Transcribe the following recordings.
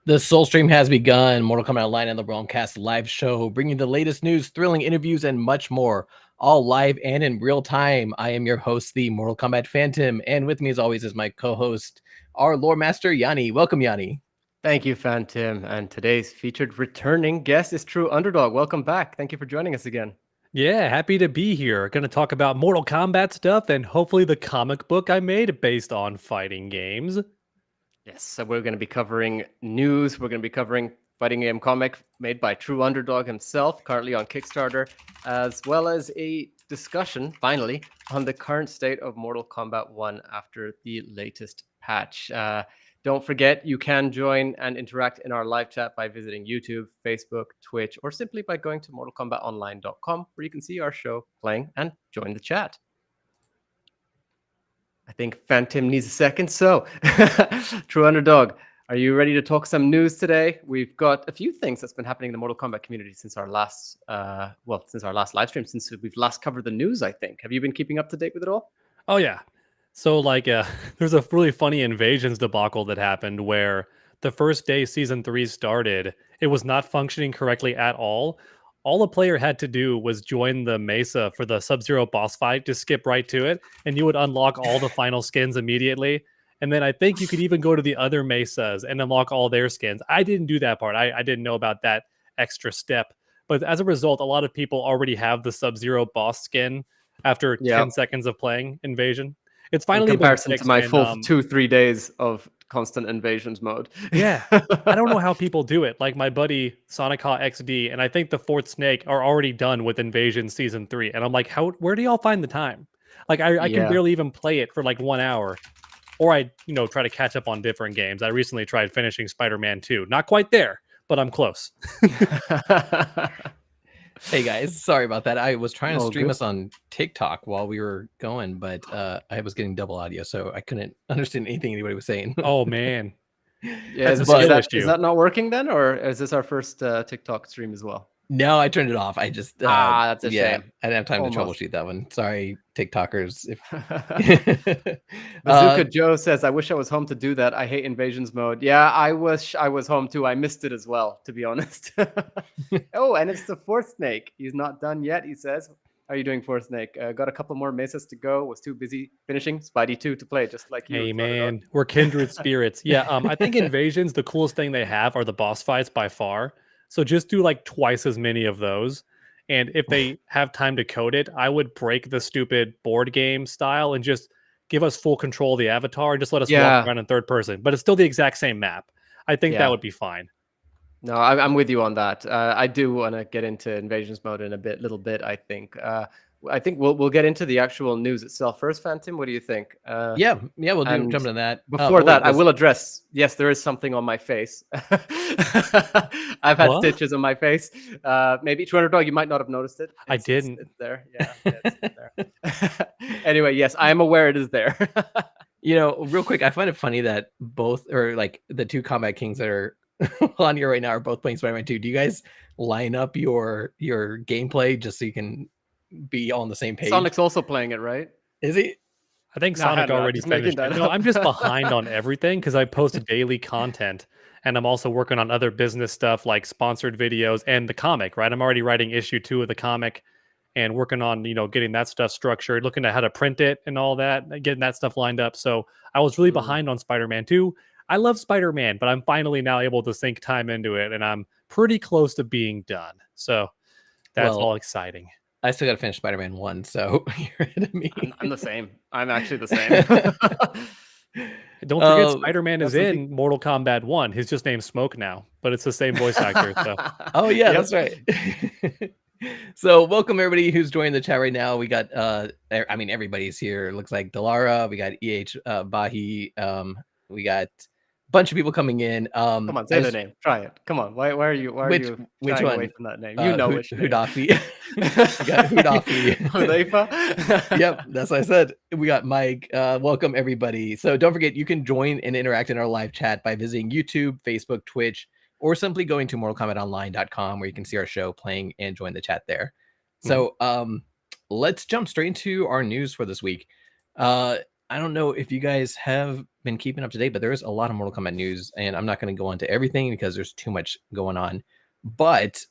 The Soul Stream has begun. Mortal Kombat Online and the Realm Kast live show, bringing the latest news, thrilling interviews, and much more, all live and in real time. I am your host, the Mortal Kombat Phantom, and with me, as always, is my co-host, our lore master, Yanni. Welcome, Yanni. Thank you, Phantom. And today's featured returning guest is TrueUnderDawg. Welcome back. Thank you for joining us again. Yeah, happy to be here. Going to talk about Mortal Kombat stuff and hopefully the comic book I made based on fighting games. Yes, so we're going to be covering news. We're going to be covering fighting game comic made by TrueUnderDawg himself, currently on Kickstarter, as well as a discussion, finally, on the current state of Mortal Kombat 1 after the latest patch. Don't forget, you can join and interact in our live chat by visiting YouTube, Facebook, Twitch, or simply by going to mortalkombatonline.com, where you can see our show playing and join the chat. I think Phantom needs a second. So, TrueUnderDawg, are you ready to talk some news today? We've got a few things that's been happening in the Mortal Kombat community since our last, since our last live stream, since we've last covered the news, I think. Have you been keeping up to date with it all? Oh, yeah. So, there's a really funny Invasions debacle that happened where the first day Season 3 started, it was not functioning correctly at all. All a player had to do was join the Mesa for the Sub-Zero boss fight, just skip right to it, and you would unlock all the final skins immediately. And then I think you could even go to the other Mesas and unlock all their skins. I didn't do that part. I didn't know about that extra step. But as a result, a lot of people already have the Sub-Zero boss skin after 10 seconds of playing Invasion. It's finally in comparison fixed to my in, full 2-3 days of constant Invasions mode. Yeah. I don't know how people do it. Like my buddy Sonica XD and I think the Fourth Snake are already done with Invasion Season 3. And I'm like, where do y'all find the time? Like I can barely even play it for like 1 hour. Or I, try to catch up on different games. I recently tried finishing Spider-Man 2. Not quite there, but I'm close. Hey guys, sorry about that. I was trying to stream good. us on TikTok while we were going, but I was getting double audio, so I couldn't understand anything anybody was saying. Oh man. Yeah, is that not working then, or is this our first TikTok stream as well? No, I turned it off. I just that's a shame. I didn't have time to troubleshoot that one. Sorry, TikTokers. Bazooka Joe says, "I wish I was home to do that. I hate Invasions mode." Yeah, I wish I was home too. I missed it as well, to be honest. Oh, and it's the Fourth Snake. He's not done yet. He says, "How are you doing, Fourth Snake? Got a couple more mesas to go. Was too busy finishing Spidey 2 to play, just like you." Hey man, we're kindred spirits. Yeah, I think Invasions, the coolest thing they have are the boss fights by far. So just do like twice as many of those. And if they have time to code it, I would break the stupid board game style and just give us full control of the avatar and just let us walk around in third person. But it's still the exact same map. I think that would be fine. No, I'm with you on that. I do want to get into Invasions mode in a little bit, I think. I think we'll get into the actual news itself first, Phantom. What do you think? Yeah, we'll jump into that. Before that, I will address, yes, there is something on my face. I've had stitches on my face. Maybe TrueUnderDawg, you might not have noticed it. I didn't. It's there. Yeah, it's there. Anyway, yes, I am aware it is there. Real quick, I find it funny that both, or like the two Combat Kings that are on here right now are both playing Spider-Man 2. Do you guys line up your gameplay just so you can be on the same page? Sonic's also playing it, right? Is he? I think Sonic already finished it. No, I'm just behind on everything because I post daily content and I'm also working on other business stuff like sponsored videos and the comic, right? I'm already writing issue 2 of the comic and working on, getting that stuff structured, looking at how to print it and all that, getting that stuff lined up. So I was really behind on Spider-Man 2. I love Spider-Man, but I'm finally now able to sink time into it and I'm pretty close to being done. So that's all exciting. I still got to finish Spider-Man 1, so you're ahead of me. I'm the same. I'm actually the same. Don't forget, Spider-Man is in Mortal Kombat 1. He's just named Smoke now, but it's the same voice actor. So. Oh, yeah, that's right. So welcome, everybody who's joining the chat right now. We got, everybody's here. It looks like Delara. We got EH Bahi. We got bunch of people coming in. Come on, say the name. Try it. Come on. Why are you which one? Away from that name? You know which Hudafi. We got Hudafi. Hudaifa? Yep, that's what I said. We got Mike. Welcome everybody. So don't forget, you can join and interact in our live chat by visiting YouTube, Facebook, Twitch, or simply going to mortalkombatonline.com where you can see our show playing and join the chat there. So let's jump straight into our news for this week. I don't know if you guys have been keeping up to date, but there is a lot of Mortal Kombat news, and I'm not going to go into everything because there's too much going on. But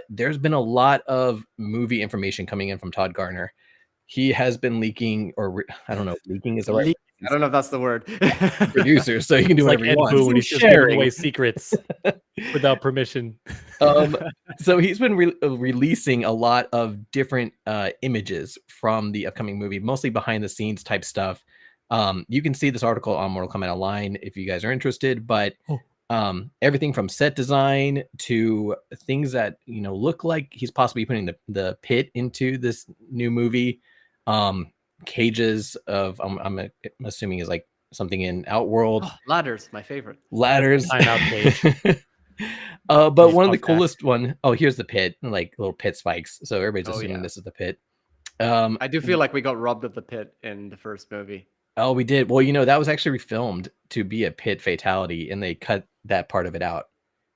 there's been a lot of movie information coming in from Todd Garner. He has been leaking, or I don't know, leaking is the right I don't know if that's the word. producer, so he can do It's like whatever he Ed wants. Boon. He's just giving away secrets without permission. So he's been releasing a lot of different images from the upcoming movie, mostly behind the scenes type stuff. You can see this article on Mortal Kombat Online if you guys are interested, but everything from set design to things that look like he's possibly putting the pit into this new movie. Cages of I'm assuming is like something in Outworld. Ladders, my favorite. Ladders. Timeout cage. But one of the coolest one. Oh, here's the pit, like little pit spikes. So everybody's assuming this is the pit. I do feel like we got robbed of the pit in the first movie. Oh, we did. Well, that was actually filmed to be a pit fatality, and they cut that part of it out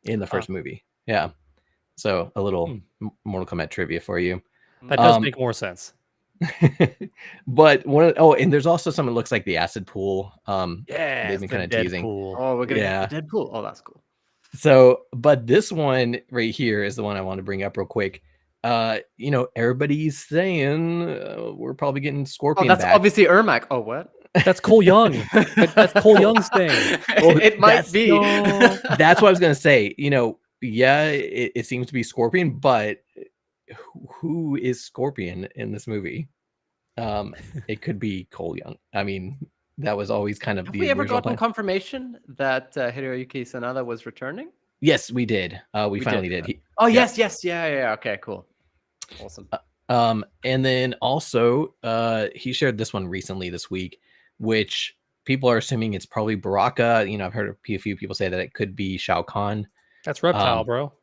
in the first movie. Yeah. So a little Mortal Kombat trivia for you. That does make more sense. But and there's also something that looks like the acid pool. Yeah, they've been kind of teasing. Oh, we're gonna get the Deadpool. Oh, that's cool. So, but this one right here is the one I want to bring up real quick. Everybody's saying we're probably getting Scorpion. Oh, that's back. obviously Ermac. Oh, what? That's Cole Young. That's Cole Young's thing. Well, it might be. That's what I was gonna say. Yeah, it seems to be Scorpion, but who is Scorpion in this movie? It could be Cole Young. I mean, that was always kind of Have the we ever original gotten plan. confirmation that Hiroyuki Sanada was returning? Yes, we did. We finally did. Yes. Yeah. Okay, cool. Awesome. And then also, he shared this one recently this week, which people are assuming it's probably Baraka. I've heard a few people say that it could be Shao Kahn. That's Reptile, bro.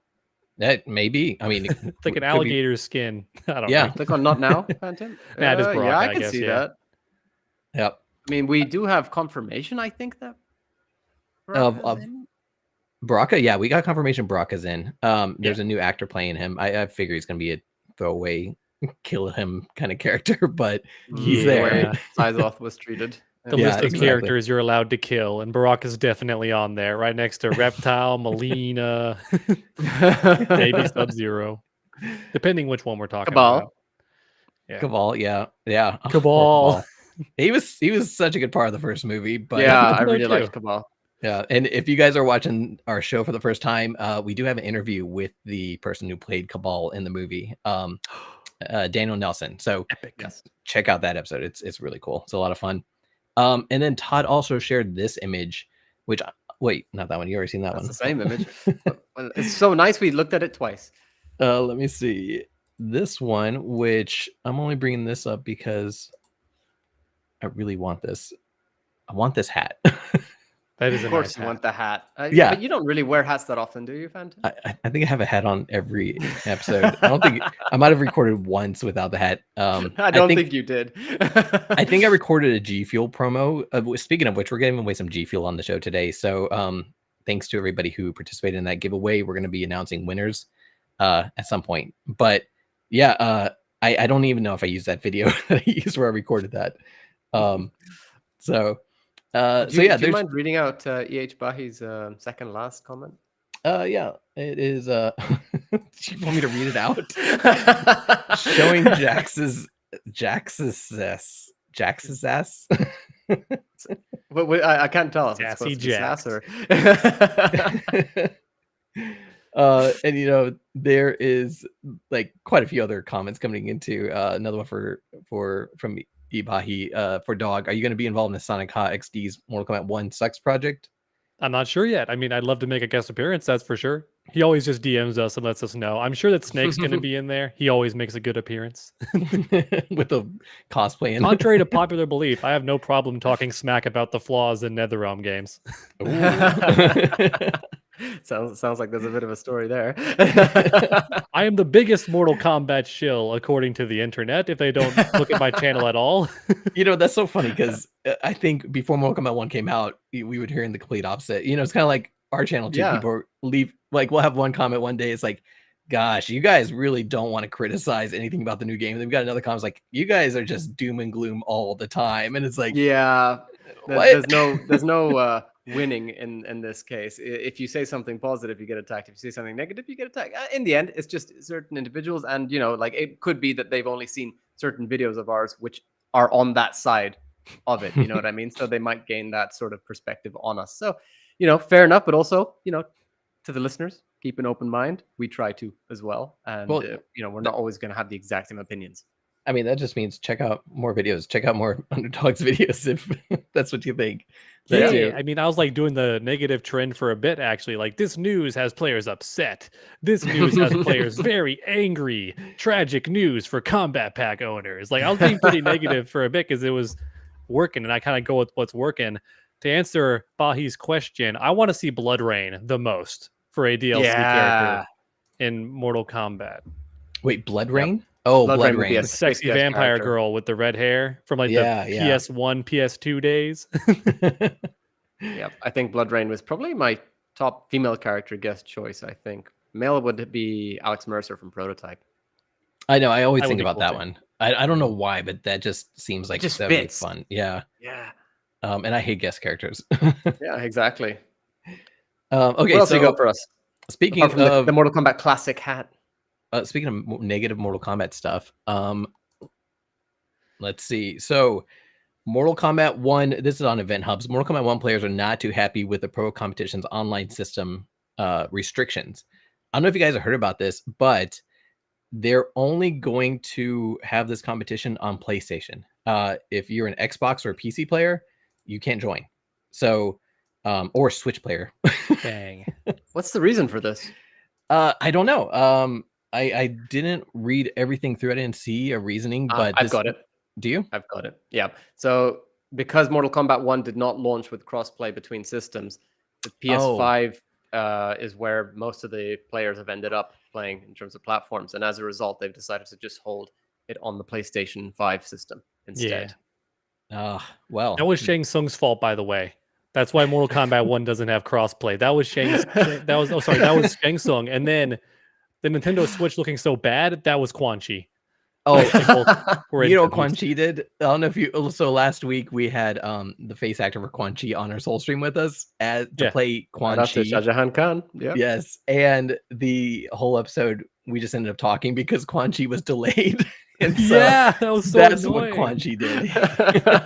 That may be. I mean, it's like an alligator's skin. I don't know. Click on Not Now, Phantom. Nah, just Baraka, yeah, I I can guess, see yeah. that. Yep. I mean, we do have confirmation, I think, that of Baraka. Yeah, we got confirmation Baraka's in. There's a new actor playing him. I figure he's going to be a throwaway, kill him kind of character, but he's there. Sizoth was treated. The list of characters you're allowed to kill, and Baraka's definitely on there, right next to Reptile, Melina, maybe Sub-Zero, depending which one we're talking about. Yeah. Cabal, yeah. Cabal. He was such a good part of the first movie, but I really liked Cabal. Yeah, and if you guys are watching our show for the first time, we do have an interview with the person who played Cabal in the movie, Daniel Nelson. So check out that episode. It's really cool. It's a lot of fun. And then Todd also shared this image, which wait, not that one. You already seen that one. It's the same image. It's so nice. We looked at it twice. Let me see this one, which I'm only bringing this up because I really want this. I want this hat. That is of course, you want the hat. But you don't really wear hats that often, do you, Phantom? I think I have a hat on every episode. I don't think I might have recorded once without the hat. I don't think you did. I think I recorded a G Fuel promo. Speaking of which, we're giving away some G Fuel on the show today. So thanks to everybody who participated in that giveaway. We're going to be announcing winners at some point. But yeah, I don't even know if I used that video that I used where I recorded that. Do you mind reading out E.H. Bahi's second last comment? Yeah, it is. Do you want me to read it out? Showing Jax's ass. I can't tell if it's supposed to be sass or. And there is like quite a few other comments coming into another one from Ibahi for Dog. Are you going to be involved in the Sonic XD's Mortal Kombat 1 Sucks project? I'm not sure yet. I mean, I'd love to make a guest appearance, that's for sure. He always just DMs us and lets us know. I'm sure that Snake's going to be in there. He always makes a good appearance. With the cosplay. Contrary to popular belief, I have no problem talking smack about the flaws in NetherRealm games. Sounds like there's a bit of a story there. I am the biggest Mortal Kombat shill, according to the internet, if they don't look at my channel at all. That's so funny because I think before Mortal Kombat 1 came out, we would hear in the complete opposite. It's kind of like our channel too. People leave, like, we'll have one comment one day. It's like, Gosh, you guys really don't want to criticize anything about the new game. They've got another comment like, you guys are just doom and gloom all the time, and it's like, Yeah, what? there's no winning in this case. If you say something positive, you get attacked. If you say something negative, you get attacked. In the end, it's just certain individuals, and like it could be that they've only seen certain videos of ours which are on that side of it. You know what I mean? So they might gain that sort of perspective on us. So, fair enough. But also, to the listeners, keep an open mind. We try to as well, and Well, we're not always going to have the exact same opinions. I mean, that just means check out more videos. Check out more Underdogs videos if that's what you think. Yeah, do. I mean, I was like doing the negative trend for a bit, actually. Like, this news has players upset. This news has players very angry. Tragic news for Combat Pack owners. Like, I was being pretty negative for a bit because it was working, and I kind of go with what's working. To answer Bahi's question, I want to see Blood Rain the most for a DLC character in Mortal Kombat. Wait, Blood Rain? Oh, Blood Rain. Would be a The sexy vampire character. girl with the red hair from like the PS1, PS2 days. Yeah, I think Blood Rain was probably my top female character guest choice. I think male would be Alex Mercer from Prototype. I know. I always That think would be about cool that too. one. I don't know why, but that just seems like just that would be fits. fun. Yeah. Yeah. And I hate guest characters. Yeah, exactly. Okay, What else so you got for us? speaking Apart from of the Mortal Kombat classic hat. speaking of negative Mortal Kombat stuff, let's see. So Mortal Kombat 1, this is on Event Hubs. Mortal Kombat 1 players are not too happy with the Pro Competition's online system restrictions. I don't know if you guys have heard about this, but they're only going to have this competition on PlayStation. If you're an Xbox or a PC player, you can't join. So, or Switch player. Dang. What's the reason for this? I don't know. I didn't read everything through. I didn't see a reasoning, but I've got it. Do you? I've got it. Yeah. So because Mortal Kombat 1 did not launch with crossplay between systems, the PS5 is where most of the players have ended up playing in terms of platforms. And as a result, they've decided to just hold it on the PlayStation 5 system instead. Well. That was Shang Tsung's fault, by the way. That's why Mortal Kombat 1 doesn't have crossplay. That was that was Shang Tsung. And then the Nintendo Switch looking so bad, that was Quan Chi. Oh, you know what Quan Chi did? I don't know if you. So last week we had the face actor for Quan Chi on our Soul stream with us to play Quan Chi. Shah Jahan Khan. Yeah. Yes, and the whole episode we just ended up talking because Quan Chi was delayed. And so that was so that's annoying. what Quan Chi did.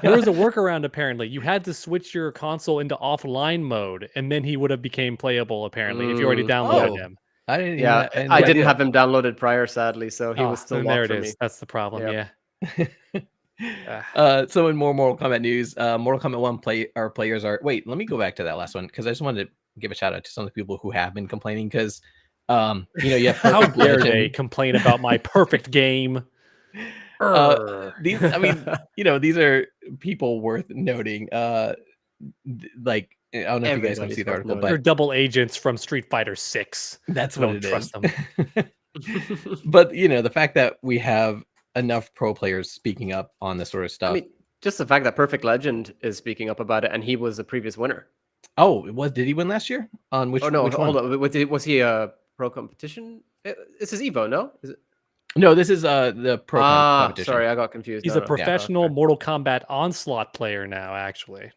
There was a workaround apparently. You had to switch your console into offline mode, and then he would have became playable apparently if you already downloaded him. I didn't. Yeah, I didn't have him downloaded prior, sadly, so he was still locked for me. That's the problem. Yep. Yeah. So in more Mortal Kombat news, Mortal Kombat 1 players are. Wait, let me go back to that last one because I just wanted to give a shout out to some of the people who have been complaining because, you have how dare they complain about my perfect game. These are people worth noting. Like I don't know if you guys can see the article, but they're double agents from Street Fighter 6. That's what it trust is. Them. But the fact that we have enough pro players speaking up on this sort of stuff. I mean, just the fact that Perfect Legend is speaking up about it, and he was a previous winner. Oh, did he win last year? On which? Oh no, which hold one? on. Was he a pro competition? This is Evo, no? Is it? No, this is the pro competition. Sorry, I got confused. He's a professional Mortal Kombat Onslaught player now, actually.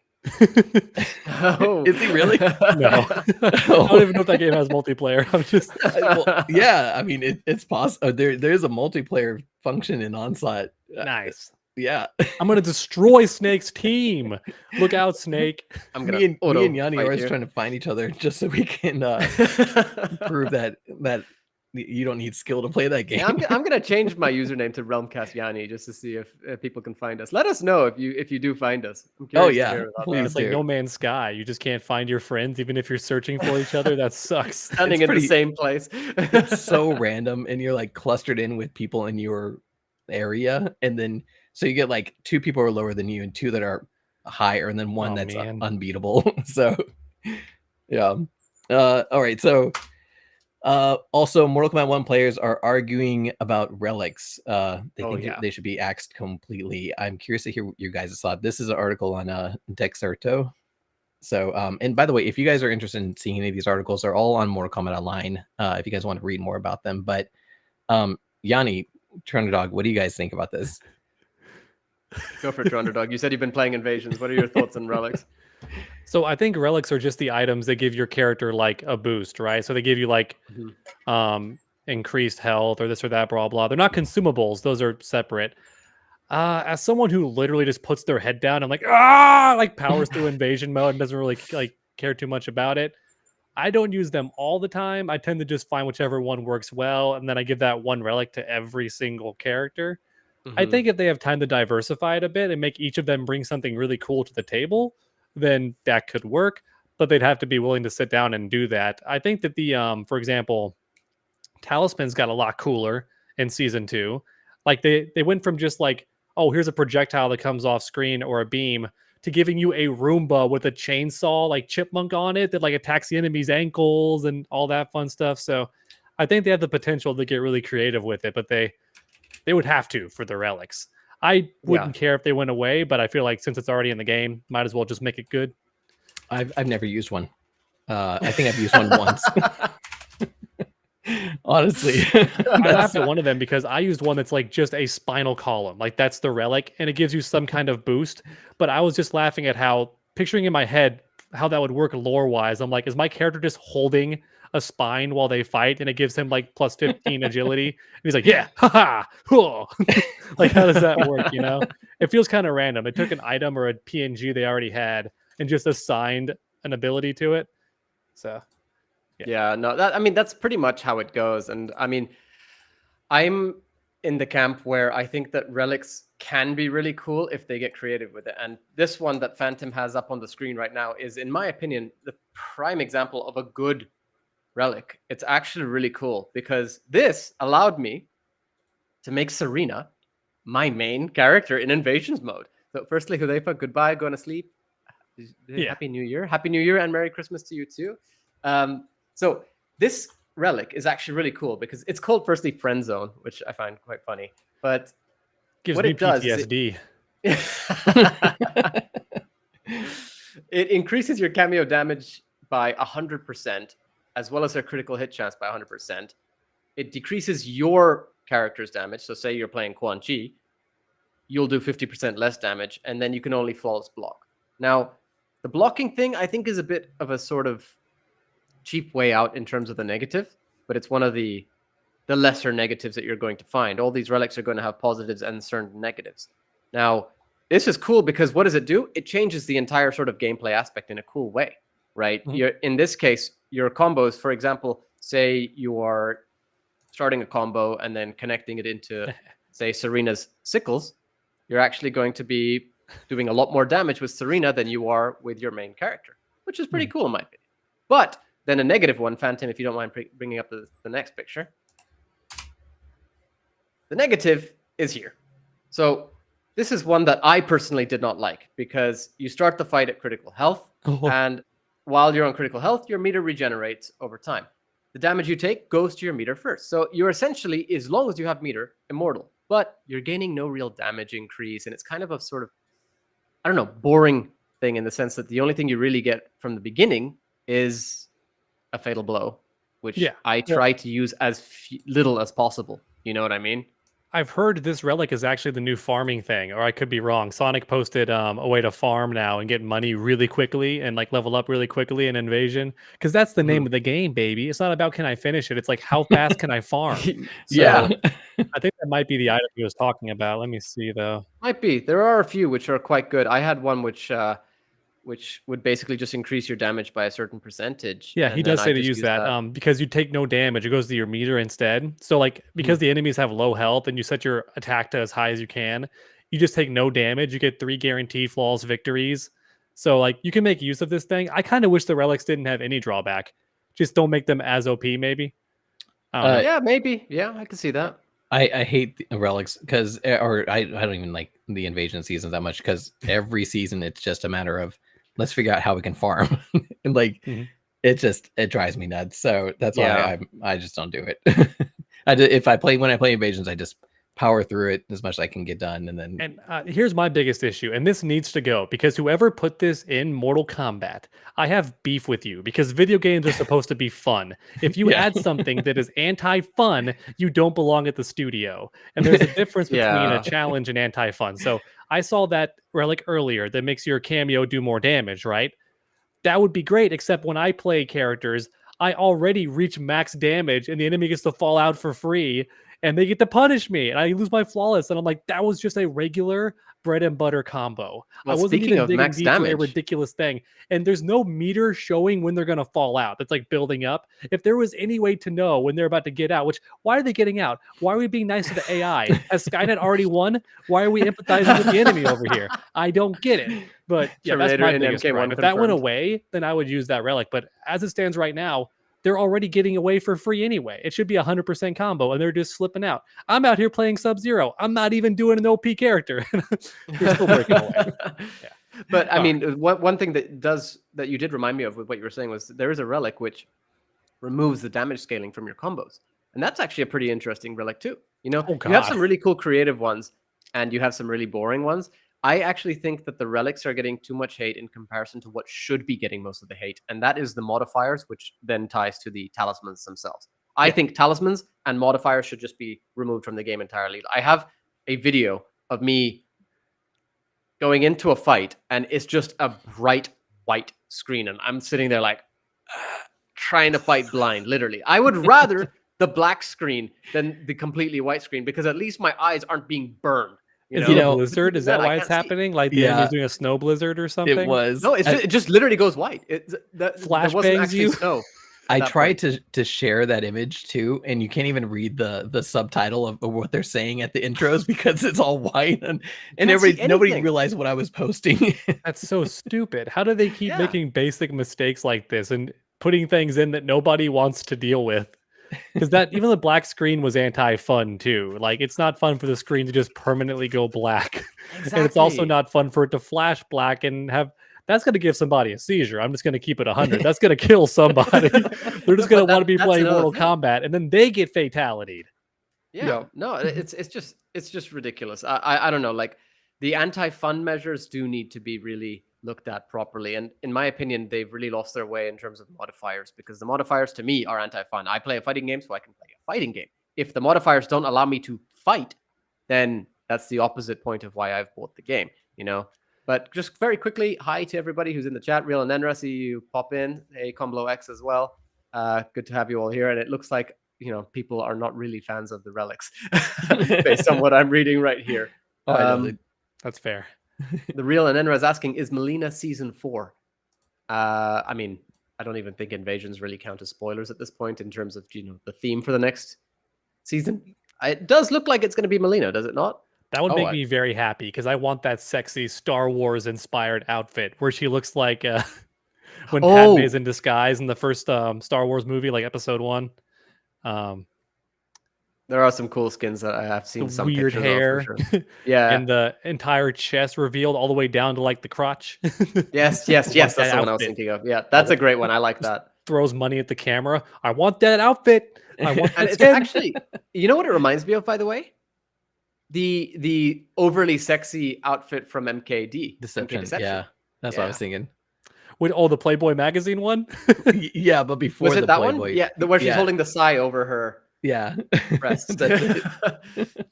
Oh. Is he really? No. I don't even know if that game has multiplayer. I'm just yeah, I mean it's possible. There's a multiplayer function in Onslaught. Nice. Yeah. I'm gonna destroy Snake's team. Look out, Snake. Me and Yanni are always trying to find each other just so we can prove that you don't need skill to play that game. Yeah, I'm gonna change my username to Realm Kast Yanni just to see if people can find us. Let us know if you do find us. I'm curious to hear about please. It's like No Man's Sky. You just can't find your friends even if you're searching for each other. That sucks. Standing in the same place. It's so random, and you're like clustered in with people in your area, and then so you get like 2 people who are lower than you and 2 that are higher, and then one that's unbeatable. So yeah. All right, so also Mortal Kombat 1 players are arguing about relics. They think they should be axed completely. I'm curious to hear your guys' thought. This is an article on Dexerto. So, and by the way, if you guys are interested in seeing any of these articles, they're all on Mortal Kombat Online. If you guys want to read more about them, but Yanni, TrueUnderDawg, what do you guys think about this? Go for it, TrueUnderDawg. You said you've been playing Invasions. What are your thoughts on relics? So I think relics are just the items that give your character like a boost, right? So they give you like increased health or this or that, blah blah. They're not consumables; those are separate. As someone who literally just puts their head down and like powers through invasion mode and doesn't really like care too much about it, I don't use them all the time. I tend to just find whichever one works well, and then I give that one relic to every single character. I think if they have time to diversify it a bit and make each of them bring something really cool to the table, then that could work. But they'd have to be willing to sit down and do that. I think that the for example, Talisman's got a lot cooler in season 2. Like they went from just like, oh, here's a projectile that comes off screen or a beam, to giving you a Roomba with a chainsaw like chipmunk on it that like attacks the enemy's ankles and all that fun stuff. So I think they have the potential to get really creative with it, but they would have to for the relics. I wouldn't care if they went away, but I feel like since it's already in the game, might as well just make it good. I've never used one. I think I've used one once. Honestly, I laughed at one of them because I used one that's like just a spinal column, like that's the relic, and it gives you some kind of boost. But I was just laughing at how, picturing in my head how that would work lore wise. I'm like, is my character just holding a spine while they fight, and it gives him like plus 15 agility? And he's like, yeah, haha, like how does that work? You know, it feels kind of random. It took an item or a PNG they already had and just assigned an ability to it. So. Yeah, no, that's pretty much how it goes. And I mean, I'm in the camp where I think that relics can be really cool if they get creative with it. And this one that Phantom has up on the screen right now is, in my opinion, the prime example of a good relic. It's actually really cool because this allowed me to make Serena my main character in Invasions mode. So firstly, Hudaifa, goodbye, going to sleep. Happy New Year. Happy New Year and Merry Christmas to you too. So this relic is actually really cool because it's called firstly Friend Zone, which I find quite funny. But gives what me it does PTSD. It increases your cameo damage by 100%, as well as their critical hit chance by 100%. It decreases your character's damage. So say you're playing Quan Chi, you'll do 50% less damage, and then you can only flawless block. Now, the blocking thing, I think, is a bit of a sort of cheap way out in terms of the negative, but it's one of the lesser negatives that you're going to find. All these relics are going to have positives and certain negatives. Now, this is cool because what does it do? It changes the entire sort of gameplay aspect in a cool way, right? You're, in this case, your combos, for example, say you are starting a combo and then connecting it into, say, Serena's sickles, you're actually going to be doing a lot more damage with Serena than you are with your main character, which is pretty cool in my opinion. But then a negative one, Phantom, if you don't mind bringing up the next picture. The negative is here. So this is one that I personally did not like because you start the fight at critical health, and while you're on critical health, your meter regenerates over time. The damage you take goes to your meter first. So you're essentially, as long as you have meter, immortal, but you're gaining no real damage increase, and it's kind of a sort of, I don't know, boring thing in the sense that the only thing you really get from the beginning is a fatal blow, which I try to use as little as possible. You know what I mean? I've heard this relic is actually the new farming thing, or I could be wrong. Sonic posted a way to farm now and get money really quickly and like level up really quickly in Invasion, because that's the name of the game, baby. It's not about can I finish it. It's like how fast can I farm? Yeah. I think that might be the item he was talking about. Let me see though. Might be. There are a few which are quite good. I had one which would basically just increase your damage by a certain percentage. Yeah, he does say to use that because you take no damage. It goes to your meter instead. So like because the enemies have low health and you set your attack to as high as you can, you just take no damage. You get 3 guaranteed flawless victories. So like you can make use of this thing. I kind of wish the relics didn't have any drawback. Just don't make them as OP maybe. Yeah, maybe. Yeah, I can see that. I hate the relics because, or I don't even like the Invasion seasons that much because every season it's just a matter of let's figure out how we can farm. And like it drives me nuts. So that's why I just don't do it. When I play Invasions, I just power through it as much as I can get done, and then And here's my biggest issue, and this needs to go because whoever put this in Mortal Kombat, I have beef with you because video games are supposed to be fun. If you Yeah. add something that is anti-fun, you don't belong at the studio. And there's a difference between a Yeah. challenge and anti-fun. So I saw that relic earlier that makes your cameo do more damage, right? That would be great, except when I play characters, I already reach max damage and the enemy gets to fall out for free and they get to punish me and I lose my flawless. And I'm like, that was just a regular bread and butter combo. I Well, wasn't speaking even of digging max deep for a damage, ridiculous thing. And there's no meter showing when they're going to fall out. That's like building up. If there was any way to know when they're about to get out, which why are they getting out? Why are we being nice to the AI? Has Skynet already won? Why are we empathizing with the enemy over here? I don't get it. But yeah, that's Terminator my in biggest MK1 gripe. If that went confirmed. away, then I would use that relic. But as it stands right now, they're already getting away for free anyway. It should be 100% combo, and they're just slipping out. I'm out here playing Sub-Zero. I'm not even doing an OP character. They're still breaking away. Yeah. But I mean, one thing that you did remind me of with what you were saying was there is a relic which removes the damage scaling from your combos, and that's actually a pretty interesting relic too. You know, Oh, you have God. some really cool creative ones, and you have some really boring ones. I actually think that the relics are getting too much hate in comparison to what should be getting most of the hate, and that is the modifiers, which then ties to the talismans themselves. I think talismans and modifiers should just be removed from the game entirely. I have a video of me going into a fight, and it's just a bright white screen, and I'm sitting there like trying to fight blind, literally. I would rather the black screen than the completely white screen because at least my eyes aren't being burned. Is You it a know, blizzard? Is that I why it's can't see. happening? Like the Yeah. enemy's doing a snow blizzard or something? it was. No, it just literally goes white. There wasn't Flashbangs actually you? snow. I that tried to share that image too, and you can't even read the subtitle of what they're saying at the intros because it's all white, and Can't see nobody anything. realized what I was posting. That's so stupid. How do they keep Yeah. making basic mistakes like this and putting things in that nobody wants to deal with? Because that even the black screen was anti-fun too. Like it's not fun for the screen to just permanently go black, and it's also Exactly. not fun for it to flash black and have. That's going to give somebody a seizure. I'm just going to keep it 100. That's going to kill somebody. They're just going to want to be that's playing another Mortal thing. Kombat, and then they get fatalitied. Yeah. Yeah. No, it's just ridiculous. I don't know. Like the anti-fun measures do need to be really looked at properly. And in my opinion, they've really lost their way in terms of modifiers because the modifiers to me are anti-fun. I play a fighting game, so I can play a fighting game. If the modifiers don't allow me to fight, then that's the opposite point of why I've bought the game, you know? But just very quickly, hi to everybody who's in the chat. Real and Nenra, see you pop in. Hey, Comblo X as well. Good to have you all here. And it looks like, you know, people are not really fans of the relics based on what I'm reading right here. Oh, I know. That's fair. The Real and Nenra is asking, is Melina season 4? I mean, I don't even think invasions really count as spoilers at this point in terms of, you know, the theme for the next season. It does look like it's going to be Melina, does it not? That would Oh, make me very happy because I want that sexy Star Wars inspired outfit where she looks like when Oh. Padme's in disguise in the first Star Wars movie, like Episode 1. There are some cool skins that I have seen The some weird pictures hair, of, for sure. Yeah. and the entire chest revealed all the way down to like the crotch. Yes. Want That's that the one I was outfit. thinking of. Yeah, that's a great one. I like that. Throws money at the camera. I want that outfit. I want And that it's skin. actually, you know what it reminds me of, by the way? The overly sexy outfit from MKD. Deception. MK Yeah, that's what I was Yeah. thinking. The Playboy magazine one. Yeah, but before Was it the that Playboy. one? Yeah, where she's Yeah. holding the sai over her Yeah. breast. That's it.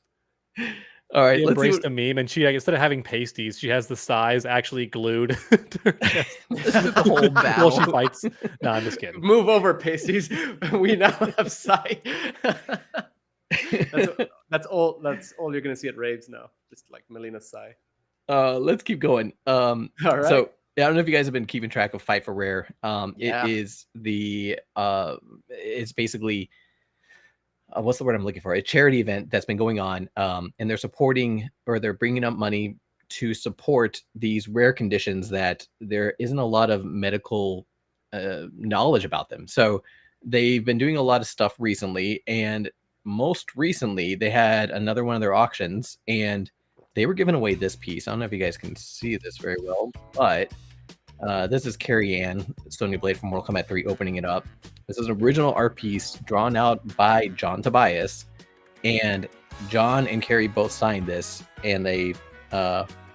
All right, She let's see embraced a meme, and she instead of having pasties, she has the size actually glued to her chest the whole while battle. she fights. No, I'm just kidding. Move over, pasties. We now have sai. That's all you're gonna see at raves now. Just like Melina's sai. Let's keep going. All right. So I don't know if you guys have been keeping track of Fight for Rare. Yeah. It is it's basically what's the word I'm looking for? A charity event that's been going on, and they're supporting or they're bringing up money to support these rare conditions that there isn't a lot of medical knowledge about them. So they've been doing a lot of stuff recently, and most recently they had another one of their auctions, and they were giving away this piece. I don't know if you guys can see this very well, but this is Carrie Ann, Sonya Blade from Mortal Kombat 3, opening it up. This is an original art piece drawn out by John Tobias, and John and Carrie both signed this, and they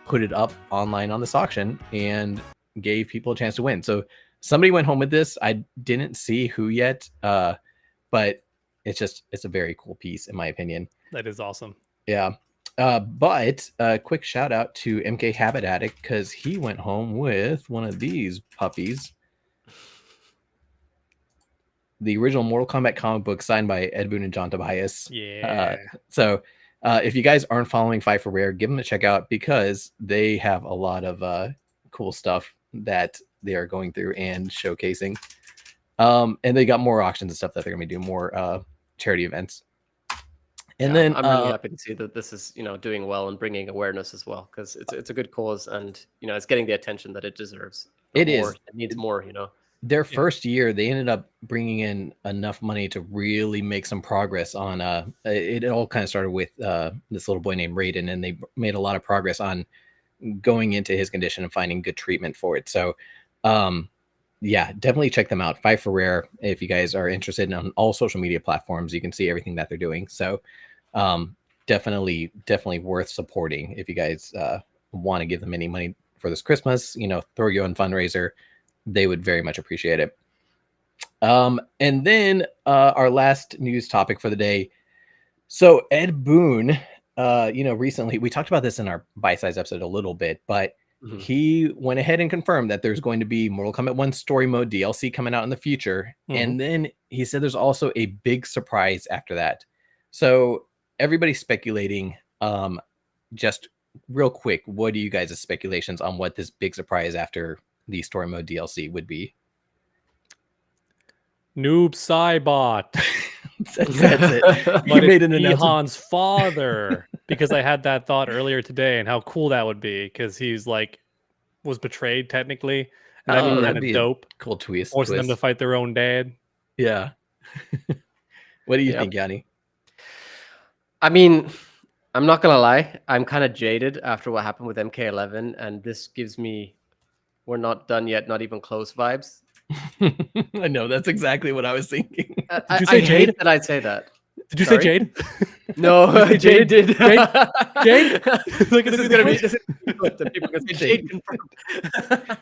put it up online on this auction and gave people a chance to win. So somebody went home with this. I didn't see who yet, but it's a very cool piece in my opinion. That is awesome. Yeah. But a quick shout out to MK Habit Addict, because he went home with one of these puppies. The original Mortal Kombat comic book signed by Ed Boon and John Tobias. Yeah. So if you guys aren't following Fight for Rare, give them a check out, because they have a lot of cool stuff that they are going through and showcasing. And they got more auctions and stuff that they're going to be doing, more charity events. And then I'm really happy to see that this is, doing well and bringing awareness as well, because it's a good cause, and it's getting the attention that it deserves. It needs more. Their first year, they ended up bringing in enough money to really make some progress on. It all kind of started with this little boy named Raiden, and they made a lot of progress on going into his condition and finding good treatment for it. So, yeah, definitely check them out. Fight for Rare, if you guys are interested, on all social media platforms, you can see everything that they're doing. So, definitely worth supporting if you guys want to give them any money for this Christmas. Throw your own fundraiser. They would very much appreciate it. And then our last news topic for the day. So Ed Boon, recently we talked about this in our bite-size episode a little bit, but he went ahead and confirmed that there's going to be Mortal Kombat 1 story mode DLC coming out in the future. And then he said there's also a big surprise after that. So everybody's speculating. Just real quick, what are you guys' speculations on what this big surprise after the story mode DLC would be? Noob Saibot. That's it. You made an announcement. Ehan's father, because I had that thought earlier today, and how cool that would be, because he's was betrayed technically, and that'd be kind of dope. Cool twist. Forcing them to fight their own dad. Yeah. What do you think, Yanni? I mean, I'm not gonna lie, I'm kind of jaded after what happened with MK11, and this gives me "we're not done yet, not even close" vibes. I know, that's exactly what I was thinking. Did you say Jade? Hate that I'd say that. Did you say Jade? No, Jade did. Jade? Look, this is gonna be people can say Jade confirmed.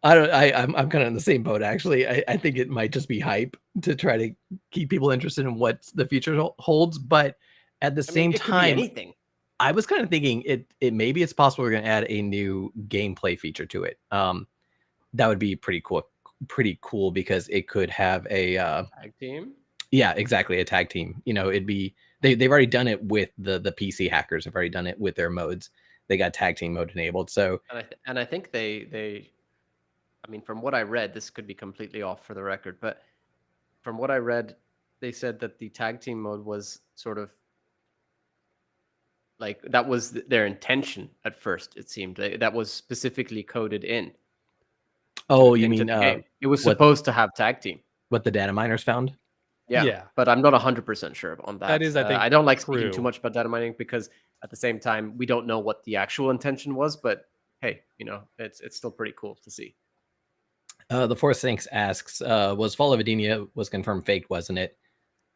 I'm kind of in the same boat, actually. I think it might just be hype to try to keep people interested in what the future holds, but at the same time, anything. I was kind of thinking it maybe it's possible we're going to add a new gameplay feature to it. That would be pretty cool because it could have a tag team. Yeah, exactly, a tag team. It'd be they've already done it with the PC hackers. Have already done it with their modes. They got tag team mode enabled. So and I think they I mean, from what I read, this could be completely off for the record, but from what I read, they said that the tag team mode was sort of that was their intention at first. It seemed that was specifically coded in. Oh, you mean it was supposed to have tag team? What the data miners found? Yeah. But I'm not 100% sure on that. That is, I think, I don't like speaking too much about data mining, because at the same time we don't know what the actual intention was. But hey, it's still pretty cool to see. The Force Thanks asks, was Fall of Edenia was confirmed faked, wasn't it?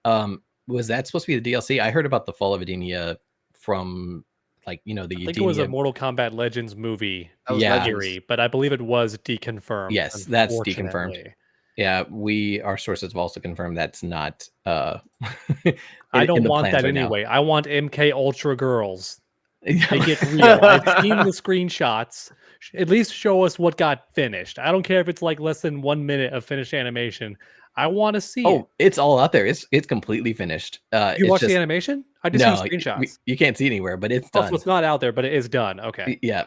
Was that supposed to be the DLC? I heard about the Fall of Edenia from the I think it was a Mortal Kombat Legends movie. Legendary, but I believe it was deconfirmed. Yes, that's deconfirmed. Yeah, our sources have also confirmed that's not. I don't want that anyway. I want MK Ultra girls. Make it real. I've seen the screenshots. At least show us what got finished. I don't care if it's less than 1 minute of finished animation. I want to see it. It's all out there. It's completely finished. You watch the animation? I just see screenshots. You can't see it anywhere, but it's done. So it's not out there, but it is done. Okay. Yeah.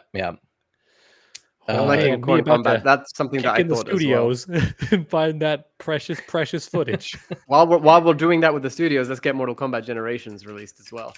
Like Mortal Kombat, that's something that I in the thought studios and find that precious footage. While we're doing that with the studios, let's get Mortal Kombat Generations released as well.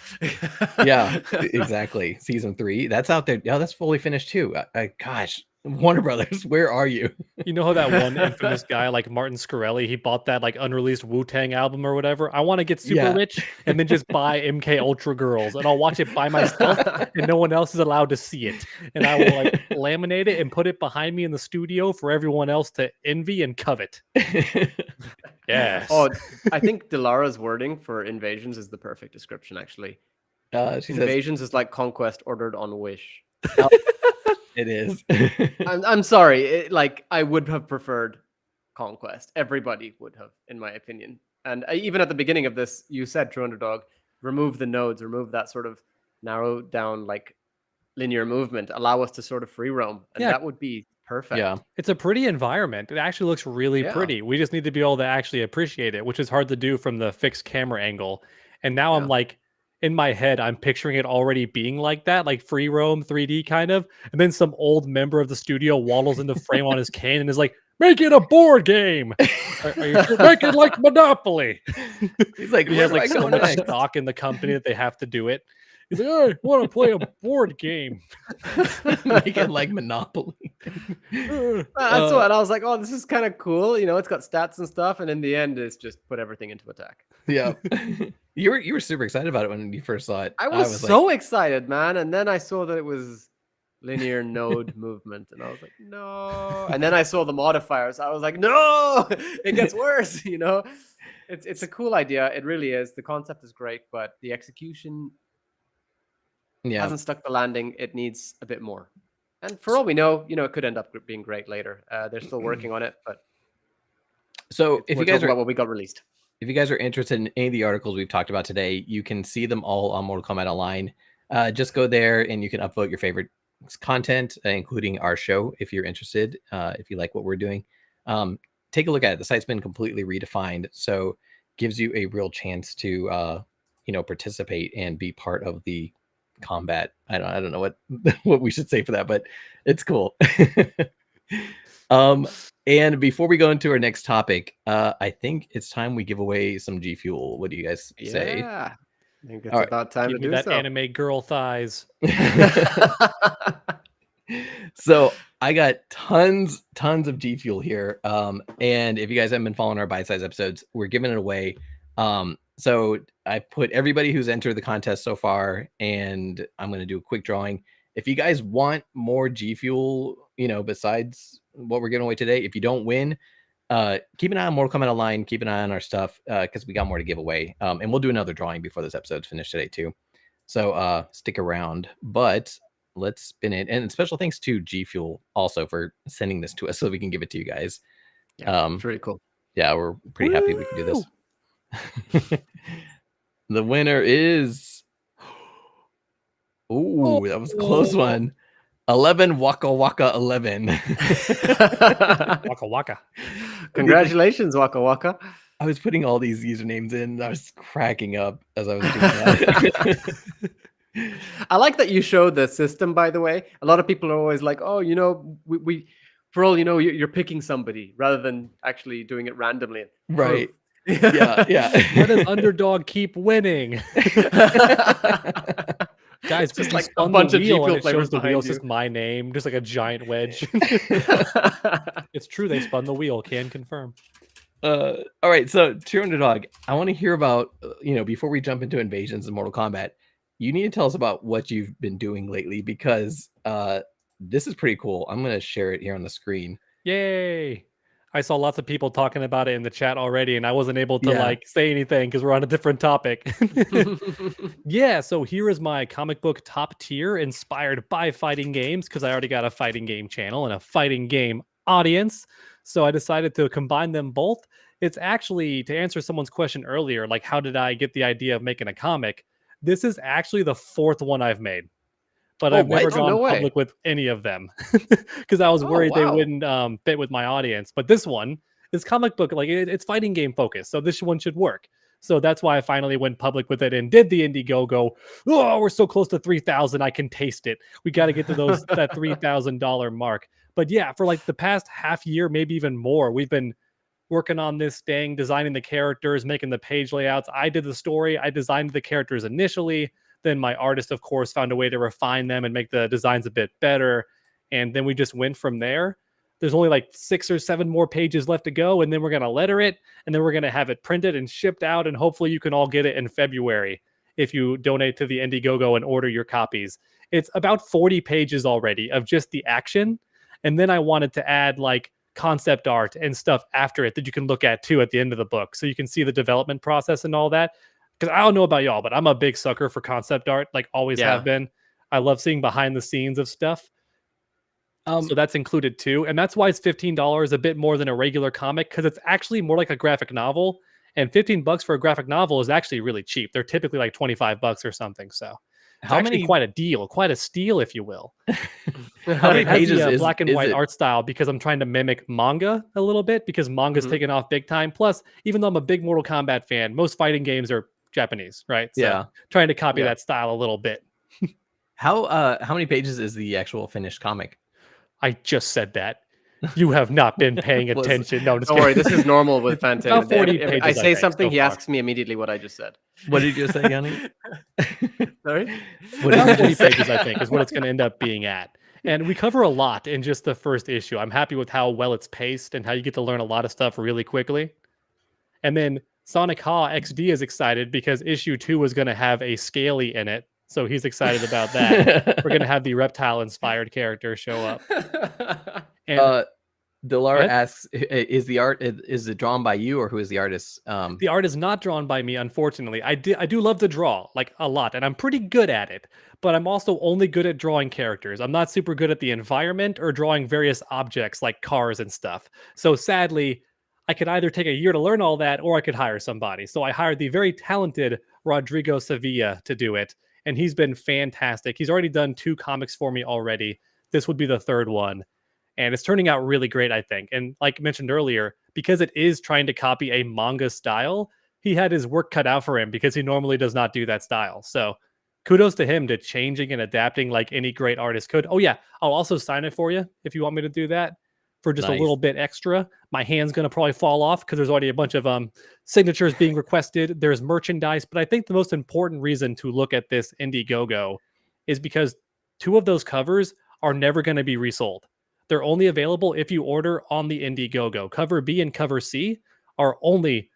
Yeah, exactly. Season 3, that's out there. Yeah, that's fully finished too. Gosh, Warner Brothers, where are you? You know how that one infamous guy like Martin Scarelli, he bought that like unreleased Wu-Tang album or whatever. I want to get super Yeah. rich and then just buy MK Ultra Girls and I'll watch it by myself and no one else is allowed to see it. And I will like laminate it and put it behind me in the studio for everyone else to envy and covet. Yes. Oh, I think Dilara's wording for Invasions is the perfect description, actually. She says, Invasions is like conquest ordered on Wish. it is. I'm sorry. Like, I would have preferred conquest. Everybody would have, in my opinion. And even at the beginning of this, you said, TrueUnderDawg, remove the nodes, remove that sort of narrow down, like, linear movement, allow us to sort of free roam. And Yeah. that would be perfect. Yeah. It's a pretty environment. It actually looks really pretty. We just need to be able to actually appreciate it, which is hard to do from the fixed camera angle. And now I'm like, in my head, I'm picturing it already being like that, like free roam 3D kind of. And then some old member of the studio waddles into frame on his cane and is like, make it a board game. Are you sure? Make it like Monopoly. He's like, he has like so much next? stock in the company that they have to do it. He's like, I want to play a board game. Make it like Monopoly. That's what I was like. Oh, this is kind of cool. You know, it's got stats and stuff, and in the end, it's just put everything into attack. Yeah, you were super excited about it when you first saw it. I was so excited, man, and then I saw that it was linear node movement, and I was like, no. And then I saw the modifiers. I was like, no, it gets worse. You know, it's a cool idea. It really is. The concept is great, but the execution hasn't stuck the landing. It needs a bit more. And for all we know, you know, it could end up being great later. They're still working on it, but so if you guys are about what we got released, if you guys are interested in any of the articles we've talked about today, you can see them all on Mortal Kombat Online. Just go there and you can upvote your favorite content, including our show, if you're interested. If you like what we're doing, take a look at it. The site's been completely redefined, so gives you a real chance to participate and be part of the combat. I don't know what we should say for that, but it's cool. And before we go into our next topic, I think it's time we give away some G Fuel. What do you guys say? Yeah, I think it's about time to do that so. Anime girl thighs. So I got tons of G Fuel here. And if you guys haven't been following our bite-size episodes, we're giving it away. So I put everybody who's entered the contest so far, and I'm going to do a quick drawing. If you guys want more G Fuel, besides what we're giving away today, if you don't win, keep an eye on Mortal Kombat Online, keep an eye on our stuff, because we got more to give away. And we'll do another drawing before this episode's finished today too. So stick around, but let's spin it. And special thanks to G Fuel also for sending this to us so we can give it to you guys. Yeah, it's really cool. Yeah, we're pretty happy we can do this. The winner is, that was a close one. 11 Waka Waka 11. Waka Waka. Congratulations, Waka Waka. I was putting all these usernames in, and I was cracking up as I was doing that. I like that you showed the system, by the way. A lot of people are always like, oh, we for all you know, you're picking somebody rather than actually doing it randomly. Right. Yeah. Why does Underdog keep winning? Guys, just like a bunch of G Fuel and it flavors shows the behind wheel. It's you. just my name, just like a giant wedge. It's true, they spun the wheel. Can confirm. All right, so TrueUnderDawg, I want to hear about, before we jump into Invasions and Mortal Kombat, you need to tell us about what you've been doing lately, because this is pretty cool. I'm going to share it here on the screen. Yay! I saw lots of people talking about it in the chat already, and I wasn't able to say anything because we're on a different topic. Yeah, so here is my comic book top tier inspired by fighting games, because I already got a fighting game channel and a fighting game audience. So I decided to combine them both. It's actually, to answer someone's question earlier, like how did I get the idea of making a comic? This is actually the fourth one I've made. But I've never gone public with any of them because I was worried they wouldn't fit with my audience. But this one is comic book, like it's fighting game focused. So this one should work. So that's why I finally went public with it and did the Indiegogo. Oh, we're so close to 3,000. I can taste it. We got to get to that $3,000 mark. But yeah, for like the past half year, maybe even more, we've been working on this thing, designing the characters, making the page layouts. I did the story. I designed the characters initially. Then my artist, of course, found a way to refine them and make the designs a bit better. And then we just went from there. There's only like 6 or 7 more pages left to go, and then we're going to letter it, and then we're going to have it printed and shipped out, and hopefully you can all get it in February if you donate to the Indiegogo and order your copies. It's about 40 pages already of just the action, and then I wanted to add like concept art and stuff after it that you can look at too at the end of the book, so you can see the development process and all that. Because I don't know about y'all, but I'm a big sucker for concept art, like always have been. I love seeing behind the scenes of stuff. So that's included too. And that's why it's $15, a bit more than a regular comic, because it's actually more like a graphic novel. And $15 for a graphic novel is actually really cheap. They're typically like $25 or something. So it's actually quite a deal, quite a steal, if you will. How many pages is black and white art style, because I'm trying to mimic manga a little bit, because manga's taken off big time. Plus, even though I'm a big Mortal Kombat fan, most fighting games are Japanese, right? So trying to copy that style a little bit. How many pages is the actual finished comic? I just said that. You have not been paying attention. No, don't worry. This is normal with Phantom. About 40 pages, I say something, so he asks me immediately what I just said. What did you say, Yanni? Sorry? About 40 pages, I think, is what it's going to end up being at. And we cover a lot in just the first issue. I'm happy with how well it's paced and how you get to learn a lot of stuff really quickly. And then Sonic Ha XD is excited because issue 2 was going to have a Scaly in it. So he's excited about that. We're going to have the reptile-inspired character show up. And Delara asks, is it drawn by you, or who is the artist? The art is not drawn by me, unfortunately. I do love to draw, like a lot, and I'm pretty good at it. But I'm also only good at drawing characters. I'm not super good at the environment or drawing various objects like cars and stuff. So sadly, I could either take a year to learn all that, or I could hire somebody. So I hired the very talented Rodrigo Sevilla to do it. And he's been fantastic. He's already done 2 comics for me already. This would be the 3rd one. And it's turning out really great, I think. And like mentioned earlier, because it is trying to copy a manga style, he had his work cut out for him because he normally does not do that style. So kudos to him to changing and adapting like any great artist could. Oh yeah, I'll also sign it for you if you want me to do that for just a little bit extra. My hand's going to probably fall off because there's already a bunch of signatures being requested. There's merchandise, but I think the most important reason to look at this Indiegogo is because 2 of those covers are never going to be resold. They're only available if you order on the Indiegogo. Cover B and cover C are only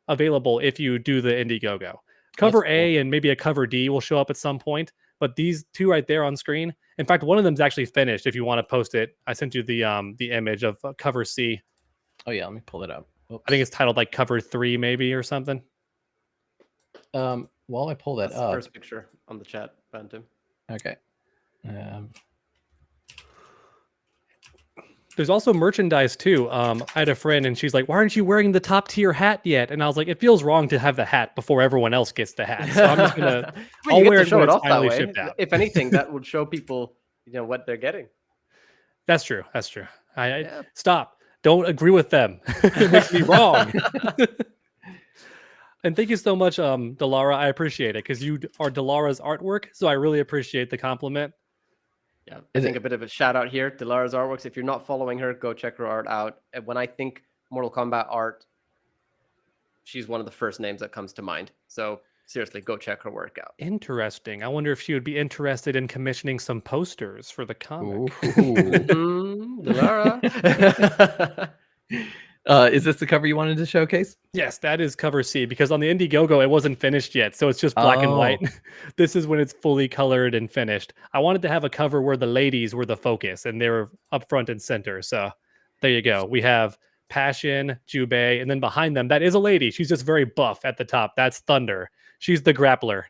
available if you do the Indiegogo. Cover A and maybe a cover D will show up at some point, but these 2 right there on screen, in fact, one of them is actually finished. If you want to post it, I sent you the image of cover C. Oh yeah, let me pull it up. Oops. I think it's titled like cover 3 maybe or something. While I pull that up, the first picture on the chat, Phantom. Okay. There's also merchandise too. I had a friend and she's like, "Why aren't you wearing the top tier hat yet?" And I was like, "It feels wrong to have the hat before everyone else gets the hat." So I'm just gonna I'll wear it when it's finally shipped out. If anything, that would show people, what they're getting. That's true. That's true. Stop. Don't agree with them. It makes me wrong. And thank you so much, Delara. I appreciate it because you are Delara's artwork. So I really appreciate the compliment. Yeah, I think a bit of a shout out here. Delara's artworks. If you're not following her, go check her art out. And when I think Mortal Kombat art, she's one of the first names that comes to mind. So seriously, go check her work out. Interesting. I wonder if she would be interested in commissioning some posters for the comic. Delara. Is this the cover you wanted to showcase? Yes, that is cover C, because on the Indiegogo, it wasn't finished yet. So it's just black and white. This is when it's fully colored and finished. I wanted to have a cover where the ladies were the focus and they were up front and center. So there you go. We have Passion, Jubei, and then behind them, that is a lady. She's just very buff at the top. That's Thunder. She's the grappler.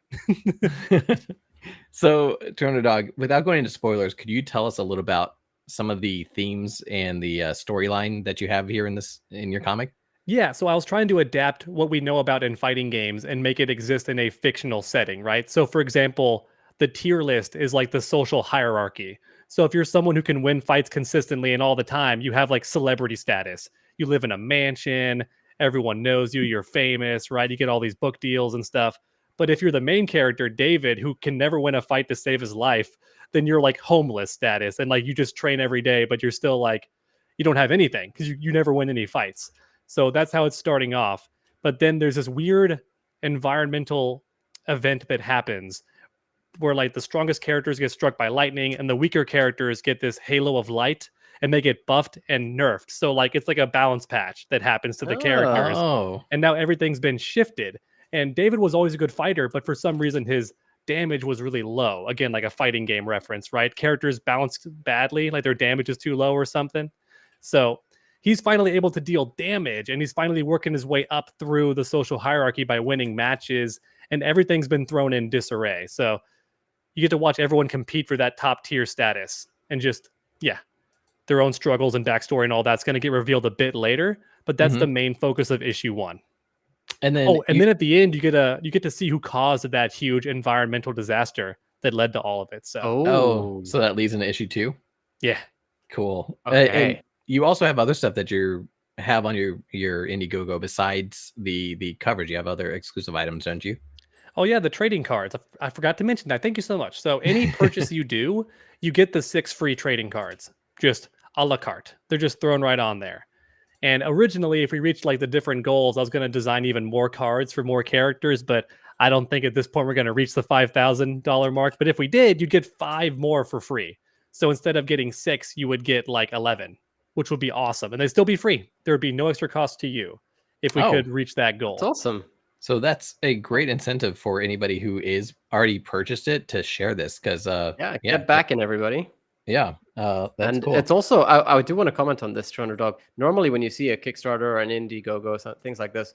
So, TrueUnderDawg, without going into spoilers, could you tell us a little about some of the themes and the storyline that you have here in your comic? Yeah, so I was trying to adapt what we know about in fighting games and make it exist in a fictional setting, right? So for example, the tier list is like the social hierarchy. So if you're someone who can win fights consistently and all the time, you have like celebrity status. You live in a mansion, everyone knows you, you're famous, right? You get all these book deals and stuff. But if you're the main character, David, who can never win a fight to save his life, then you're like homeless status. And like you just train every day, but you're still like, you don't have anything because you never win any fights. So that's how it's starting off. But then there's this weird environmental event that happens where like the strongest characters get struck by lightning and the weaker characters get this halo of light and they get buffed and nerfed. So like it's like a balance patch that happens to the characters. Oh. And now everything's been shifted. And David was always a good fighter, but for some reason his damage was really low. Again, like a fighting game reference, right? Characters balance badly, like their damage is too low or something. So he's finally able to deal damage, and he's finally working his way up through the social hierarchy by winning matches, and everything's been thrown in disarray. So you get to watch everyone compete for that top tier status, and just, yeah, their own struggles and backstory and all that's going to get revealed a bit later, but that's the main focus of issue 1. And then then at the end you get to see who caused that huge environmental disaster that led to all of it. So so that leads into issue 2. yeah, Cool. Okay. And you also have other stuff that you have on your Indiegogo besides the coverage. You have other exclusive items, don't you? oh yeah, the trading cards. I forgot to mention that. Thank you so much. So any purchase you do, you get the 6 free trading cards, just a la carte. They're just thrown right on there. And originally, if we reached like the different goals, I was going to design even more cards for more characters, but I don't think at this point we're going to reach the $5,000 mark. But if we did, you'd get 5 more for free. So instead of getting 6, you would get like 11, which would be awesome. And they'd still be free. There would be no extra cost to you if we could reach that goal. That's awesome. So that's a great incentive for anybody who is already purchased it to share this, because get back in, everybody. that's And cool. it's also, I do want to comment on this, TrueUnderDawg. Normally, when you see a Kickstarter or an Indiegogo, things like this,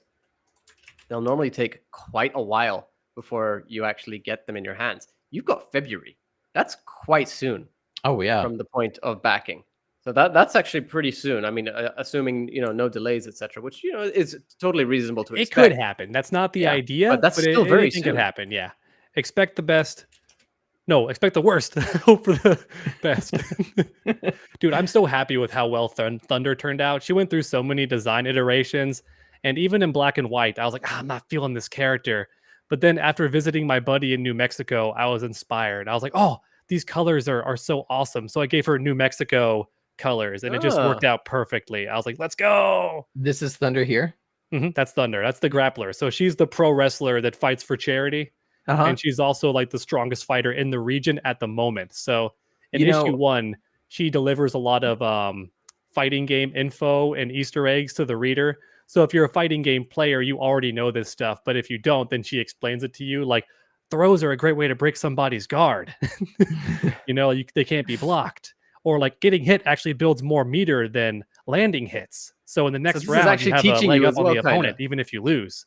they'll normally take quite a while before you actually get them in your hands. You've got February. That's quite soon. Oh yeah. From the point of backing. So that's actually pretty soon. I mean, assuming no delays, etc., which is totally reasonable to expect. It could happen. That's not the idea, but that's still very anything soon. could happen. Yeah, expect the best. No, expect the worst. Hope for the best. Dude, I'm so happy with how well Thunder turned out. She went through so many design iterations, and even in black and white, I was like, I'm not feeling this character. But then after visiting my buddy in New Mexico, I was inspired. I was like, oh, these colors are so awesome. So I gave her New Mexico colors, and it just worked out perfectly. I was like, let's go. This is Thunder here. That's Thunder. That's the grappler. So she's the pro wrestler that fights for charity. And she's also like the strongest fighter in the region at the moment. So in issue 1, she delivers a lot of fighting game info and Easter eggs to the reader. So if you're a fighting game player, you already know this stuff. But if you don't, then she explains it to you. Like, throws are a great way to break somebody's guard. They can't be blocked. Or like getting hit actually builds more meter than landing hits. So in the next round, you have a leg up on the opponent, even if you lose.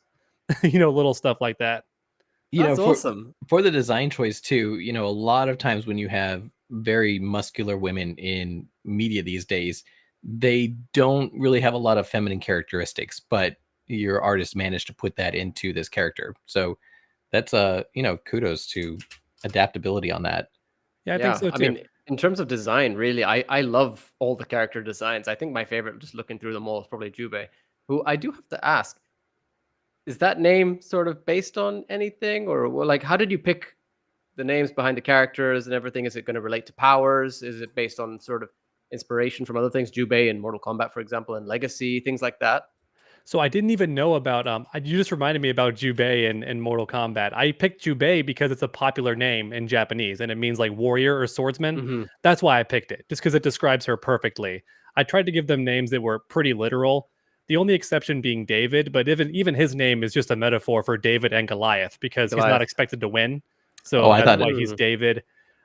Little stuff like that. That's awesome. For the design choice too, a lot of times when you have very muscular women in media these days, they don't really have a lot of feminine characteristics, but your artist managed to put that into this character. So that's kudos to adaptability on that. Yeah, I think so too. I mean, in terms of design, really, I love all the character designs. I think my favorite, just looking through them all, is probably Jubei, who I do have to ask, is that name sort of based on anything, or like, how did you pick the names behind the characters and everything? Is it going to relate to powers? Is it based on sort of inspiration from other things, Jubei in Mortal Kombat, for example, and Legacy, things like that? So I didn't even know about you just reminded me about Jubei in Mortal Kombat. I picked Jubei because it's a popular name in Japanese and it means like warrior or swordsman. That's why I picked it, just because it describes her perfectly. I tried to give them names that were pretty literal. The only exception being David, but even his name is just a metaphor for David and Goliath because he's not expected to win. So that's why he's David.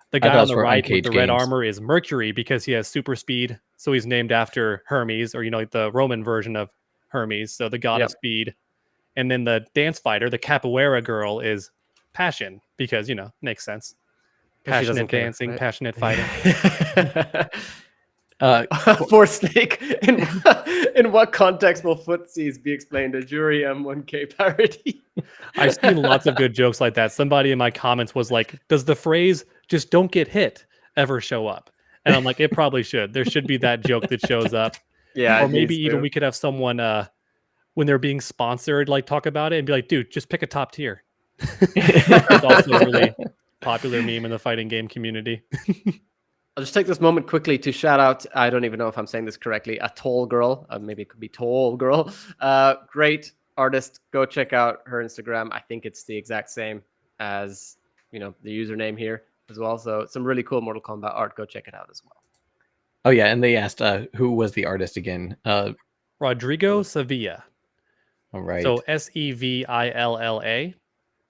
The guy on the right with the red armor is Mercury because he has super speed. So he's named after Hermes, or like the Roman version of Hermes, so the god of speed. And then the dance fighter, the capoeira girl, is Passion because makes sense. Passionate dancing, passionate fighting. For Snake, in what context will footsies be explained? A jury M1K parody? I've seen lots of good jokes like that. Somebody in my comments was like, does the phrase "just don't get hit" ever show up? And I'm like, it probably should. There should be that joke that shows up. Yeah. Or maybe even we could have someone when they're being sponsored, like talk about it and be like, dude, just pick a top tier. It's also a really popular meme in the fighting game community. I'll just take this moment quickly to shout out, I don't even know if I'm saying this correctly, a tall girl. Maybe it could be tall girl. Great artist. Go check out her Instagram. I think it's the exact same as the username here as well. So some really cool Mortal Kombat art. Go check it out as well. Oh yeah, and they asked who was the artist again. Rodrigo Sevilla. All right. So Sevilla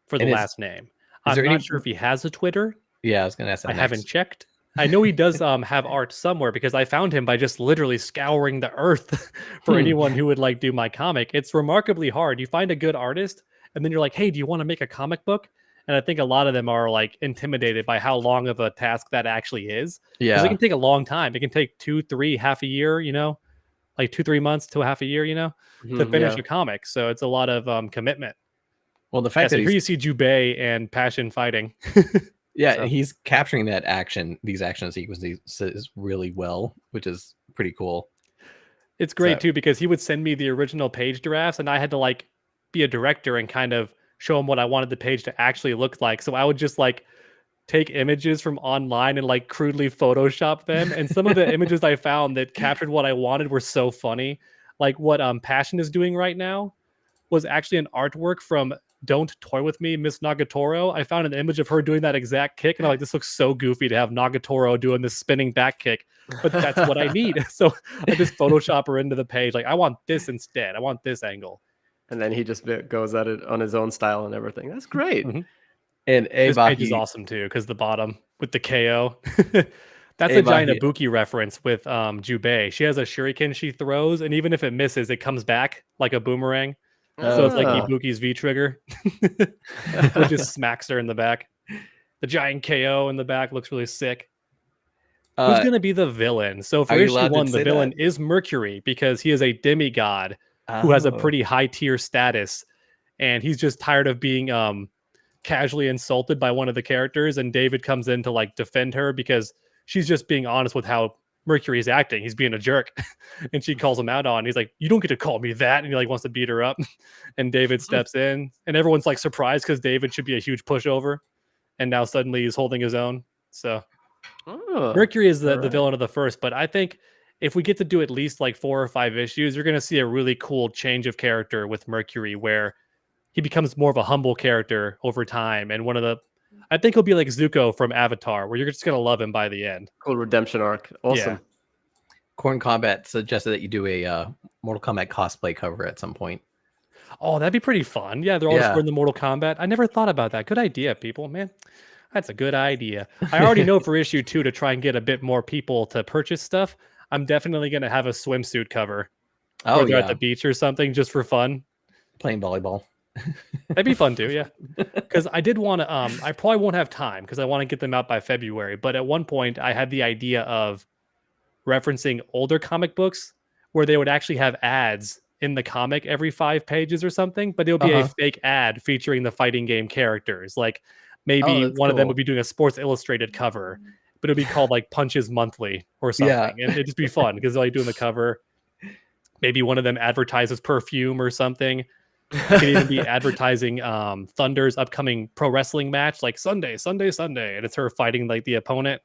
for the And last name. is there I'm not any- sure if he has a Twitter. Yeah, I was gonna ask that I next. haven't checked. I know he does have art somewhere because I found him by just literally scouring the earth for anyone who would like do my comic. It's remarkably hard. You find a good artist and then you're like, hey, do you want to make a comic book? And I think a lot of them are like intimidated by how long of a task that actually is. Because Yeah. it can take a long time. It can take 2, 3, half a year, like 2, 3 months to half a year, to finish a comic. So it's a lot of commitment. Well, the fact So that here you see Jubei and Passion fighting. yeah, So- he's capturing these action sequences really well, which is pretty cool. It's great So- too because he would send me the original page drafts and I had to like be a director and kind of show him what I wanted the page to actually look like. So I would just like take images from online and like crudely Photoshop them. And some of the images I found that captured what I wanted were so funny. Like what Passion is doing right now was actually an artwork from Don't Toy With Me, Miss Nagatoro. I found an image of her doing that exact kick and I'm like, this looks so goofy to have Nagatoro doing this spinning back kick. But that's what I need. So I just Photoshop her into the page. Like, I want this instead. I want this angle. And then he just goes at it on his own style and everything. That's great. Mhm. And This page is Abaki, awesome too, because the bottom with the KO. That's a giant Abahi- Ibuki reference with Jubei. She has a shuriken she throws, and even if it misses, it comes back like a boomerang. So it's like Ah. Ibuki's V trigger. It just smacks her in the back. The giant KO in the back looks really sick. Who's going to be the villain? So for are you issue allowed to 1, the say villain that? is Mercury because he is a demigod who has a Oh. pretty high tier status. And he's just tired of being casually insulted by one of the characters. And David comes in to like defend her because she's just being honest with how Mercury is acting. He's being a jerk. And she calls him out on. He's like, you don't get to call me that. And he like wants to beat her up. And David steps in. And everyone's like surprised because David should be a huge pushover. And now suddenly he's holding his own. So Oh, Mercury is the alright. villain of the first, but I think if we get to do at least like 4 or 5 issues, you're going to see a really cool change of character with Mercury where he becomes more of a humble character over time. And I think he'll be like Zuko from Avatar, where you're just going to love him by the end. Cool redemption arc. Awesome. Corn Combat suggested that you do a Mortal Kombat cosplay cover at some point. Oh, that'd be pretty fun. Yeah, they're all just Yeah. wearing the Mortal Kombat. I never thought about that. Good idea, people, man. That's a good idea. I already know for issue 2 to try and get a bit more people to purchase stuff. I'm definitely going to have a swimsuit cover. Oh Where they're yeah, at the beach or something just for fun. playing volleyball. That'd be fun too, yeah. Because I did want to. I probably won't have time because I want to get them out by February. But at one point, I had the idea of referencing older comic books where they would actually have ads in the comic every 5 pages or something. But it would be a fake ad featuring the fighting game characters. Like maybe that's one of them cool. would be doing a Sports Illustrated cover, but it'd be called like Punches Monthly or something, Yeah. and it'd just be fun because they're like doing the cover. Maybe one of them advertises perfume or something. It could even be advertising Thunder's upcoming pro wrestling match, like Sunday, and it's her fighting like the opponent.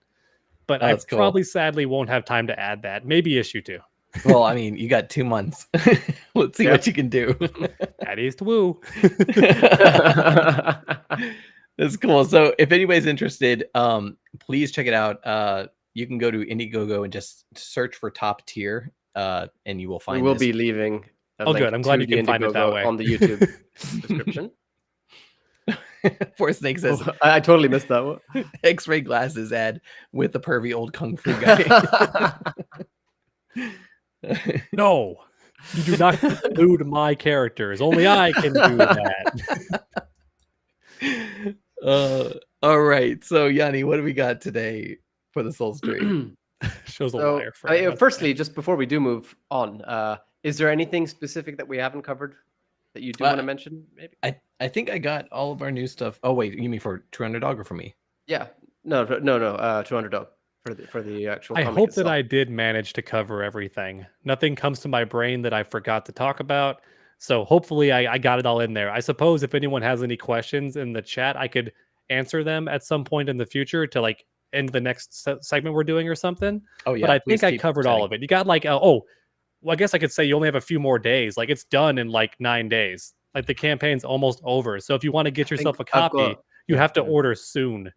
But Oh, I that's cool. probably sadly won't have time to add that. Maybe issue 2. Well, I mean, you got 2 months. Let's see Yep. what you can do. That is woo. That's cool. So if anybody's interested, please check it out. You can go to Indiegogo and just search for top tier, and you will We find will this. be leaving a Oh, link good. I'm glad to you the can find it that Indiegogo way. on the YouTube description. For Snake says Oh, I totally missed that one. X-ray glasses ad with the pervy old kung fu guy. No, you do not include my characters. Only I can do that. All right. So Yanni, what do we got today for the Soul Stream? Shows a So, liar. For everyone. firstly, just before we do move on, is there anything specific that we haven't covered that you do want to mention? Maybe. I think I got all of our new stuff. Oh wait, you mean for TrueUnderDawg or for me? Yeah. No. TrueUnderDawg for the actual. I comic hope that itself. I did manage to cover everything. Nothing comes to my brain that I forgot to talk about. So hopefully I got it all in there. I suppose if anyone has any questions in the chat, I could answer them at some point in the future to like end the next segment we're doing or something. Oh yeah. But I please think I keep covered all of it. You got like, well, I guess I could say you only have a few more days. Like it's done in like 9 days. Like the campaign's almost over. So if you want to get yourself a I've copy, You Yeah. have to order soon.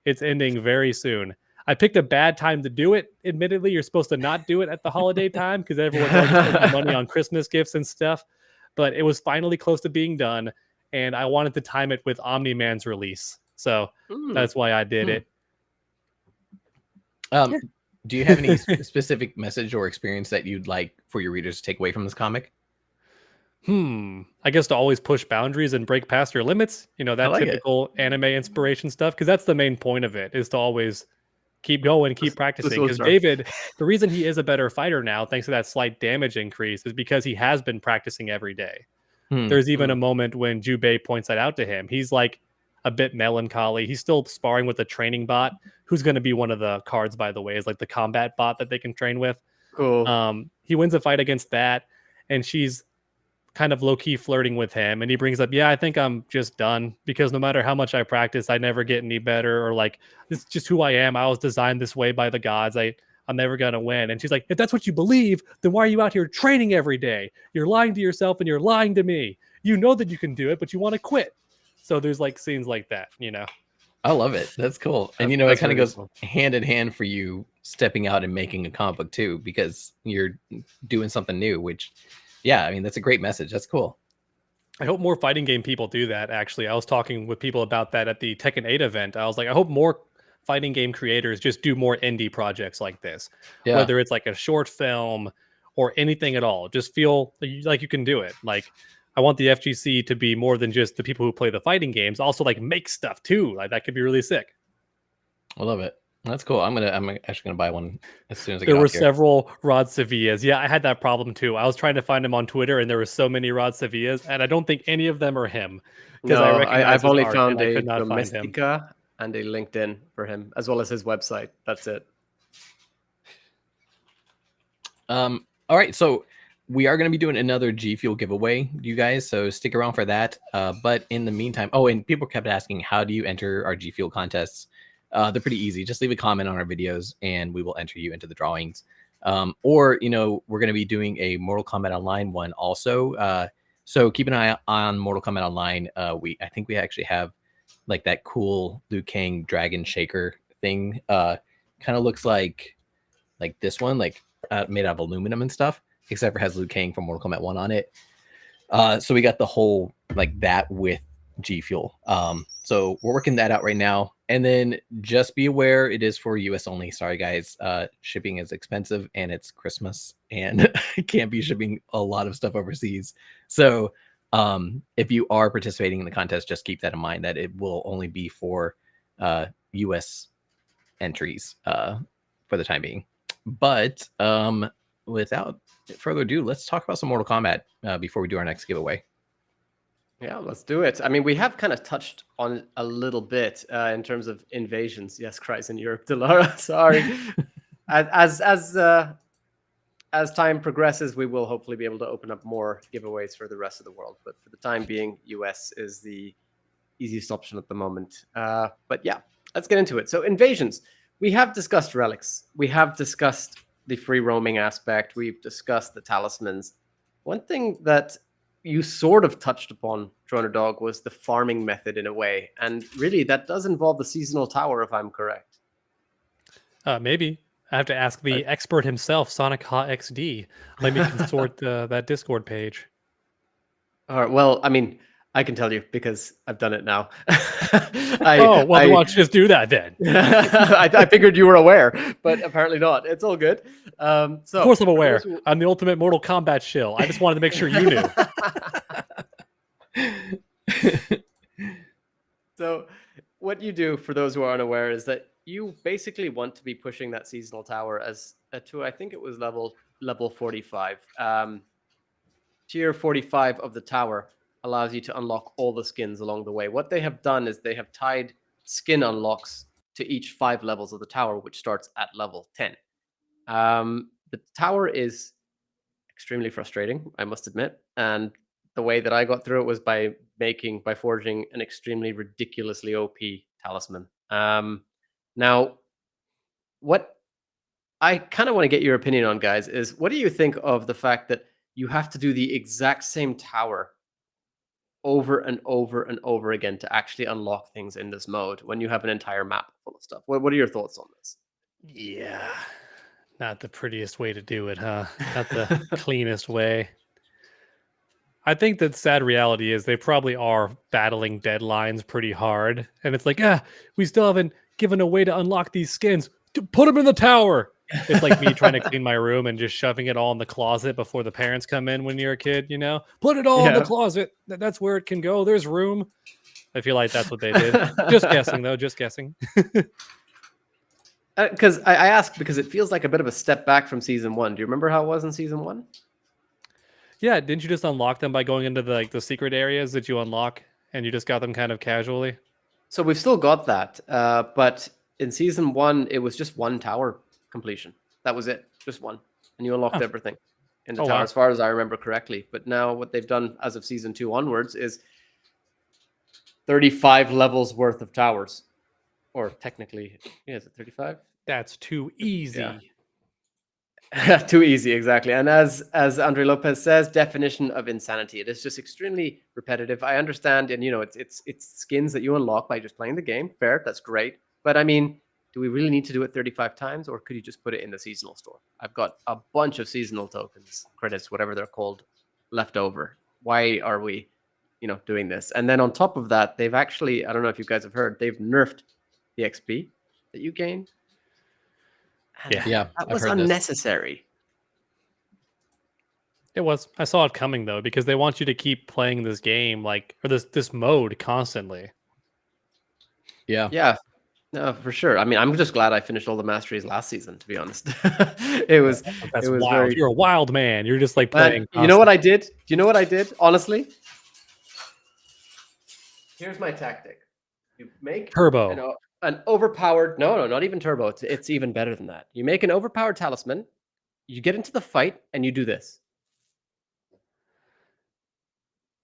It's ending very soon. I picked a bad time to do it. Admittedly, you're supposed to not do it at the holiday time because everyone's already spending money on Christmas gifts and stuff. But it was finally close to being done, and I wanted to time it with Omni-Man's release. So that's why I did it. Do you have any specific message or experience that you'd like for your readers to take away from this comic? I guess to always push boundaries and break past your limits. You know, that like typical anime inspiration stuff, because that's the main point of it, is to always keep going, keep practicing. Because David, the reason he is a better fighter now, thanks to that slight damage increase, is because he has been practicing every day. There's even a moment when Jubei points that out to him. He's like a bit melancholy. He's still sparring with a training bot, who's going to be one of the cards, by the way, is like the combat bot that they can train with. Cool. He wins a fight against that, and she's kind of low-key flirting with him, and he brings up, I think I'm just done, because no matter how much I practice, I never get any better, or like, this is just who I am. I was designed this way by the gods. I'm never gonna win. And she's like, if that's what you believe, then why are you out here training every day? You're lying to yourself and you're lying to me. You know that you can do it, but you want to quit. So there's like scenes like that, you know. I love it. That's cool. And it kind of goes hand in hand for you stepping out and making a comic book too, because you're doing something new, which I mean, that's a great message. That's cool. I hope more fighting game people do that, actually. I was talking with people about that at the Tekken 8 event. I was like, I hope more fighting game creators just do more indie projects like this. Whether it's like a short film or anything at all. Just feel like you can do it. Like, I want the FGC to be more than just the people who play the fighting games. Also, like, make stuff too. Like, that could be really sick. I love it. That's cool. I'm actually gonna buy one as soon as I get There were here. several Rod Sevillas. Yeah, I had that problem too. I was trying to find him on Twitter, and there were so many Rod Sevillas, and I don't think any of them are him. No, I've only found a Domestica and a LinkedIn for him, as well as his website. That's it. All right, so we are going to be doing another G Fuel giveaway, you guys. So stick around for that. But in the meantime, and people kept asking, how do you enter our G Fuel contests? They're pretty easy. Just leave a comment on our videos and we will enter you into the drawings. Or, we're going to be doing a Mortal Kombat Online one also. So keep an eye on Mortal Kombat Online. I think we actually have like that cool Liu Kang Dragon Shaker thing. Kind of looks like this one, like made out of aluminum and stuff, except for has Liu Kang from Mortal Kombat 1 on it. So we got the whole like that with G Fuel. So we're working that out right now. And then just be aware, it is for US only. Sorry, guys. Shipping is expensive and it's Christmas and I can't be shipping a lot of stuff overseas. So if you are participating in the contest, just keep that in mind that it will only be for US entries for the time being. But without further ado, let's talk about some Mortal Kombat before we do our next giveaway. Yeah, let's do it. I mean, we have kind of touched on it a little bit in terms of invasions. Yes, Christ, in Europe, Delara. Sorry. As time progresses, we will hopefully be able to open up more giveaways for the rest of the world. But for the time being, US is the easiest option at the moment. But yeah, let's get into it. So invasions. We have discussed relics. We have discussed the free roaming aspect. We've discussed the talismans. One thing that you sort of touched upon, TrueUnderDawg, was the farming method in a way. And really, that does involve the seasonal tower, if I'm correct. Maybe. I have to ask the expert himself, Sonic Ha XD. Let me consort that Discord page. All right. Well, I mean, I can tell you because I've done it now. Why don't you just do that then? I figured you were aware, but apparently not. It's all good. So of course I'm aware. I'm the ultimate Mortal Kombat shill. I just wanted to make sure you knew. So what you do, for those who are unaware, is that you basically want to be pushing that seasonal tower to, I think it was level 45. Tier 45 of the tower allows you to unlock all the skins along the way. What they have done is they have tied skin unlocks to each 5 levels of the tower, which starts at level 10. The tower is extremely frustrating, I must admit. And the way that I got through it was by forging an extremely ridiculously OP talisman. Now, what I kind of want to get your opinion on, guys, is what do you think of the fact that you have to do the exact same tower over and over and over again to actually unlock things in this mode when you have an entire map full of stuff. What are your thoughts on this? Yeah. Not the prettiest way to do it, huh? Not the cleanest way. I think that sad reality is they probably are battling deadlines pretty hard. And it's like, we still haven't given a way to unlock these skins. Put them in the tower. It's like me trying to clean my room and just shoving it all in the closet before the parents come in when you're a kid, you know? Put it all in the closet. That's where it can go. There's room. I feel like that's what they did. Just guessing, though. Just guessing. Because I asked because it feels like a bit of a step back from season 1. Do you remember how it was in season 1? Yeah, didn't you just unlock them by going into the secret areas that you unlock, and you just got them kind of casually? So we've still got that, but in season 1, it was just one tower completion. That was it, just one, and you unlocked everything in the tower, as far as I remember correctly. But now what they've done as of season 2 onwards is 35 levels worth of towers, or technically, is it 35? That's too easy. Yeah. Too easy, exactly. And as Andre Lopez says, definition of insanity. It is just extremely repetitive. I understand, and it's skins that you unlock by just playing the game. Fair, that's great. But I mean, do we really need to do it 35 times, or could you just put it in the seasonal store? I've got a bunch of seasonal tokens, credits, whatever they're called, left over. Why are we, doing this? And then on top of that, they've actually, I don't know if you guys have heard, they've nerfed the XP that you gain. Yeah, that was unnecessary. It was. I saw it coming though, because they want you to keep playing this game or this mode constantly. Yeah, no, for sure. I mean, I'm just glad I finished all the masteries last season. To be honest, it was wild. You're a wild man. You're just like playing. You know what I did? Do you know what I did? Honestly, here's my tactic. You make turbo. An overpowered, no, not even turbo. It's even better than that. You make an overpowered talisman, you get into the fight, and you do this.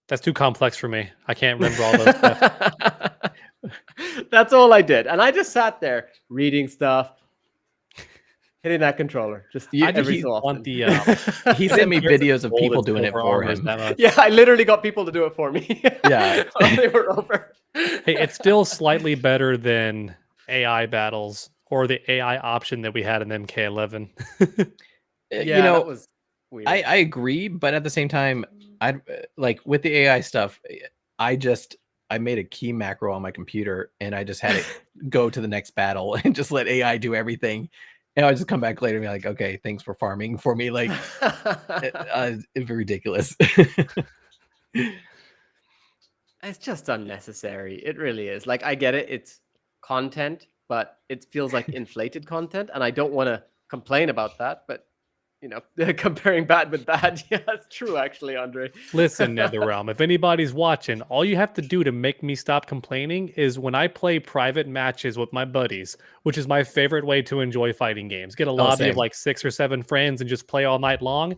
That's too complex for me. I can't remember all those stuff. That's all I did. And I just sat there reading stuff, hitting that controller. Every so often. He sent me videos of people doing it for him. Yeah, I literally got people to do it for me. Yeah. They were over. Hey, it's still slightly better than AI battles or the AI option that we had in MK11. That was weird. I agree, but at the same time, I like with the AI stuff, I made a key macro on my computer and I just had it go to the next battle and just let AI do everything. And I'll just come back later and be like, okay, thanks for farming for me. Like, it's ridiculous. It's just unnecessary. It really is. Like, I get it. It's content, but it feels like inflated content. And I don't want to complain about that. But, comparing bad with bad. Yeah, that's true, actually, Andre. Listen, NetherRealm, if anybody's watching, all you have to do to make me stop complaining is when I play private matches with my buddies, which is my favorite way to enjoy fighting games. Get a lobby of like 6 or 7 friends and just play all night long.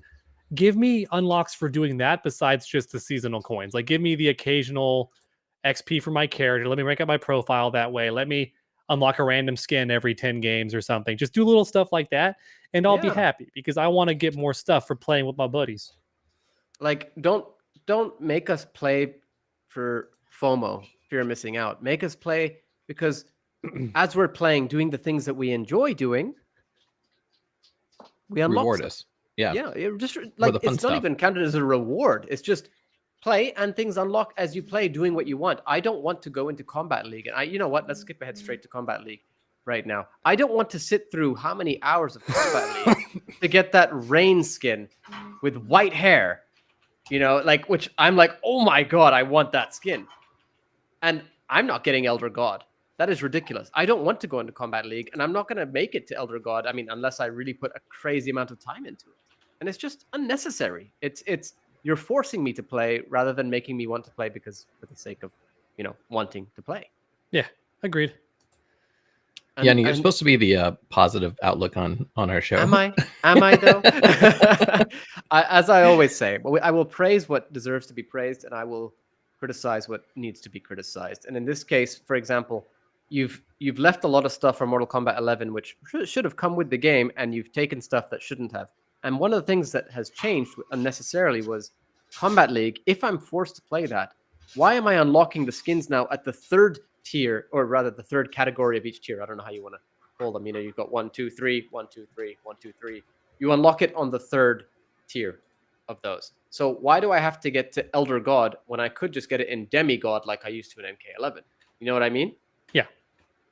Give me unlocks for doing that besides just the seasonal coins. Like, give me the occasional XP for my character. Let me rank up my profile that way. Let me unlock a random skin every 10 games or something. Just do little stuff like that, and I'll be happy because I want to get more stuff for playing with my buddies. Like, don't make us play for FOMO, fear of missing out. Make us play because as we're playing, doing the things that we enjoy doing, we unlock reward stuff. us. Yeah. It just like it's not even counted as a reward. It's just play and things unlock as you play, doing what you want. I don't want to go into Combat League. And you know what? Let's skip ahead straight to Combat League right now. I don't want to sit through how many hours of Combat League to get that rain skin with white hair, which I'm like, oh my God, I want that skin. And I'm not getting Elder God. That is ridiculous. I don't want to go into Combat League, and I'm not going to make it to Elder God. I mean, unless I really put a crazy amount of time into it. And it's just unnecessary. It's you're forcing me to play rather than making me want to play for the sake of, wanting to play. Yeah, agreed. And you're supposed to be the positive outlook on our show. Am I though? As I always say, I will praise what deserves to be praised, and I will criticize what needs to be criticized. And in this case, for example, you've left a lot of stuff from Mortal Kombat 11, which should have come with the game, and you've taken stuff that shouldn't have. And one of the things that has changed unnecessarily was Combat League. If I'm forced to play that, why am I unlocking the skins now at the third tier, or rather the third category of each tier? I don't know how you want to call them. You know, you've got 1, 2, 3, 1, 2, 3, 1, 2, 3. You unlock it on the third tier of those. So why do I have to get to Elder God when I could just get it in Demigod like I used to in MK11? You know what I mean? Yeah.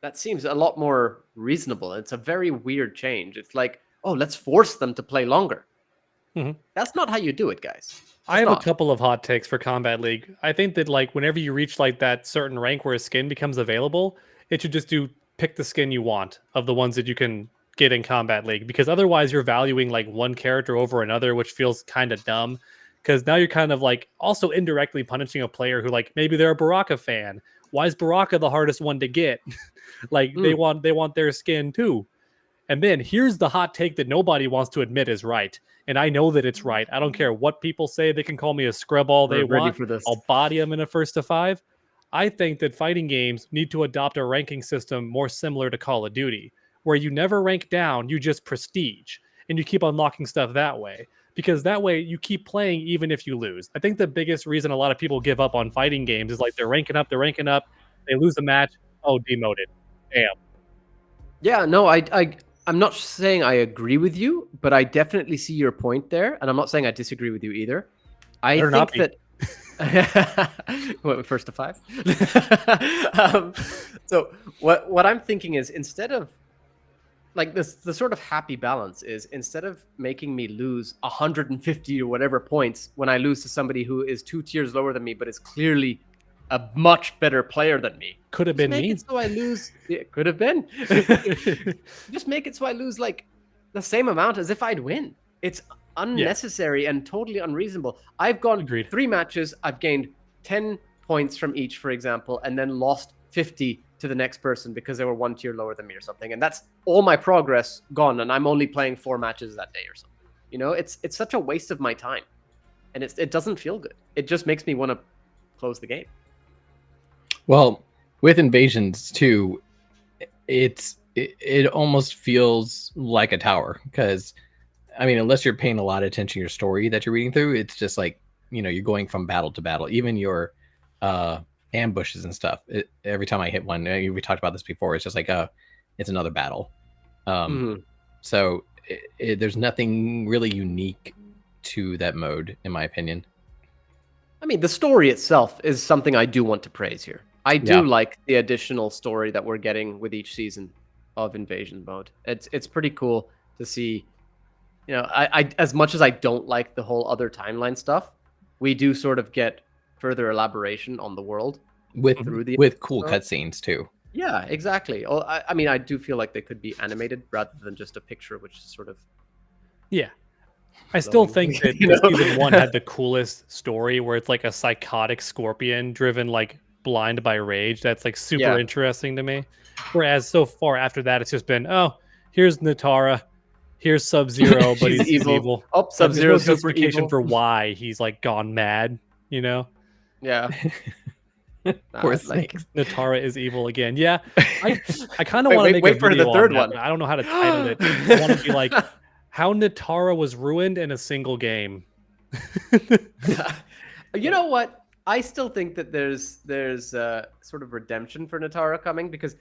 That seems a lot more reasonable. It's a very weird change. It's like, oh, let's force them to play longer. Mhm. That's not how you do it, guys. I have not. a couple of hot takes for Combat League. I think that like whenever you reach like that certain rank where a skin becomes available, it should just pick the skin you want of the ones that you can get in Combat League, because otherwise you're valuing like one character over another, which feels kind of dumb. Because now you're kind of like also indirectly punishing a player who like maybe they're a Baraka fan. Why is Baraka the hardest one to get? Like they want their skin too. And then here's the hot take that nobody wants to admit is right. And I know that it's right. I don't care what people say. They can call me a scrub all they want. For this. I'll body them in a 1st to 5. I think that fighting games need to adopt a ranking system more similar to Call of Duty, where you never rank down, you just prestige. And you keep unlocking stuff that way. Because that way you keep playing even if you lose. I think the biggest reason a lot of people give up on fighting games is like they're ranking up, they lose a match, oh, demoted. Damn. Yeah, no, I'm not saying I agree with you, but I definitely see your point there, and I'm not saying I disagree with you either. I think that what, 1st to 5. So what I'm thinking is, instead of like this, the sort of happy balance is, instead of making me lose 150 or whatever points when I lose to somebody who is 2 tiers lower than me, but is clearly a much better player than me. Could have been me. It so I lose. It could have been. Just make it so I lose like the same amount as if I'd win. It's unnecessary and totally unreasonable. I've gone 3 matches. I've gained 10 points from each, for example, and then lost 50 to the next person because they were 1 tier lower than me or something. And that's all my progress gone. And I'm only playing 4 matches that day or something. You know, it's such a waste of my time, and it doesn't feel good. It just makes me want to close the game. Well, with Invasions too, it almost feels like a tower, because I mean, unless you're paying a lot of attention to your story that you're reading through, it's just like, you know, you're going from battle to battle. Even your ambushes and stuff. Every time I hit one, we talked about this before. It's just like it's another battle. So there's nothing really unique to that mode, in my opinion. I mean, the story itself is something I do want to praise here. I do like the additional story that we're getting with each season of Invasion mode. It's pretty cool to see. You know, I as much as I don't like the whole other timeline stuff, we do sort of get further elaboration on the world with cool cutscenes too. Yeah, exactly. I mean, I do feel like they could be animated rather than just a picture, which is sort of. Yeah. I still think that season 1 had the coolest story, where it's like a psychotic scorpion driven like blind by rage. That's like super interesting to me. Whereas so far after that, it's just been, oh, here's Natara, here's Sub-Zero, but he's evil. Oh, Sub-Zero super justification evil. For why he's like gone mad, you know? Yeah. Poor Snake. Natara is evil again. Yeah. I kind of want to make a for video the third on that, one. but I don't know how to title it. I want to be like, how Natara was ruined in a single game. You know what? I still think that there's sort of redemption for Natara coming, because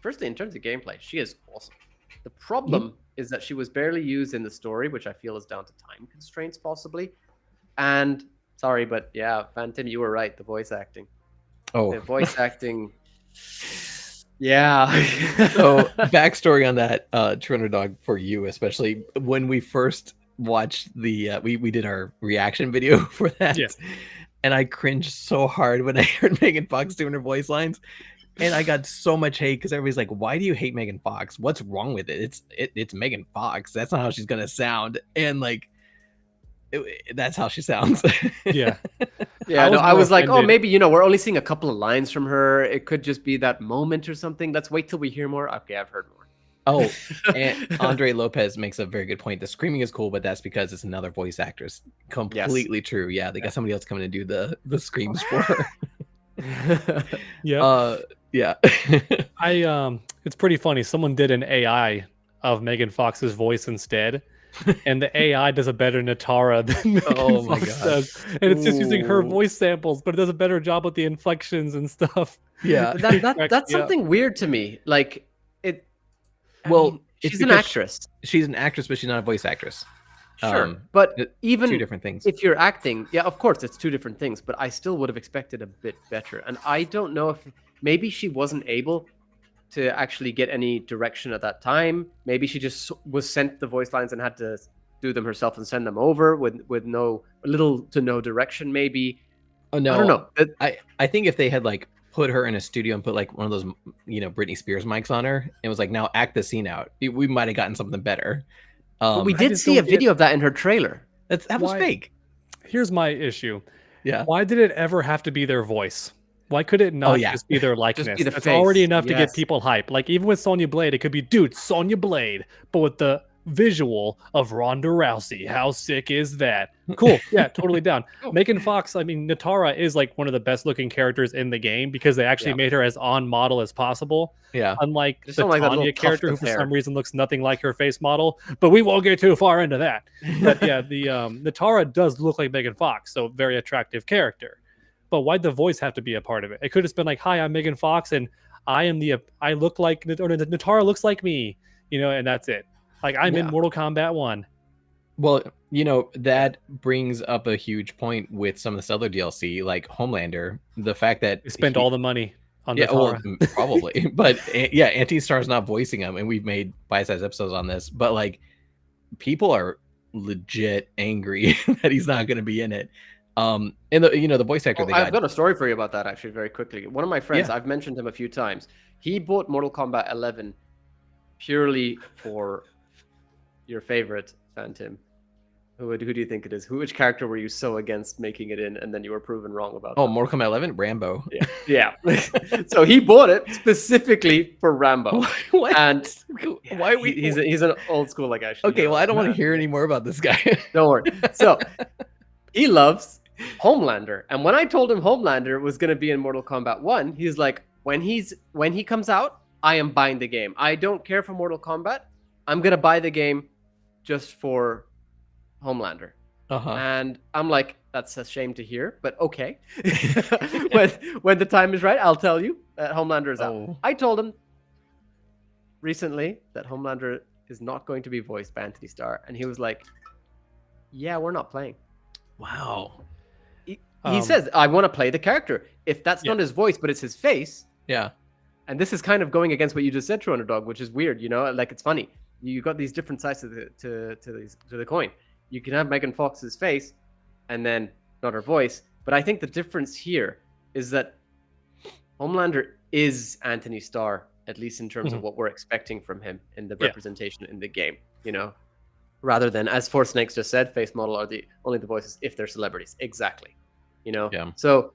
firstly, in terms of gameplay, she is awesome. The problem is that she was barely used in the story, which I feel is down to time constraints possibly. And sorry, but yeah, Phantom, you were right. The voice acting. Oh, the voice acting. Yeah. So backstory on that, TrueUnderDawg, for you especially, when we first watched the we did our reaction video for that, and I cringed so hard when I heard Megan Fox doing her voice lines, and I got so much hate because everybody's like, "Why do you hate Megan Fox? What's wrong with it? It's Megan Fox. That's not how she's gonna sound." And like, that's how she sounds. Yeah. Yeah, I was like, oh, maybe, we're only seeing a couple of lines from her. It could just be that moment or something. Let's wait till we hear more. Okay, I've heard more. Oh, and Andre Lopez makes a very good point. The screaming is cool, but that's because it's another voice actress. Completely true. Yeah, they got somebody else coming to do the screams for her. Yeah. Yeah. It's pretty funny. Someone did an AI of Megan Fox's voice instead, and the AI does a better Natara than Oh Megan my Fox God. does, and it's just using her Ooh. voice samples, but it does a better job with the inflections and stuff. Yeah. But It cracks that's me up. something weird to me. Like it. I Well, mean, it's she's an because actress. she's an actress, but she's not a voice actress. Sure, but Two even different things. if you're acting, yeah, of course, it's two different things. But I still would have expected a bit better, and I don't know if maybe she wasn't able to actually get any direction at that time. Maybe she just was sent the voice lines and had to do them herself and send them over with little to no direction. Maybe Oh no, I don't know. I think if they had like put her in a studio and put like one of those Britney Spears mics on her and was like, now act the scene out, we might have gotten something better. But we I did just see a don't get- video of that in her trailer. that was Why- fake. Here's my issue. Yeah. Why did it ever have to be their voice? Why could it not yeah. just be their likeness? the That's already face, enough to yes. get people hype. Like even with Sonya Blade, it could be, dude, Sonya Blade, but with the visual of Ronda Rousey. How sick is that? Cool. Yeah, totally down. Megan Fox, I mean, Natara is like one of the best looking characters in the game because they actually Yeah. made her as on model as possible. Yeah. Unlike Just the don't like that little Tanya tuft character, who of for hair. some reason looks nothing like her face model, but we won't get too far into that. But yeah, the Natara does look like Megan Fox, so very attractive character. But why'd the voice have to be a part of it? It could have just been like, "Hi, I'm Megan Fox, and I look like, or Natara looks like me," and that's it. Like I'm in Yeah. Mortal Kombat 1. Well, that brings up a huge point with some of this other DLC, like Homelander. The fact that They spent all the money on yeah, well, Natara. probably, but yeah, Anti-Star's not voicing him, and we've made bite-sized episodes on this. But like, people are legit angry that he's not going to be in it. And the voice actor. I've got a story for you about that actually, very quickly. One of my friends, Yeah. I've mentioned him a few times. He bought Mortal Kombat 11 purely for your favorite Phantom. Who do you think it is? Which character were you so against making it in, and then you were proven wrong about? Oh, Mortal Kombat 11, Rambo. Yeah. So he bought it specifically for Rambo. What? And why we? he's an old school like actually. Okay, well, I don't want to hear any more about this guy. Don't worry. So he loves Homelander, and when I told him Homelander was going to be in Mortal Kombat 1, he's like, when he comes out, I am buying the game. I don't care for Mortal Kombat. I'm going to buy the game just for Homelander. And I'm like, that's a shame to hear, but okay. when the time is right, I'll tell you that Homelander is out. I told him recently that Homelander is not going to be voiced by Anthony Starr, and he was like, yeah, we're not playing. Wow. He says, I want to play the character. If that's not his voice, but it's his face. Yeah. And this is kind of going against what you just said, TrueUnderDawg, which is weird, like it's funny. You got these different sides to the coin. You can have Megan Fox's face and then not her voice. But I think the difference here is that Homelander is Anthony Starr, at least in terms of what we're expecting from him in the representation in the game, rather than, as Four Snakes just said, face model are only the voices if they're celebrities. Exactly. Yeah. So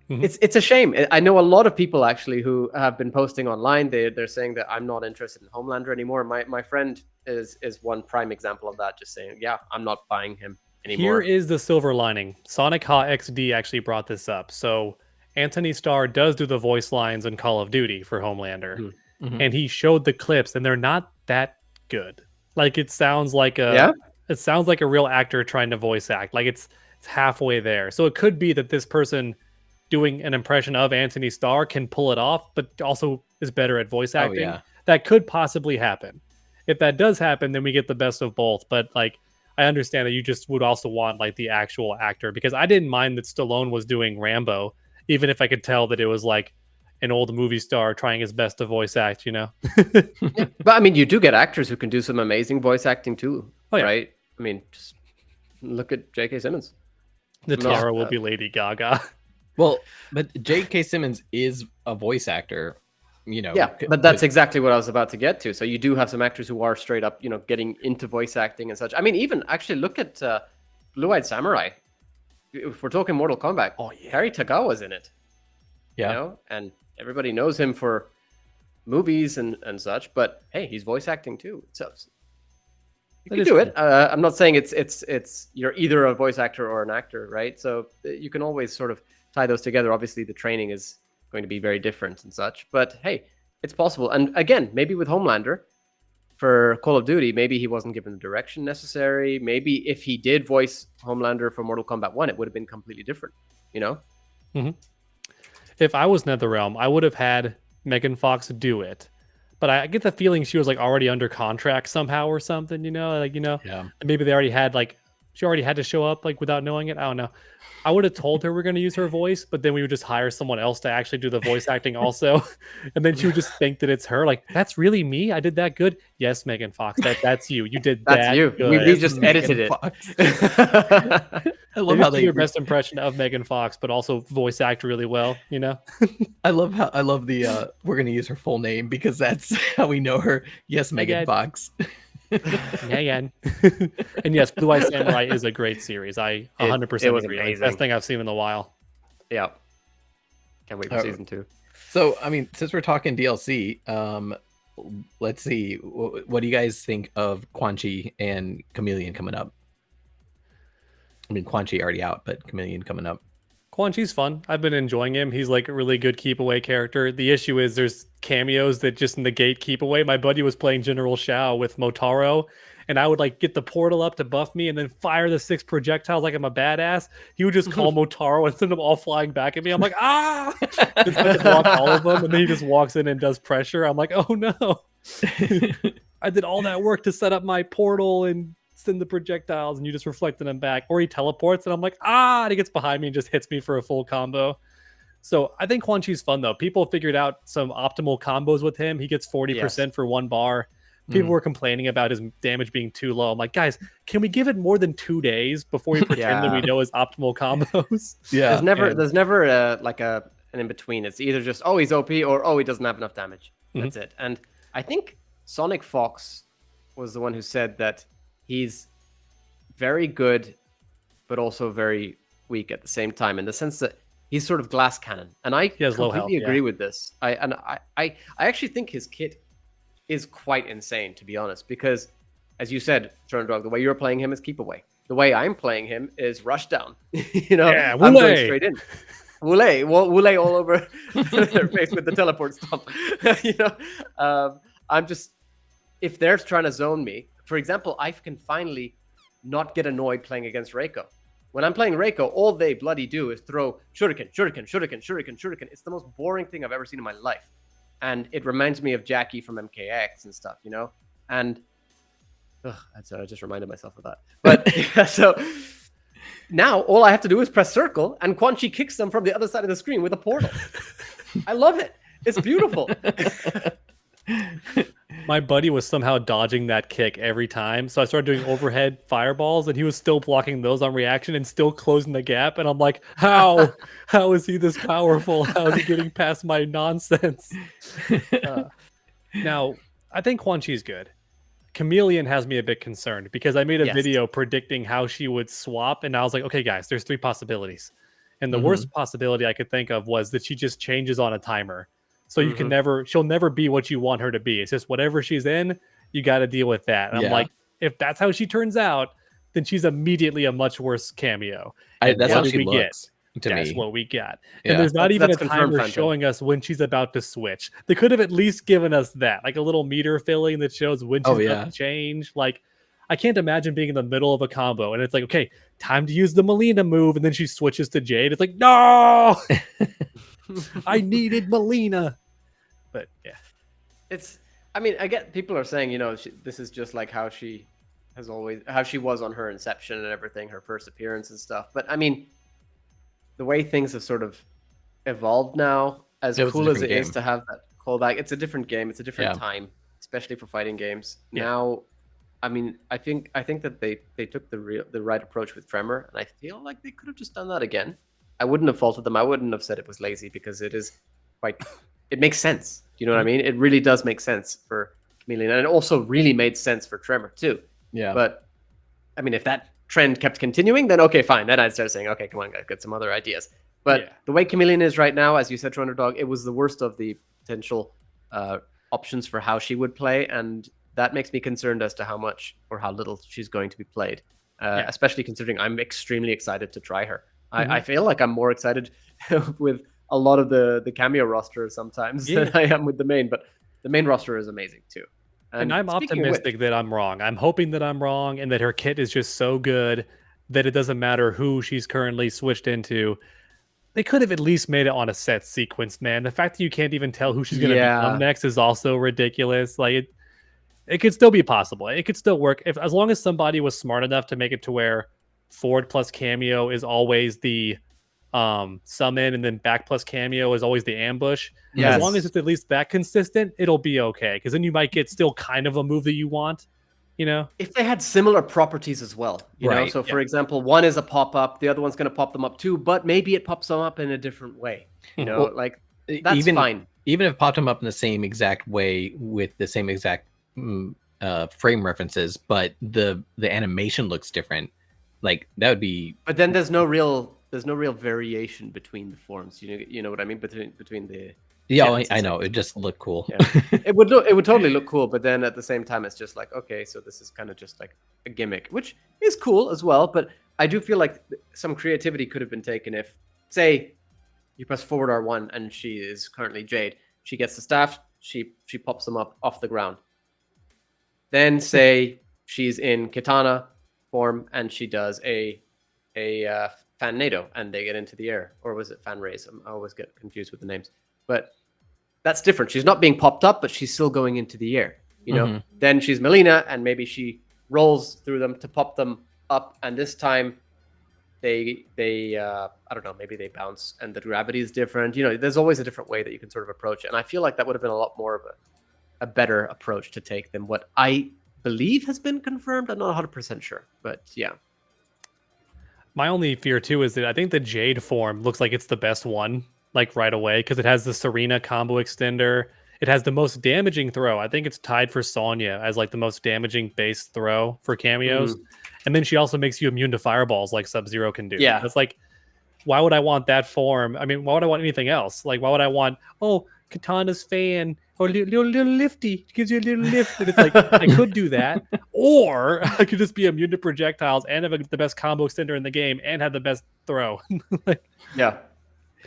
it's a shame. I know a lot of people actually who have been posting online. They're saying that I'm not interested in Homelander anymore. My friend is one prime example of that, just saying, yeah, I'm not buying him anymore. Here is the silver lining. Sonic Ha XD actually brought this up. So Anthony Starr does do the voice lines in Call of Duty for Homelander. And he showed the clips, and they're not that good. Like it sounds like a real actor trying to voice act. Like it's halfway there. So it could be that this person doing an impression of Anthony Starr can pull it off, but also is better at voice acting. yeah. That could possibly happen. If that does happen, then we get the best of both. But like, I understand that you just would also want like the actual actor, because I didn't mind that Stallone was doing Rambo, even if I could tell that it was like an old movie star trying his best to voice act, But I mean, you do get actors who can do some amazing voice acting too, right? I mean, just look at J.K. Simmons. Natara will be Lady Gaga. Well, but J.K. Simmons is a voice actor, Yeah, but that's exactly what I was about to get to. So you do have some actors who are straight up, getting into voice acting and such. I mean, even actually look at Blue-Eyed Samurai. If we're talking Mortal Kombat, Harry Tagawa's in it. Yeah. And everybody knows him for movies and such. But hey, he's voice acting too. So you can do it. I'm not saying it's you're either a voice actor or an actor, right? So you can always sort of tie those together. Obviously, the training is going to be very different and such. But hey, it's possible. And again, maybe with Homelander, for Call of Duty, maybe he wasn't given the direction necessary. Maybe if he did voice Homelander for Mortal Kombat 1, it would have been completely different, you know? If I was NetherRealm, I would have had Megan Fox do it. But I get the feeling she was like already under contract somehow or something, Yeah. maybe they already had like, she already had to show up like without knowing it. I don't know. I would have told her we're going to use her voice, but then we would just hire someone else to actually do the voice acting also. And then she would just think that it's her. Like, that's really me? I did that good? Yes, Megan Fox, that's you. You did That's that you. good. We just edited it. I love how do they your best impression of Megan Fox, but also voice act really well, I love the we're gonna use her full name because that's how we know her. Yes, Megan Fox. Megan. And yes, Blue Eye Samurai is a great series. I 100% was agree. amazing. Best thing I've seen in a while. Yeah. Can't wait for season 2. So, I mean, since we're talking DLC, let's see. What do you guys think of Quan Chi and Chameleon coming up? I mean, Quan Chi already out, but Chameleon coming up. Quan Chi's fun. I've been enjoying him. He's like a really good keep away character. The issue is there's cameos that just negate keep away. My buddy was playing General Shao with Motaro, and I would like get the portal up to buff me and then fire the 6 projectiles like I'm a badass. He would just call Motaro and send them all flying back at me. I'm like, ah! Just like block all of them, and then he just walks in and does pressure. I'm like, oh no. I did all that work to set up my portal and send the projectiles, and you just reflected them back. Or he teleports, and I'm like, ah! And he gets behind me and just hits me for a full combo. So I think Quan Chi's fun, though. People figured out some optimal combos with him. He gets 40% for 1 bar. People were complaining about his damage being too low. I'm like, guys, can we give it more than 2 days before we pretend that we know his optimal combos? Yeah. There's never like an in between. It's either just, oh, he's OP, or oh, he doesn't have enough damage. That's it. And I think Sonic Fox was the one who said that he's very good, but also very weak at the same time, in the sense that he's sort of glass cannon. And I completely agree with this. I actually think his kit is quite insane, to be honest, because as you said, TrueUnderDawg, the way you're playing him is keep away. The way I'm playing him is rush down. I'm going straight in. Wule all over their face with the teleport stomp. I'm just, if they're trying to zone me, for example, I can finally not get annoyed playing against Reiko. When I'm playing Reiko, all they bloody do is throw shuriken, shuriken, shuriken, shuriken, shuriken. It's the most boring thing I've ever seen in my life. And it reminds me of Jackie from MKX and stuff, And I just reminded myself of that. But so now all I have to do is press circle, and Quan Chi kicks them from the other side of the screen with a portal. I love it. It's beautiful. My buddy was somehow dodging that kick every time. So I started doing overhead fireballs, and he was still blocking those on reaction and still closing the gap. And I'm like, how? How is he this powerful? How is he getting past my nonsense? Now, I think Quan Chi's good. Chameleon has me a bit concerned because I made a video predicting how she would swap. And I was like, okay, guys, there's 3 possibilities. And the worst possibility I could think of was that she just changes on a timer. So you can she'll never be what you want her to be. It's just whatever she's in, you got to deal with that. And I'm like, if that's how she turns out, then she's immediately a much worse cameo. That's how she looks to me. That's what we got. Yeah. And there's not even a timer showing us when she's about to switch. They could have at least given us that, like a little meter filling that shows when she's about to change. Like, I can't imagine being in the middle of a combo and it's like, okay, time to use the Melina move, and then she switches to Jade. It's like, no! I needed Melina. But yeah, I get people are saying, this is just like how she was on her inception and everything, her first appearance and stuff. But I mean, the way things have sort of evolved now, as cool as it is to have that callback, it's a different game. It's a different time, especially for fighting games. Yeah. Now, I mean, I think that they took the right approach with Tremor, and I feel like they could have just done that again. I wouldn't have faulted them. I wouldn't have said it was lazy, because it is it makes sense. Do you know what I mean? It really does make sense for Chameleon. And it also really made sense for Tremor too. Yeah. But I mean, if that trend kept continuing, then okay, fine. Then I'd start saying, okay, come on, guys, get some other ideas. But the way Chameleon is right now, as you said, TrueUnderDawg, it was the worst of the potential options for how she would play. And that makes me concerned as to how much or how little she's going to be played, especially considering I'm extremely excited to try her. I feel like I'm more excited with a lot of the cameo roster sometimes than I am with the main, but the main roster is amazing too. And I'm speaking of which, optimistic that I'm wrong. I'm hoping that I'm wrong and that her kit is just so good that it doesn't matter who she's currently switched into. They could have at least made it on a set sequence, man. The fact that you can't even tell who she's going to become next is also ridiculous. Like it could still be possible. It could still work if as long as somebody was smart enough to make it to where forward plus cameo is always the summon and then back plus cameo is always the ambush. As long as it's at least that consistent, it'll be okay. Because then you might get still kind of a move that you want, you know? If they had similar properties as well, you know? So for example, one is a pop-up, the other one's going to pop them up too, but maybe it pops them up in a different way. You know, Well, like that's fine. Even if it popped them up in the same exact way with the same exact frame references, but the animation looks different, like that would be. But then there's no real variation between the forms. You know what I mean? Between the I know. It just looked cool. Yeah. It would totally look cool, but then at the same time, it's just like, okay, so this is kind of just like a gimmick, which is cool as well. But I do feel like some creativity could have been taken if, say, you press forward R1 and she is currently Jade. She gets the staff. She pops them up off the ground. Then say she's in Kitana form and she does a fan NATO and they get into the air, or was it fan raise? I always get confused with the names, but that's different. She's not being popped up, but she's still going into the air. You know. Then she's Melina, and maybe she rolls through them to pop them up, and this time they I don't know, maybe they bounce and the gravity is different. You know, there's always a different way that you can sort of approach it, and I feel like that would have been a lot more of a better approach to take than what I believe has been confirmed. I'm not 100% sure, but yeah. My only fear too is that I think the Jade form looks like it's the best one, like right away, because it has the Serena combo extender. It has the most damaging throw. I think it's tied for Sonya as like the most damaging base throw for cameos. And then she also makes you immune to fireballs like Sub-Zero can do. Yeah. It's like, why would I want that form? I mean, why would I want anything else? Like, why would I want, Katana's fan, or little lifty, gives you a little lift. And it's like, I could do that. Or I could just be immune to projectiles and have the best combo extender in the game and have the best throw. Yeah.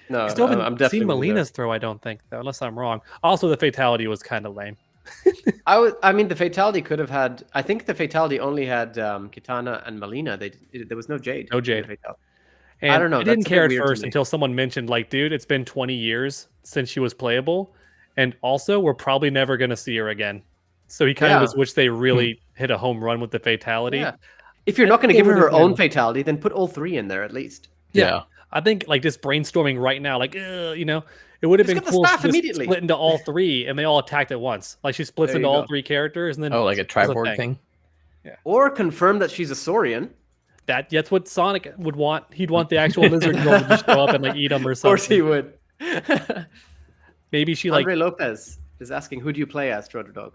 No, I still haven't I'm definitely seen Melina's throw, I don't think, though, unless I'm wrong. Also, the fatality was kind of lame. I mean, the fatality could have had. I think the fatality only had Kitana and Melina. There was no Jade. No Jade. And I don't know. I didn't care at first until someone mentioned, like, dude, it's been 20 years since she was playable, and also we're probably never going to see her again. So he kind of just wished they really hit a home run with the fatality. Yeah. If you're not going to give her own fatality, then put all three in there at least. Yeah. I think like just brainstorming right now, like, you know, it would have been cool to just split into all three and they all attacked at once. Like she splits into all three characters and then like a Triborg thing. Yeah. Or confirm that she's a Saurian. That's what Sonic would want. He'd want the actual lizard girl to just show up and like eat him or something. Of course he would. Maybe she Andre Lopez is asking, who do you play as, TrueUnderDawg?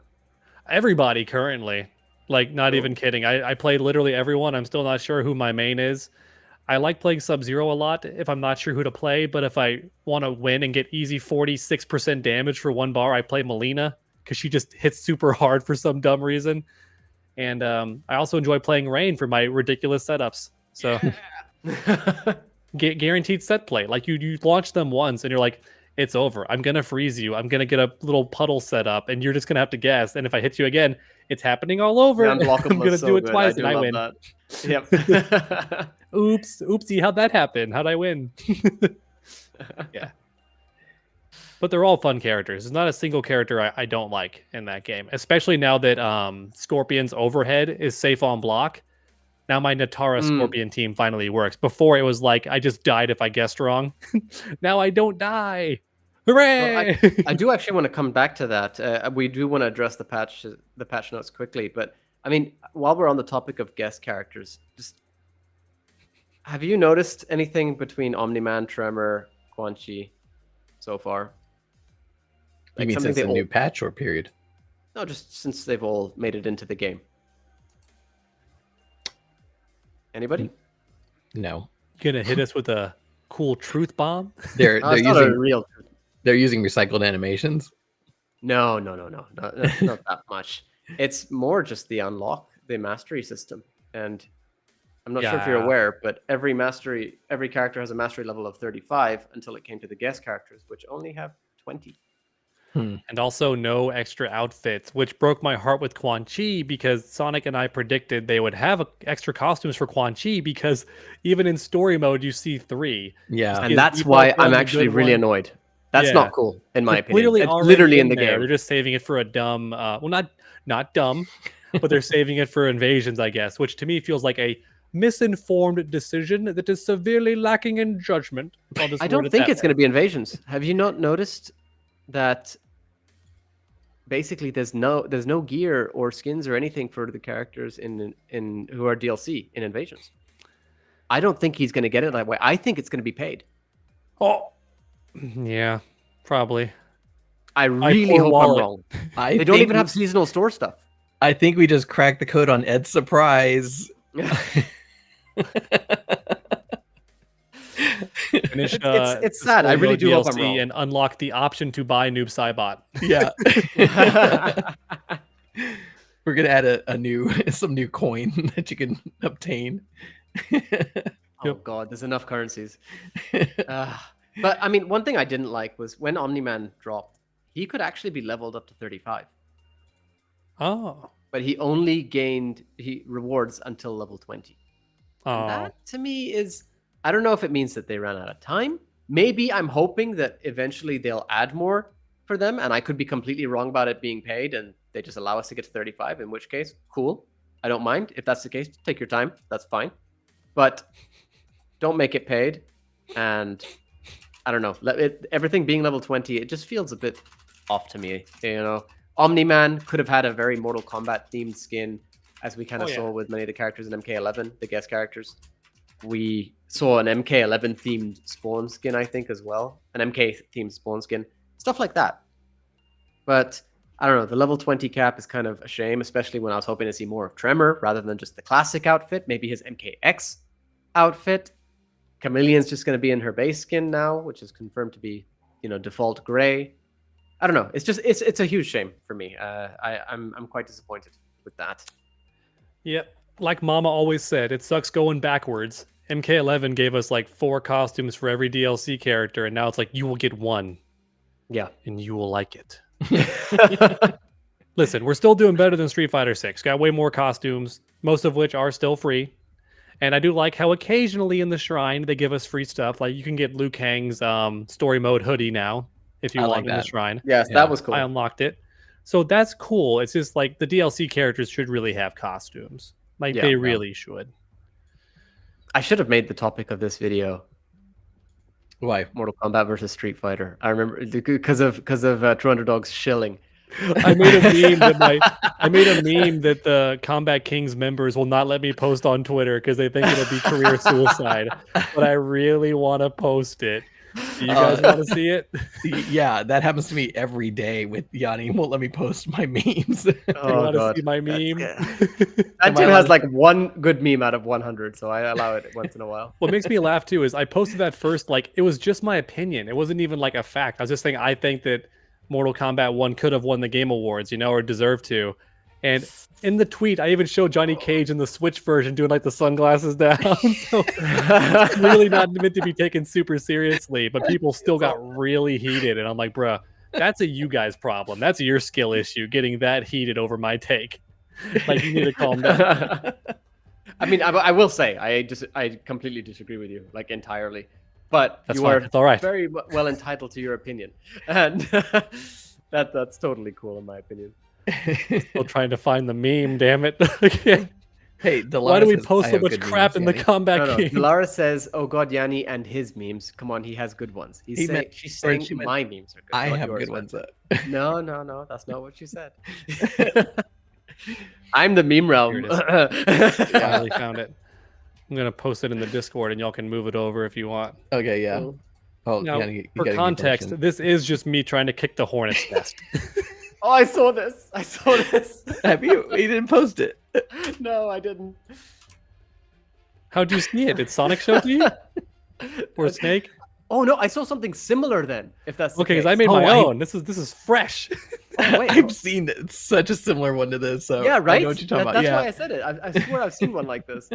Everybody currently. Like, not even kidding. I played literally everyone. I'm still not sure who my main is. I like playing Sub-Zero a lot if I'm not sure who to play, but if I want to win and get easy 46% damage for one bar, I play Melina because she just hits super hard for some dumb reason. And I also enjoy playing Rain for my ridiculous setups. So guaranteed set play. Like you launch them once and you're like, it's over. I'm going to freeze you. I'm going to get a little puddle set up and you're just going to have to guess. And if I hit you again, it's happening all over. I'm going to do it twice and I win. That. Yep. Oopsie, how'd that happen? How'd I win? Yeah. But they're all fun characters. There's not a single character I don't like in that game, especially now that Scorpion's overhead is safe on block. Now my Natara Scorpion team finally works. Before it was like, I just died if I guessed wrong. Now I don't die. Hooray! Well, I do actually want to come back to that. We do want to address the patch notes quickly. But I mean, while we're on the topic of guest characters, just have you noticed anything between Omni-Man, Tremor, Quan Chi so far? Like, you mean since the new patch or period? No, just since they've all made it into the game. Anybody? No. Gonna hit us with a cool truth bomb? They're using recycled animations. No, not that much. It's more just the mastery system. And I'm not sure if you're aware, but every character has a mastery level of 35 until it came to the guest characters, which only have 20. And also no extra outfits, which broke my heart with Quan Chi because Sonic and I predicted they would have extra costumes for Quan Chi because even in story mode you see 3. Yeah. And that's why I'm actually really annoyed. That's not cool, in my opinion. Clearly It's already literally in the there. game. They're just saving it for a dumb, well, not dumb, but they're saving it for Invasions, I guess, which to me feels like a misinformed decision that is severely lacking in judgment. I don't think it's going to be Invasions. Have you not noticed that basically there's no gear or skins or anything for the characters in who are DLC in Invasions? I don't think he's going to get it that way. I think it's going to be paid. Oh, yeah, probably. I really hope I'm wrong. They don't even have seasonal store stuff. I think we just cracked the code on Ed's surprise. Finish, it's sad. I really do hope I'm wrong. And unlock the option to buy Noob Saibot. Yeah. We're gonna add some new coin that you can obtain. Oh god, there's enough currencies. But I mean, one thing I didn't like was when Omni-Man dropped, he could actually be leveled up to 35. Oh. But he only gained rewards until level 20. And that to me is, I don't know if it means that they ran out of time. Maybe I'm hoping that eventually they'll add more for them, and I could be completely wrong about it being paid and they just allow us to get to 35, in which case, cool. I don't mind. If that's the case, take your time. That's fine. But don't make it paid. And I don't know. Everything being level 20, it just feels a bit off to me. You know, Omni-Man could have had a very Mortal Kombat themed skin, as we kind of saw with many of the characters in MK11, the guest characters. We saw an MK11 themed Spawn skin, I think, as well. An MK themed Spawn skin. Stuff like that. But I don't know. The level 20 cap is kind of a shame, especially when I was hoping to see more of Tremor rather than just the classic outfit. Maybe his MKX outfit. Chameleon's just going to be in her base skin now, which is confirmed to be, default gray. I don't know. It's just it's a huge shame for me. I'm quite disappointed with that. Yep. Like Mama always said, it sucks going backwards. MK11 gave us like 4 costumes for every DLC character, and now it's like you will get 1. Yeah. And you will like it. Listen, we're still doing better than Street Fighter 6. Got way more costumes, most of which are still free. And I do like how occasionally in the shrine they give us free stuff. Like you can get Liu Kang's story mode hoodie now if you want in the shrine. Yes, that was cool. I unlocked it. So that's cool. It's just like the DLC characters should really have costumes. Like they really should. I should have made the topic of this video. Why? Mortal Kombat versus Street Fighter. I remember because of TrueUnderDawg's shilling. I made a meme that the Combat Kings members will not let me post on Twitter because they think it'll be career suicide. But I really want to post it. Do you guys want to see it? Yeah, that happens to me every day with Yanni. Won't let me post my memes. You want to see my meme? That Tim has like one good meme out of 100, so I allow it once in a while. What makes me laugh too is I posted that first, like it was just my opinion. It wasn't even like a fact. I was just saying I think that Mortal Kombat 1 could have won the Game Awards, or deserved to. And in the tweet, I even showed Johnny Cage in the Switch version doing like the sunglasses down. So it's really not meant to be taken super seriously, but people still got really heated. And I'm like, bruh, that's a you guys problem. That's your skill issue, getting that heated over my take. Like, you need to calm down. I mean, I will say, I completely disagree with you, like entirely. But that's you fine. are it's all right. Very well entitled to your opinion. And that's totally cool in my opinion. Still trying to find the meme, damn it. Hey, Delara why do we says, post so much crap memes, in the Yanni. Combat King? Delara says, "Oh God, Yanni and his memes. Come on, he has good ones." She's saying my memes are good. I have good ones. No, that's not what she said. I'm the meme realm. I finally found it. I'm gonna post it in the Discord, and y'all can move it over if you want. Okay, yeah. Cool. Oh, now, you for context, this is just me trying to kick the hornet's nest. Oh, I saw this. Have you? You didn't post it. No, I didn't. How'd you see it? Did Sonic show to you? Or Snake? Oh no, I saw something similar then. If that's okay, because I made my own. This is fresh. Wait, I've seen it. It's such a similar one to this. So yeah, right. I know what you're talking about. That's why I said it. I swear I've seen one like this.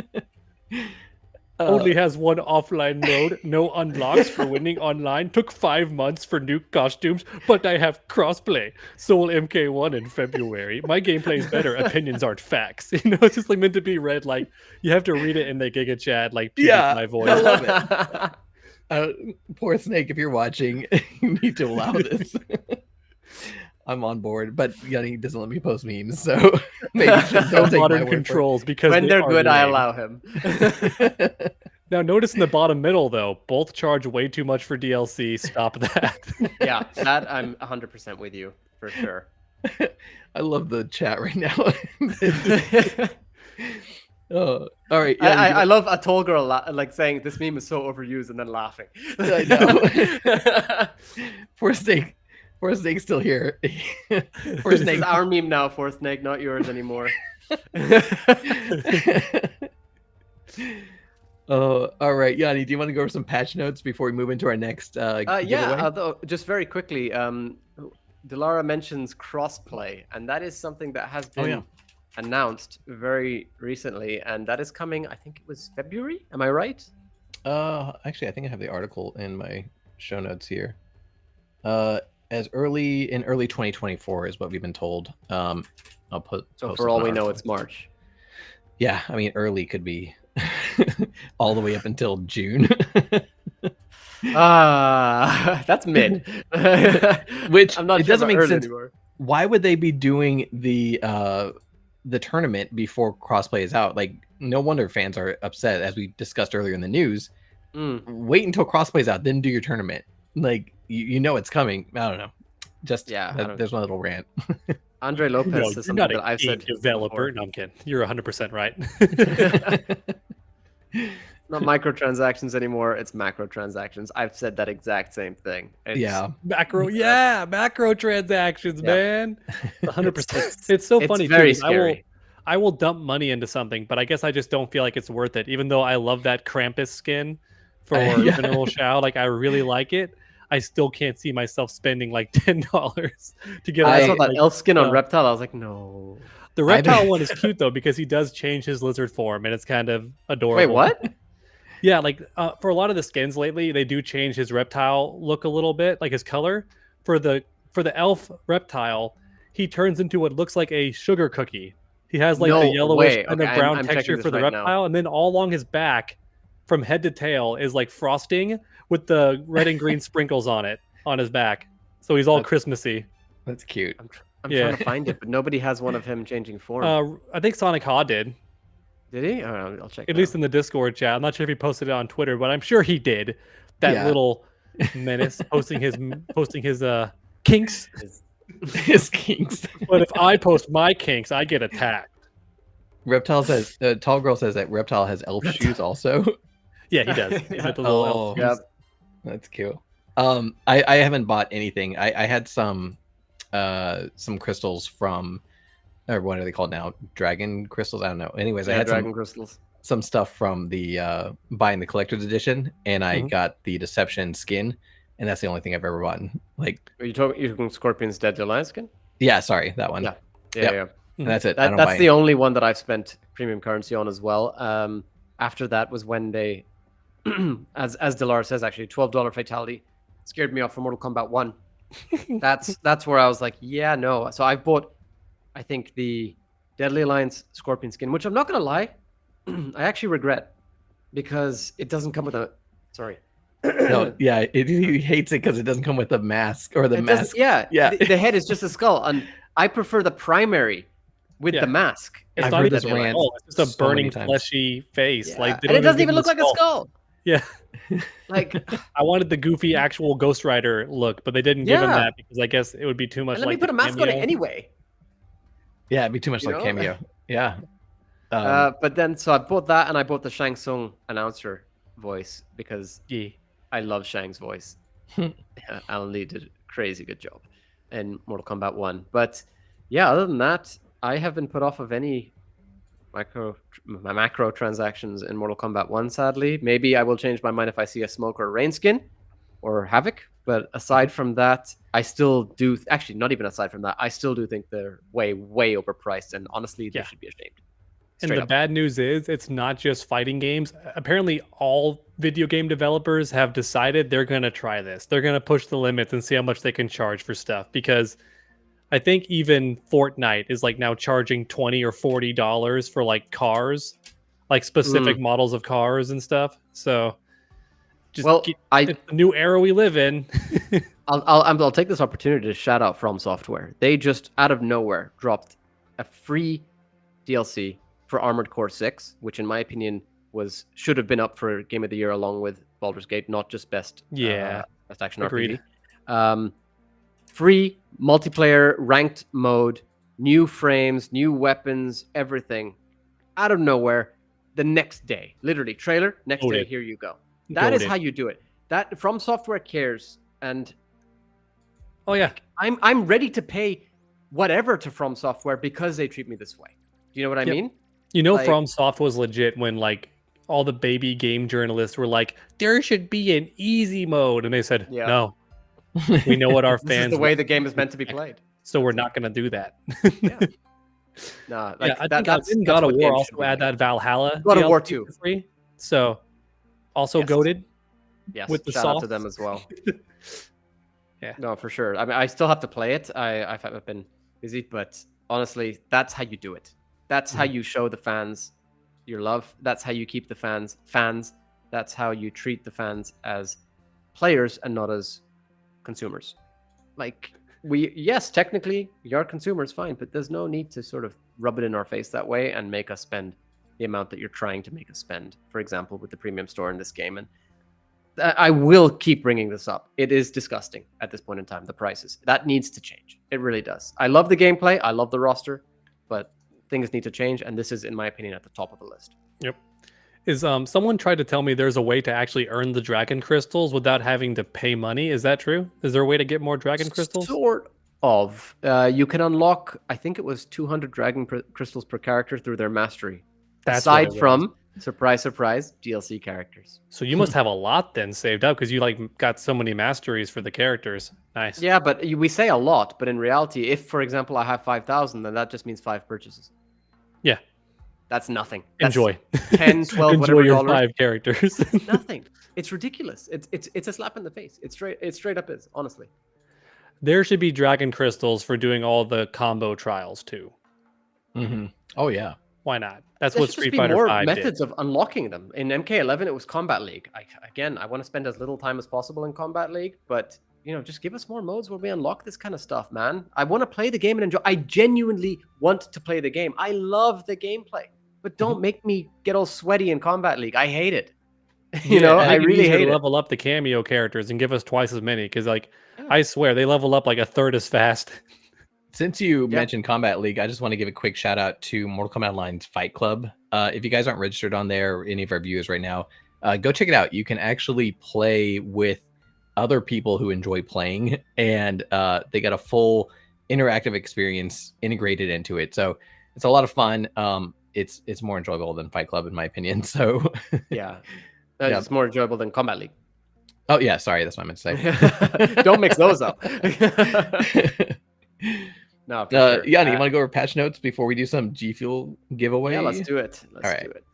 Only has one offline mode, no unlocks for winning online. Took 5 months for new costumes, but I have crossplay. Soul MK1 in February. My gameplay is better. Opinions aren't facts. You know, it's just like meant to be read like you have to read it in the Giga Chat, like Yeah, my I voice. love it. Poor Snake, if you're watching, you need to allow this. I'm on board, but Yanni doesn't let me post memes, so maybe don't take my Modern word controls because When they're are good, I lame. allow him. for it. Now, notice in the bottom middle, though, both charge way too much for DLC. Stop that. Yeah, that I'm 100% with you for sure. I love the chat right now. Oh, all right. I love a tall girl like saying this meme is so overused and then laughing. I know. Poor Snake. Poor Snake's still here. Poor This Snake. is our meme now, for Snake, not yours anymore. All right, Yanni, do you want to go over some patch notes before we move into our next giveaway? Yeah, although just very quickly, Delara mentions crossplay, and that is something that has been announced very recently, and that is coming. I think it was February. Am I right? Actually, I think I have the article in my show notes here. As early 2024 is what we've been told. I'll put. So for all we know, it's March. Yeah, I mean, early could be all the way up until June. That's mid. Which I'm not it sure doesn't about make early sense. anymore. Why would they be doing the tournament before crossplay is out? Like, no wonder fans are upset, as we discussed earlier in the news. Wait until crossplay is out, then do your tournament. Like, you know it's coming. I don't know. Just there's my little rant. Andre Lopez says something that I've said developer. No, I'm kidding. You're 100% right. Not microtransactions anymore. It's macrotransactions. I've said that exact same thing. Macro transactions, man. 100%. It's so funny. It's very too, scary. I will dump money into something, but I guess I just don't feel like it's worth it. Even though I love that Krampus skin for Mineral Shao, like I really like it. I still can't see myself spending like $10 to get. I saw that elf skin on Reptile. I was like, no. The Reptile one is cute though because he does change his lizard form and it's kind of adorable. Wait, what? Yeah, like for a lot of the skins lately, they do change his reptile look a little bit, like his color. For the elf reptile, he turns into what looks like a sugar cookie. He has like the yellowish kind of brown texture for the reptile, and then all along his back, from head to tail, is like frosting with the red and green sprinkles on it on his back. So he's all Christmassy. That's cute. I'm trying to find it, but nobody has one of him changing form. I think Sonic Ha did. Did he? Oh, I'll check. At least in the Discord chat. I'm not sure if he posted it on Twitter, but I'm sure he did. That little menace posting his kinks. His kinks. But if I post my kinks, I get attacked. Reptile says, Tall Girl says that Reptile has elf shoes also. Yeah, he does. He's got the little elf shoes. That's cute. I haven't bought anything. I had some crystals from, or what are they called now? Dragon crystals? I don't know. Anyways, I had dragon crystals. Some stuff from the buying the collector's edition, and I got the Deception skin, and that's the only thing I've ever bought. Like, are you talking Scorpion's Deadly Alliance skin? Yeah, sorry, that one. Yeah. And that's it. That's the only one that I've spent premium currency on as well. After that was when they, as Delara says, actually $12 fatality scared me off for Mortal Kombat 1. That's where I was like, yeah, no. So I've bought, I think, the Deadly Alliance Scorpion skin, which I'm not gonna lie, I actually regret because it doesn't come with a. Sorry. No, yeah, he hates it because it doesn't come with the mask or the mask. Yeah. The head is just a skull, and I prefer the primary with the mask. It's not even rant. It's just a burning, fleshy face. Yeah. Like, and it doesn't even look like a skull. Yeah. Like, I wanted the goofy actual Ghost Rider look, but they didn't give him that because I guess it would be too much. And let me put a mask on it anyway. Yeah, it'd be too much like cameo. Yeah. But then, so I bought that, and I bought the Shang Tsung announcer voice because I love Shang's voice. Alan Lee did a crazy good job in Mortal Kombat 1. But yeah, other than that, I have been put off of any macro transactions in Mortal Kombat 1, sadly. Maybe I will change my mind if I see a Smoke or a Rain skin or Havoc. But aside from that, I still do... Actually, not even aside from that, I still do think they're way, way overpriced. And honestly, they should be ashamed. And the bad news is it's not just fighting games. Apparently, all video game developers have decided they're going to try this. They're going to push the limits and see how much they can charge for stuff. Because I think even Fortnite is like now charging $20 or $40 for like cars, like specific models of cars and stuff. So just it's the new era we live in. I'll take this opportunity to shout out From Software. They just out of nowhere dropped a free DLC for Armored Core 6, which in my opinion should have been up for Game of the Year along with Baldur's Gate, not just best action Agreed. RPG. Free multiplayer ranked mode, new frames, new weapons, everything out of nowhere. The next day, literally trailer, next day, here you go. That is how you do it. That From Software cares, and I'm ready to pay whatever to From Software because they treat me this way. Do you know what I mean? You know, FromSoft was legit when like all the baby game journalists were like, there should be an easy mode, and they said, no, we know what our fans. This is the way the game is meant to be played, so we're not going to do that. No, I think God of War also add that Valhalla. God of War 2 free, so also goated. Yes, with the shout out to them as well. No, for sure. I mean, I still have to play it. I've been busy, but honestly, that's how you do it. That's how you show the fans your love. That's how you keep the fans. That's how you treat the fans as players and not as consumers. Like technically we are consumers, fine, but there's no need to sort of rub it in our face that way and make us spend the amount that you're trying to make us spend. For example, with the premium store in this game, and I will keep bringing this up. It is disgusting at this point in time. The prices, that needs to change. It really does. I love the gameplay. I love the roster, but things need to change, and this is, in my opinion, at the top of the list. Yep. Is someone tried to tell me there's a way to actually earn the dragon crystals without having to pay money? Is that true? Is there a way to get more dragon crystals? Sort of. You can unlock, I think it was 200 dragon crystals per character through their mastery. Aside from, surprise, surprise, DLC characters. So you must have a lot then saved up because you like got so many masteries for the characters. Nice. Yeah, but we say a lot, but in reality, if, for example, I have 5,000, then that just means 5 purchases. Yeah. That's nothing. That's Enjoy. 10, 12, Enjoy whatever your dollars. 5 characters. Nothing. It's ridiculous. It's a slap in the face. It straight up is, honestly. There should be dragon crystals for doing all the combo trials too. Mm-hmm. Oh yeah. Why not? That's There what should Street just be Fighter more 5 methods did. of unlocking them. In MK11, it was Combat League. I want to spend as little time as possible in Combat League, but just give us more modes where we unlock this kind of stuff, man. I want to play the game and enjoy. I genuinely want to play the game. I love the gameplay, but don't make me get all sweaty in Combat League. I hate it. I really hate it. Level up the cameo characters and give us twice as many because, I swear they level up like a third as fast. Since you mentioned Combat League, I just want to give a quick shout out to Mortal Kombat Online's Fight Club. If you guys aren't registered on there, or any of our viewers right now, go check it out. You can actually play with other people who enjoy playing, and they got a full interactive experience integrated into it. So it's a lot of fun. It's more enjoyable than Fight Club, in my opinion. So it's more enjoyable than Combat League. Oh yeah, sorry, that's what I meant to say. Don't mix those up. No, sure. Yanni, you want to go over patch notes before we do some G Fuel giveaway? Yeah, let's do it. Let's do it.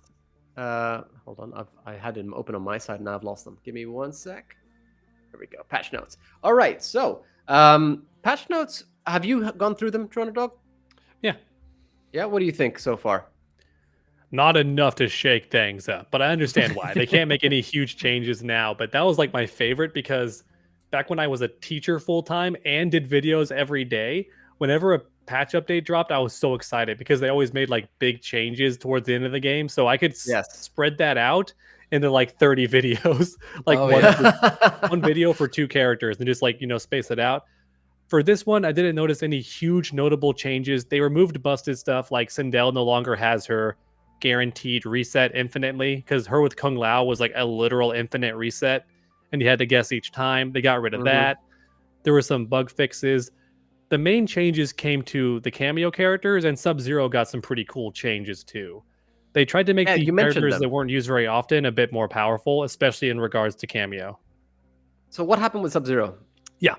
Hold on, I had them open on my side, and I've lost them. Give me 1 sec. Here we go. Patch notes. All right, so patch notes. Have you gone through them, TrueUnderDawg? Yeah. Yeah. What do you think so far? Not enough to shake things up, but I understand why. They can't make any huge changes now, but that was like my favorite because back when I was a teacher full-time and did videos every day, whenever a patch update dropped, I was so excited because they always made like big changes towards the end of the game. So I could spread that out into like 30 videos, like one video for 2 characters and just space it out. For this one, I didn't notice any huge notable changes. They removed busted stuff like Sindel no longer has her guaranteed reset infinitely because her with Kung Lao was like a literal infinite reset and you had to guess each time. They got rid of that. There were some bug fixes. The main changes came to the cameo characters, and Sub-Zero got some pretty cool changes too. They tried to make the characters that weren't used very often a bit more powerful, especially in regards to cameo. So what happened with Sub-Zero? Yeah.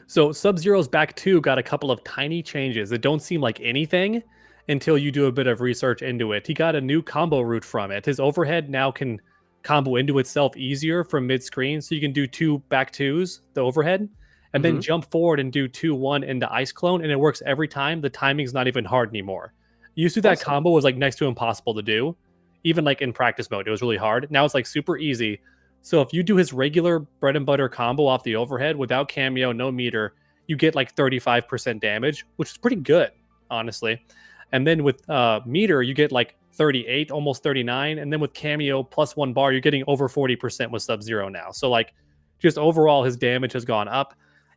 So Sub-Zero's back 2 got a couple of tiny changes that don't seem like anything. until you do a bit of research into it. He got a new combo route from it. His overhead now can combo into itself easier from mid-screen, so you can do 2 back 2s, the overhead, and then jump forward and do 2-1 into Ice Clone, and it works every time. The timing's not even hard anymore. Used to that combo was like next to impossible to do. Even like in practice mode, it was really hard. Now it's like super easy. So if you do his regular bread and butter combo off the overhead without cameo, no meter, you get like 35% damage, which is pretty good, honestly. And then with meter, you get like 38, almost 39. And then with cameo plus 1 bar, you're getting over 40% with Sub-Zero now. So like just overall, his damage has gone up.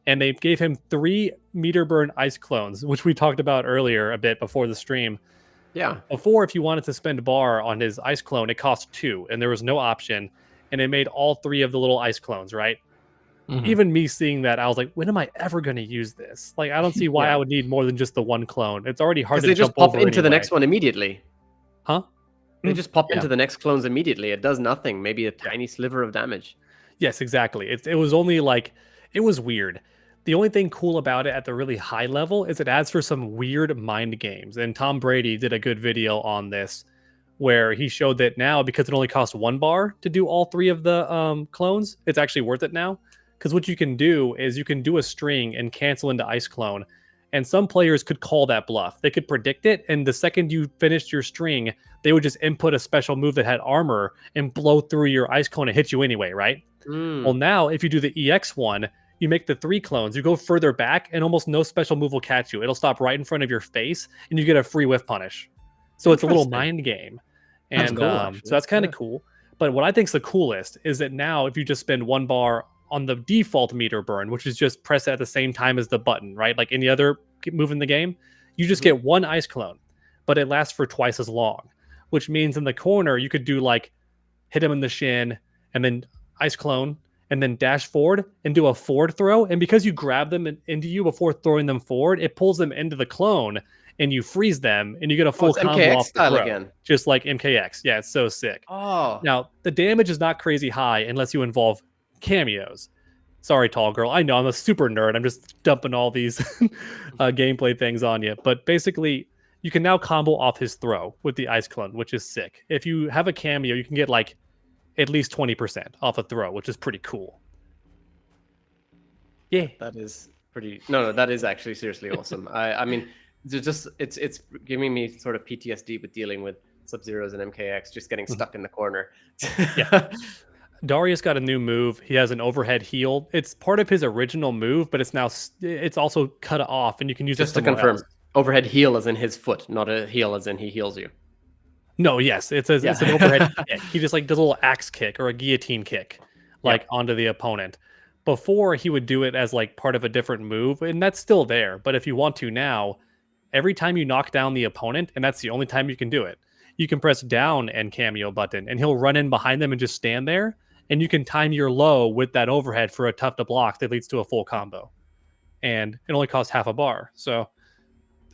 And they gave him 3 meter burn ice clones, which we talked about earlier a bit before the stream. Yeah. Before, if you wanted to spend a bar on his ice clone, it cost 2, and there was no option. And it made all 3 of the little ice clones, right? Even me seeing that, I was like, when am I ever going to use this? Like, I don't see why I would need more than just the 1 clone. It's already hard to jump over. They just pop into the next one immediately. Huh? They just pop into the next clones immediately. It does nothing. Maybe a tiny sliver of damage. Yes, exactly. It was only like, it was weird. The only thing cool about it at the really high level is it adds for some weird mind games. And Tom Brady did a good video on this where he showed that now, because it only costs 1 bar to do all 3 of the clones, it's actually worth it now. Because what you can do is you can do a string and cancel into Ice Clone. And some players could call that bluff. They could predict it, and the second you finished your string, they would just input a special move that had armor and blow through your Ice Clone and hit you anyway, right? Well, now, if you do the EX one, you make the 3 clones, you go further back, and almost no special move will catch you. It'll stop right in front of your face, and you get a free whiff punish. So it's a little mind game. And cool, so that's kind of cool. But what I think is the coolest is that now, if you just spend 1 bar on the default meter burn, which is just press it at the same time as the button, right? Like any other move in the game, you just get 1 ice clone, but it lasts for twice as long, which means in the corner, you could do like hit him in the shin and then ice clone, and then dash forward and do a forward throw. And because you grab them into you before throwing them forward, it pulls them into the clone and you freeze them and you get a full combo MKX off the style throw. Again. Just like MKX. Yeah, it's so sick. Oh. Now, the damage is not crazy high unless you involve cameos. Sorry, tall girl. I know I'm a super nerd. I'm just dumping all these gameplay things on you. But basically, you can now combo off his throw with the ice clone, which is sick. If you have a cameo, you can get like at least 20% off a throw, which is pretty cool. Yeah. That is pretty... No, that is actually seriously awesome. I mean, it's giving me sort of PTSD with dealing with Sub-Zeros and MKX, just getting stuck in the corner. Yeah. Darius got a new move. He has an overhead heal. It's part of his original move, but it's also cut off, and you can use just it to confirm. else. Overhead heal as in his foot, not a heal as in he heals you. No, yes, it's an overhead kick. He just like does a little axe kick or a guillotine kick, onto the opponent. Before, he would do it as like part of a different move, and that's still there. But if you want to now, every time you knock down the opponent, and that's the only time you can do it, you can press down and cameo button, and he'll run in behind them and just stand there, and you can time your low with that overhead for a tough to block that leads to a full combo. And it only costs half a bar, so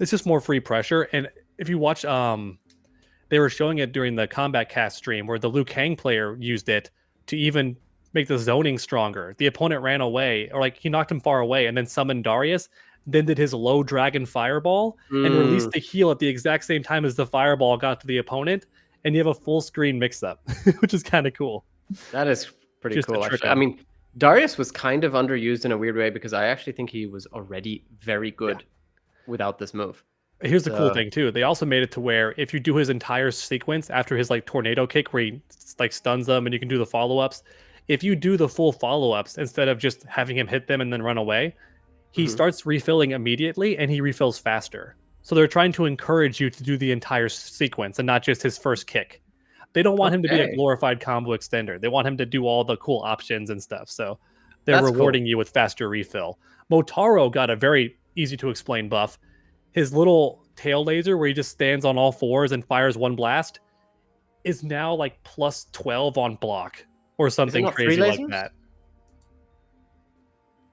it's just more free pressure. And if you watch, they were showing it during the Combat Cast stream where the Liu Kang player used it to even make the zoning stronger. The opponent ran away, or like he knocked him far away, and then summoned Darius, then did his low dragon fireball and released the heal at the exact same time as the fireball got to the opponent, and you have a full screen mix up, which is kind of cool. That is pretty cool, actually. I mean, Darius was kind of underused in a weird way because I actually think he was already very good without this move. Here's the cool thing too. They also made it to where if you do his entire sequence after his like tornado kick where he like stuns them and you can do the follow-ups, if you do the full follow-ups instead of just having him hit them and then run away, he starts refilling immediately and he refills faster. So they're trying to encourage you to do the entire sequence and not just his first kick. They don't want him to be a glorified combo extender. They want him to do all the cool options and stuff. So they're rewarding you with faster refill. Motaro got a very easy to explain buff. His little tail laser where he just stands on all fours and fires 1 blast is now like plus 12 on block or something crazy like that.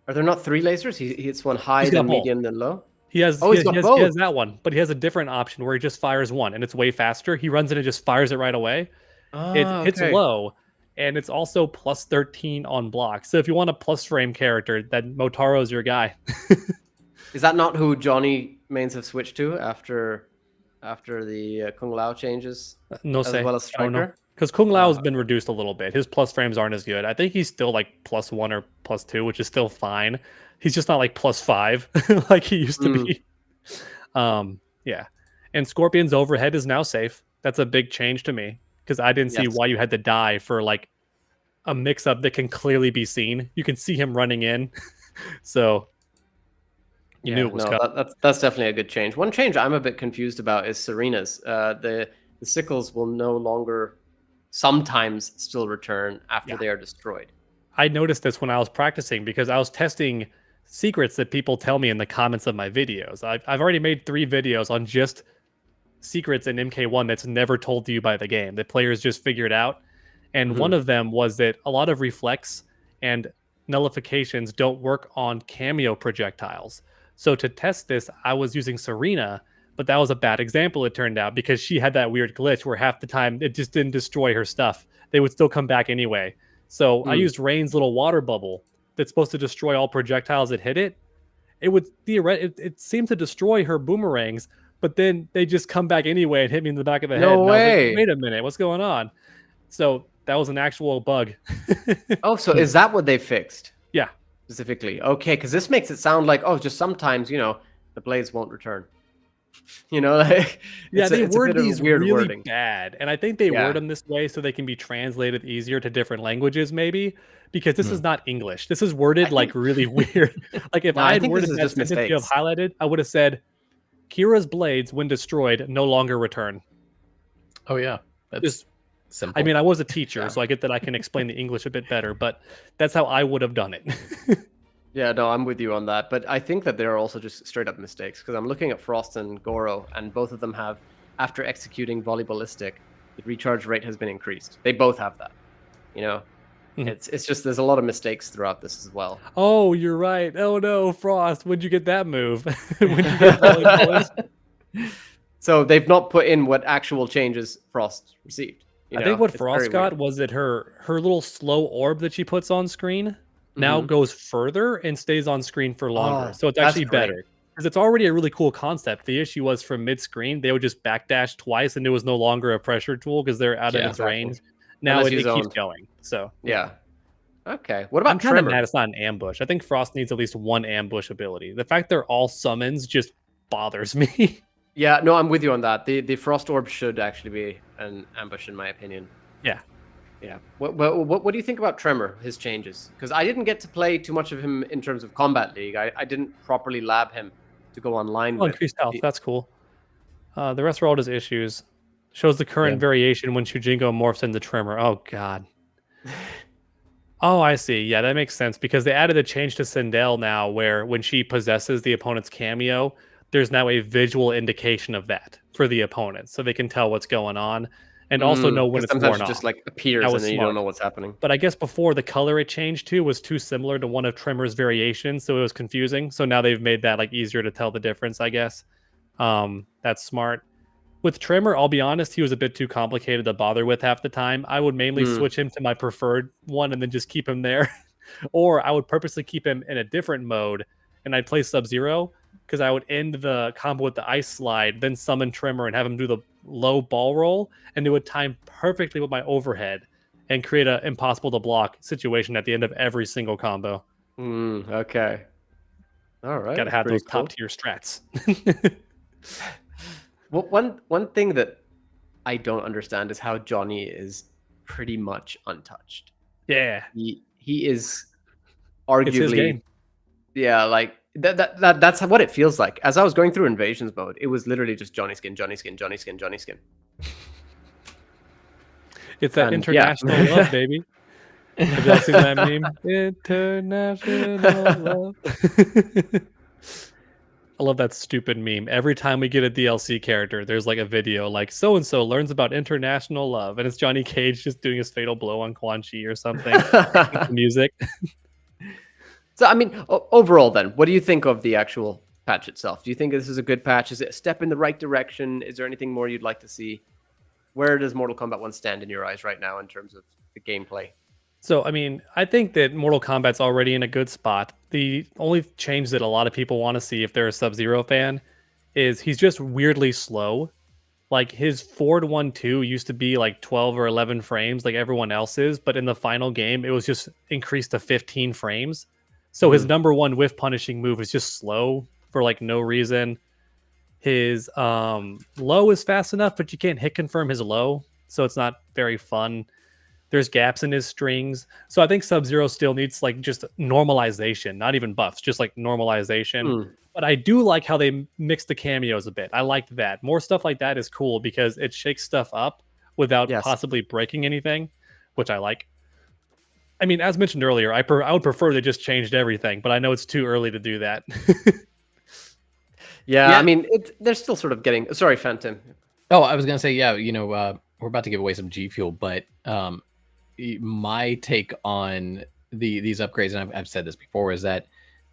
Are there not 3 lasers? He hits one high, then medium, then low? He has that one, but he has a different option where he just fires 1 and it's way faster. He runs in and just fires it right away. It hits low, and it's also plus 13 on block. So if you want a plus frame character, then Motaro's your guy. Is that not who Johnny mains have switched to after after the Kung Lao changes, No as say. well as I don't know. Striker? Because Kung Lao has been reduced a little bit. His plus frames aren't as good. I think he's still like +1 or +2, which is still fine. He's just not like +5 like he used to be. Yeah. And Scorpion's overhead is now safe. That's a big change to me because I didn't see Yes. why you had to die for like a mix-up that can clearly be seen. You can see him running in, so you knew it was coming. That's definitely a good change. One change I'm a bit confused about is Serena's. The sickles will no longer sometimes still return after they are destroyed. I noticed this when I was practicing because I was testing secrets that people tell me in the comments of my videos. I've already made 3 videos on just secrets in MK1 that's never told to you by the game that players just figured out. And one of them was that a lot of reflex and nullifications don't work on cameo projectiles. So to test this, I was using Serena, but that was a bad example, it turned out, because she had that weird glitch where half the time it just didn't destroy her stuff. They would still come back anyway. So I used Rain's little water bubble that's supposed to destroy all projectiles that hit it. It would it seemed to destroy her boomerangs, but then they just come back anyway and hit me in the back of the head. No And I was way. like, wait a minute, what's going on? So that was an actual bug. Oh, so is that what they fixed? Yeah. Specifically. Okay, because this makes it sound like, oh, just sometimes, the blades won't return. Like they word these weird really wording. bad, and I think they word them this way so they can be translated easier to different languages, maybe, because this is not English. This is worded like really weird. Like if I had worded that sentence you have highlighted, I would have said, "Kira's blades, when destroyed, no longer return." Oh yeah, that's just simple. I mean, I was a teacher, so I get that I can explain the English a bit better, but that's how I would have done it. Yeah, no, I'm with you on that. But I think that there are also just straight up mistakes because I'm looking at Frost and Goro, and both of them have, after executing volley ballistic, the recharge rate has been increased. They both have that. It's just there's a lot of mistakes throughout this as well. Oh, you're right. Oh no, Frost, when'd you get that move? When you get volley ballistic? So they've not put in what actual changes Frost received. I think what Frost got was that her little slow orb that she puts on screen now goes further and stays on screen for longer. So it's actually better. Because it's already a really cool concept. The issue was from mid-screen, they would just backdash twice and it was no longer a pressure tool because they're out of its range. Now it keeps going. So yeah. Okay. What about I'm kind of mad it's not an ambush. I think Frost needs at least one ambush ability. The fact they're all summons just bothers me. Yeah, no, I'm with you on that. The Frost Orb should actually be an ambush, in my opinion. Yeah. Yeah. What do you think about Tremor, his changes? Because I didn't get to play too much of him in terms of Combat League. I didn't properly lab him to go online with. Increased health. That's cool. The rest are all just issues. Shows the current variation when Shujinko morphs into Tremor. Oh, God. Oh, I see. Yeah, that makes sense because they added a change to Sindel now where when she possesses the opponent's cameo, there's now a visual indication of that for the opponent, so they can tell what's going on and also know when it's worn off. Sometimes it just like appears and then you don't know what's happening. But I guess before the color it changed to was too similar to one of Tremor's variations, so it was confusing. So now they've made that like easier to tell the difference, I guess. That's smart. With Tremor, I'll be honest, he was a bit too complicated to bother with half the time. I would mainly switch him to my preferred one and then just keep him there. Or I would purposely keep him in a different mode and I'd play Sub-Zero because I would end the combo with the ice slide, then summon Tremor and have him do the low ball roll, and it would time perfectly with my overhead and create an impossible to block situation at the end of every single combo. Okay. All right. Gotta have those top tier strats. Well, one thing that I don't understand is how Johnny is pretty much untouched. Yeah. He is arguably it's his game. Yeah, like that's what it feels like. As I was going through Invasions mode, it was literally just Johnny skin, Johnny skin, Johnny skin, Johnny skin. It's that international love, baby. Have y'all seen that meme? International love. I love that stupid meme. Every time we get a DLC character, there's like a video like so-and-so learns about international love. And it's Johnny Cage just doing his fatal blow on Quan Chi or something. Music. So, I mean, overall then, what do you think of the actual patch itself? Do you think this is a good patch? Is it a step in the right direction? Is there anything more you'd like to see? Where does Mortal Kombat 1 stand in your eyes right now in terms of the gameplay? So, I mean, I think that Mortal Kombat's already in a good spot. The only change that a lot of people want to see if they're a Sub-Zero fan is he's just weirdly slow. Like his forward 1-2 used to be like 12 or 11 frames like everyone else's, but in the final game it was just increased to 15 frames. So his number one whiff punishing move is just slow for like no reason. His low is fast enough, but you can't hit confirm his low, so it's not very fun. There's gaps in his strings. So I think Sub-Zero still needs like just normalization, not even buffs, just like normalization. But I do like how they mix the cameos a bit. I liked that. More stuff like that is cool because it shakes stuff up without possibly breaking anything, which I like. I mean, as mentioned earlier, I would prefer they just changed everything, but I know it's too early to do that. Yeah, I mean, they're still sort of getting... Sorry, Phantom. Oh, I was going to say, yeah, you know, we're about to give away some G Fuel, but my take on these upgrades, and I've said this before, is that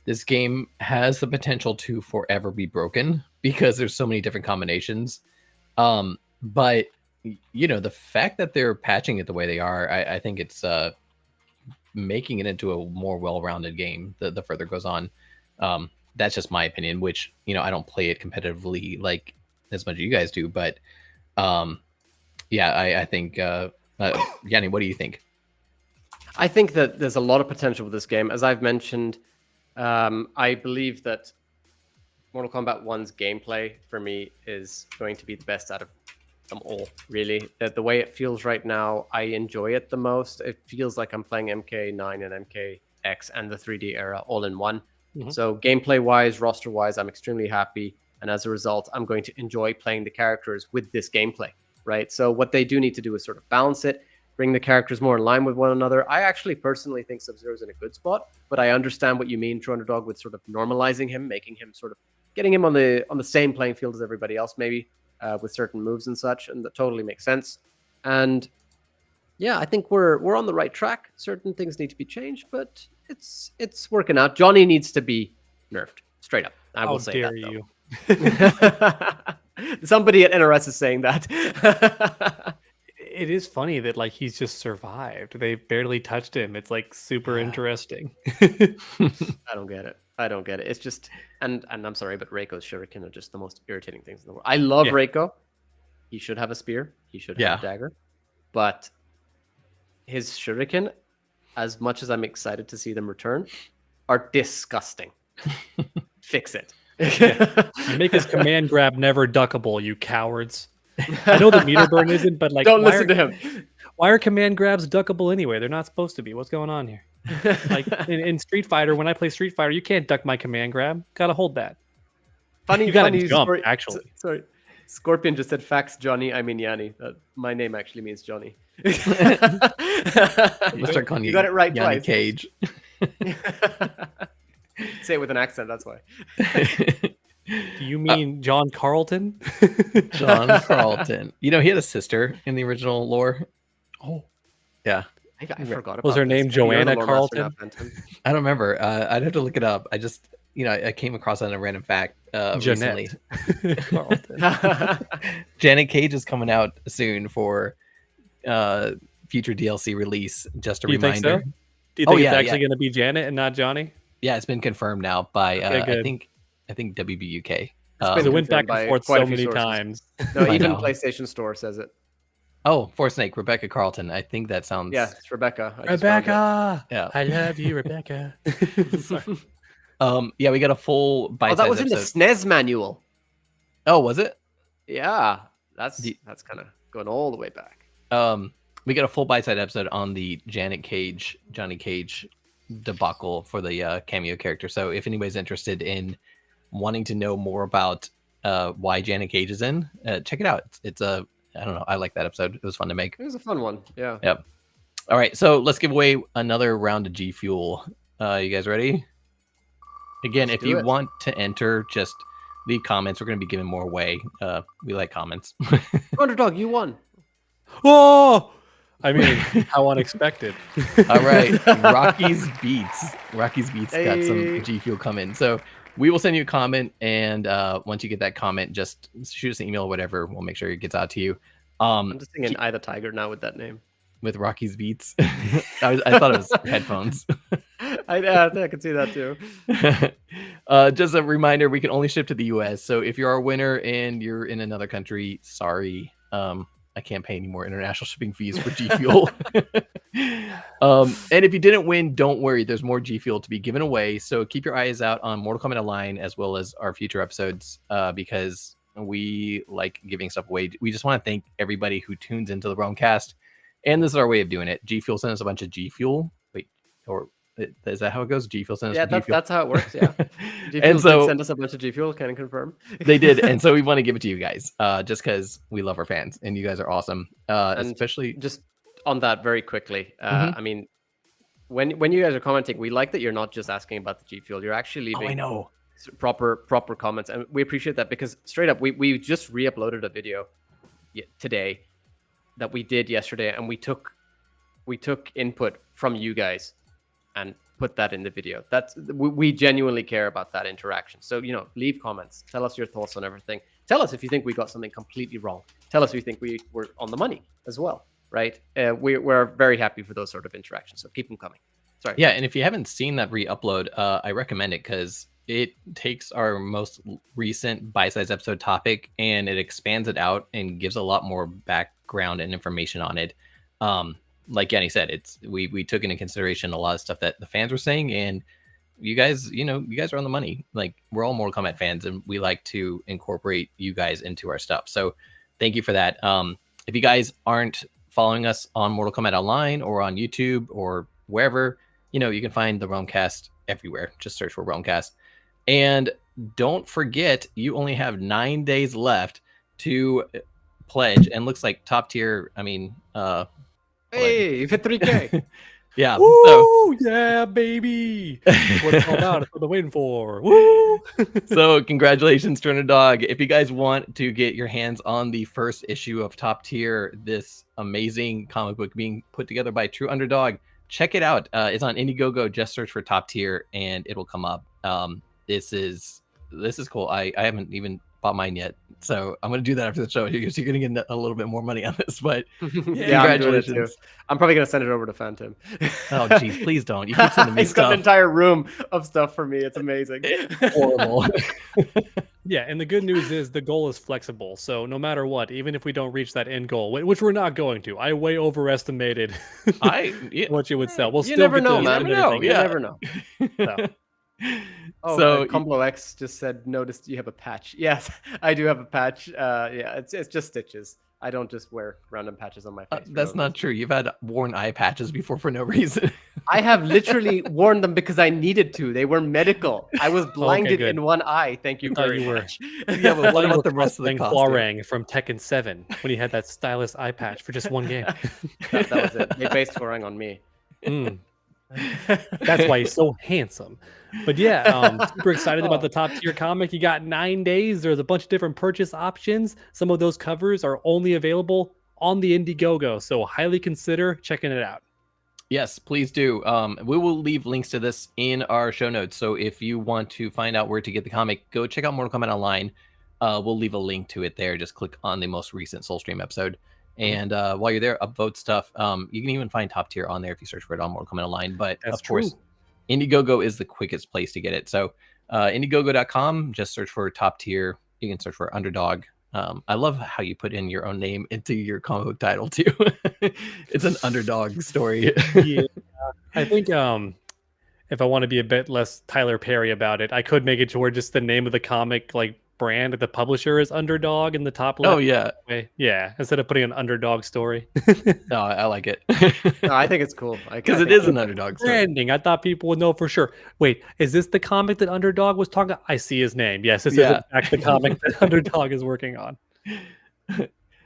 this game has the potential to forever be broken because there's so many different combinations. But, you know, the fact that they're patching it the way they are, I think it's making it into a more well-rounded game the further it goes on. That's just my opinion, which, you know, I don't play it competitively like as much as you guys do. But, yeah, I think... Yanni, what do you think? I think that there's a lot of potential with this game. As I've mentioned, I believe that Mortal Kombat 1's gameplay, for me, is going to be the best out of them all, really. The way it feels right now, I enjoy it the most. It feels like I'm playing MK9 and MKX and the 3D era all in one. So gameplay-wise, roster-wise, I'm extremely happy. And as a result, I'm going to enjoy playing the characters with this gameplay. Right. So what they do need to do is sort of balance it, bring the characters more in line with one another. I actually personally think Sub-Zero's in a good spot, but I understand what you mean, TrueUnderDawg, with sort of normalizing him, making him sort of getting him on the same playing field as everybody else, maybe with certain moves and such. And that totally makes sense. And yeah, I think we're on the right track. Certain things need to be changed, but it's working out. Johnny needs to be nerfed straight up. I will say that. You. Somebody at NRS is saying that. It is funny that like he's just survived. They barely touched him. It's like super interesting. I don't get it. It's just, and I'm sorry, but Reiko's shuriken are just the most irritating things in the world. I love Reiko. He should have a spear. He should have a dagger. But his shuriken, as much as I'm excited to see them return, are disgusting. Fix it. Make his command grab never duckable, you cowards. I know the meter burn isn't, but like, don't listen to him. Why are command grabs duckable anyway? They're not supposed to be. What's going on here? Like in Street Fighter, when I play Street Fighter, you can't duck my command grab. Gotta hold that. Funny, you gotta jump. Actually, sorry. Scorpion just said facts, Johnny. I mean Yanni. My name actually means Johnny. You start calling you got it right Yanni twice. Cage. Say it with an accent, that's why. Do you mean John Carlton? John Carlton. You know, he had a sister in the original lore. Oh. Yeah. I forgot about Was her name Joanna Carlton? I don't remember. I'd have to look it up. I just, you know, I came across that in a random fact recently. Janet Cage is coming out soon for future DLC release. Just a reminder. Think so? Do you think it's actually going to be Janet and not Johnny? Yeah, it's been confirmed now by I think WB UK. It went back and forth so many times. No, even PlayStation Store says it. Oh, For Snake, Rebecca Carlton. I think that sounds... Yeah, it's Rebecca. Rebecca! Yeah. I love you, Rebecca. Yeah, we got a full bite-sized that was in episode. the SNES manual. Oh, was it? Yeah, that's kind of going all the way back. We got a full bite-sized episode on the Johnny Cage debacle for the cameo character. So if anybody's interested in wanting to know more about why Janet Cage is in, check it out. It's a I don't know. I like that episode. It was fun to make. It was a fun one. Yeah. Yep. All right. So let's give away another round of G Fuel. You guys ready? Again, if you want to enter, just leave comments. We're going to be giving more away. We like comments. Underdog, you won. Oh! I mean, how unexpected. All right. Rocky's Beats. Rocky's Beats got some G Fuel coming. So we will send you a comment, and once you get that comment, just shoot us an email or whatever. We'll make sure it gets out to you. I'm just singing "I the Tiger" now with that name. With Rocky's Beats. I thought it was headphones. I can see that too. Just a reminder, we can only ship to the US. So if you're our winner and you're in another country, sorry. I can't pay any more international shipping fees for G Fuel. And if you didn't win, don't worry. There's more G Fuel to be given away. So keep your eyes out on Mortal Kombat Online as well as our future episodes because we like giving stuff away. We just want to thank everybody who tunes into the Realm Kast. And this is our way of doing it. G Fuel sent us a bunch of G Fuel. Wait, or is that how it goes? G Fuel sent us Yeah, G Fuel. that's how it works. Yeah. G Fuel And so did send us a bunch of G Fuel. Can I confirm? they did, and so we want to give it to you guys, just because we love our fans, and you guys are awesome. And Especially just on that very quickly. Mhm. I mean, when you guys are commenting, we like that you're not just asking about the G Fuel. You're actually oh, I leaving know. proper comments, and we appreciate that because straight up, we just re-uploaded a video today that we did yesterday, and we took input from you guys and put that in the video. We genuinely care about that interaction. So leave comments, tell us your thoughts on everything. Tell us if you think we got something completely wrong. Tell us if you think we were on the money as well, right? We're very happy for those sort of interactions, so keep them coming. Sorry. Yeah, and if you haven't seen that re-upload, I recommend it because it takes our most recent bite-sized episode topic and it expands it out and gives a lot more background and information on it. Like Yanni said, we took into consideration a lot of stuff that the fans were saying, and you guys are on the money. Like, we're all Mortal Kombat fans, and we like to incorporate you guys into our stuff. So thank you for that. If you guys aren't following us on Mortal Kombat Online or on YouTube or wherever, you can find the Realm Kast everywhere. Just search for Realm Kast. And don't forget, you only have 9 days left to pledge, and looks like top tier. I mean, hey, you've hit 3K. Yeah. Woo! So, Yeah, baby. That's what it's all about. That's what they're waiting for. Woo! so congratulations, TrueUnderDawg. If you guys want to get your hands on the first issue of Top Tier, this amazing comic book being put together by TrueUnderDawg, check it out. It's on Indiegogo. Just search for Top Tier and it'll come up. This is cool. I haven't even bought mine yet, so I'm gonna do that after the show because you're gonna get a little bit more money on this. But Yeah, congratulations. I'm probably gonna send it over to Phantom. Oh geez, please don't. You keep sending me He's got stuff. an entire room of stuff for me. It's amazing. Horrible. Yeah, and the good news is the goal is flexible. So no matter what, even if we don't reach that end goal, which we're not going to, I way overestimated what you would sell. We'll You still never get know, to man. spend everything. You never know. So, Oh, So- Combo X just said, noticed you have a patch. Yes, I do have a patch. Yeah, it's just stitches. I don't just wear random patches on my face. for That's no not true. You've had worn eye patches before for no reason. I have literally worn them because I needed to. They were medical. I was blinded good. in one eye. Thank you I thought very you were- much. Yeah, but what about the rest of the cosplaying costume? Huarang from Tekken 7 when he had that stylus eye patch for just one game. that was it. They based Horang on me. Mm. That's why he's so handsome. But yeah, super excited about the top tier comic. You got 9 days. There's a bunch of different purchase options. Some of those covers are only available on the Indiegogo, so highly consider checking it out. Yes, please do. We will leave links to this in our show notes. So if you want to find out where to get the comic, go check out Mortal Kombat Online. We'll leave a link to it there. Just click on the most recent Soulstream episode. And while you're there, upvote stuff. You can even find Top Tier on there if you search for it on Mortal Kombat Online. But That's of course, true. Indiegogo is the quickest place to get it. So Indiegogo.com, just search for Top Tier. You can search for Underdog. I love how you put in your own name into your comic book title too. It's an underdog story. Yeah, I think if I want to be a bit less Tyler Perry about it, I could make it to where just the name of the comic, like brand of the publisher, is Underdog in the top left. Oh yeah, Way. Yeah, instead of putting an underdog story. no, I like it No, I think it's cool. because it is an underdog story. Branding. I thought people would know for sure. Wait, is this the comic that Underdog was talking? I see his name. Yes, this is Yeah. in fact the comic that Underdog is working on.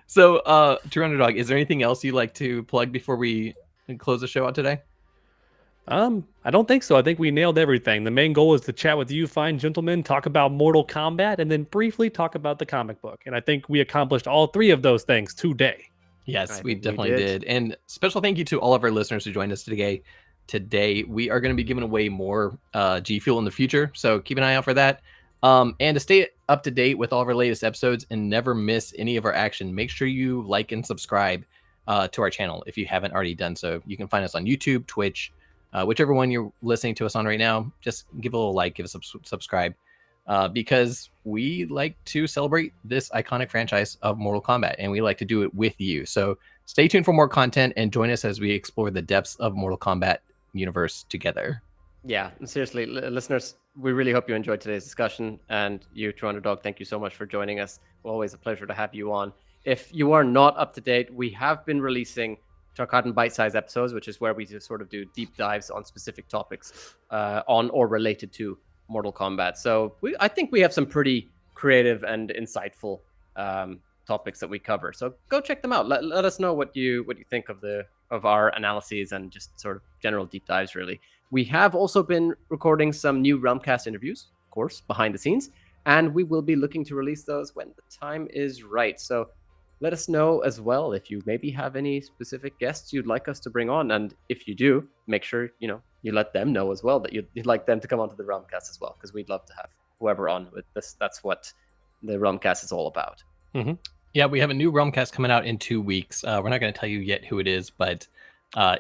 So, TrueUnderDawg, is there anything else you'd like to plug before we close the show out today? I don't think so. I think we nailed everything. The main goal is to chat with you fine gentlemen, talk about Mortal Kombat, and then briefly talk about the comic book. And I think we accomplished all three of those things today. Yes, I we think we definitely did. did. And special thank you to all of our listeners who joined us today. Today, we are going to be giving away more G Fuel in the future, so keep an eye out for that. And to stay up to date with all of our latest episodes and never miss any of our action, make sure you like and subscribe to our channel if you haven't already done so. You can find us on YouTube, Twitch, whichever one you're listening to us on right now, just give a little like, give us a subscribe, because we like to celebrate this iconic franchise of Mortal Kombat, and we like to do it with you. So stay tuned for more content and join us as we explore the depths of Mortal Kombat universe together. Yeah, seriously, listeners, we really hope you enjoyed today's discussion. And you, TrueUnderDawg, thank you so much for joining us. Always a pleasure to have you on. If you are not up to date, we have been releasing Shortcut and bite-sized episodes, which is where we just sort of do deep dives on specific topics on or related to Mortal Kombat. So I think we have some pretty creative and insightful topics that we cover. So go check them out. Let us know what you think of our analyses and just sort of general deep dives, really. We have also been recording some new Realm Kast interviews, of course, behind the scenes, and we will be looking to release those when the time is right. So let us know as well if you maybe have any specific guests you'd like us to bring on. And if you do, make sure, you let them know as well that you'd like them to come onto the Realm Kast as well, because we'd love to have whoever on with this. That's what the Realm Kast is all about. Mm-hmm. Yeah, we have a new Realm Kast coming out in 2 weeks. We're not going to tell you yet who it is, but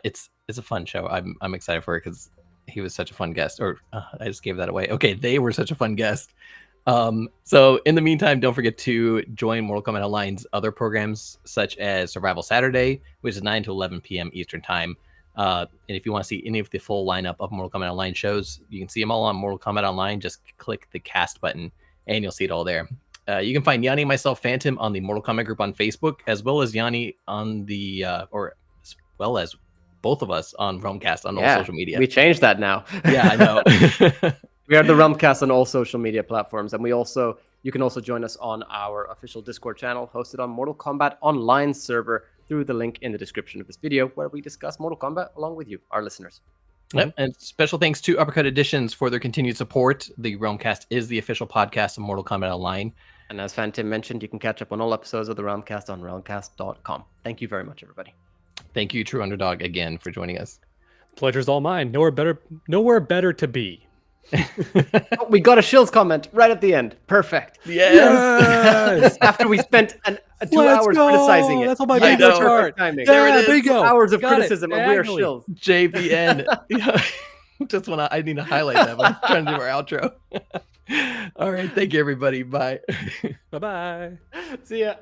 it's a fun show. I'm excited for it because he was such a fun guest. Or I just gave that away. Okay, they were such a fun guest. So in the meantime, don't forget to join Mortal Kombat Online's other programs, such as Survival Saturday, which is 9 to 11 p.m. Eastern Time. And if you want to see any of the full lineup of Mortal Kombat Online shows, you can see them all on Mortal Kombat Online. Just click the cast button, and you'll see it all there. You can find Yanni and myself, Phantom, on the Mortal Kombat group on Facebook, as well as Yanni on the, or as well as both of us on Realm Kast on all social media. We changed that now. Yeah, I know. We are the Realm Kast on all social media platforms, and you can also join us on our official Discord channel hosted on Mortal Kombat Online server through the link in the description of this video, where we discuss Mortal Kombat along with you, our listeners. Yep. And special thanks to Uppercut Editions for their continued support. The Realm Kast is the official podcast of Mortal Kombat Online. And as Phantom mentioned, you can catch up on all episodes of the Realm Kast on realmkast.com. Thank you very much, everybody. Thank you, TrueUnderDawg, again for joining us. Pleasure's all mine. Nowhere better to be. Oh, we got a Shills comment right at the end. Perfect. Yes. After we spent 2 hours criticizing it. That's all my I know. Perfect timing. There you go. Hours of Got criticism, and we are Shills. JVN. Just I need to highlight that when I'm trying to do our outro. All right. Thank you, everybody. Bye. Bye-bye. See ya.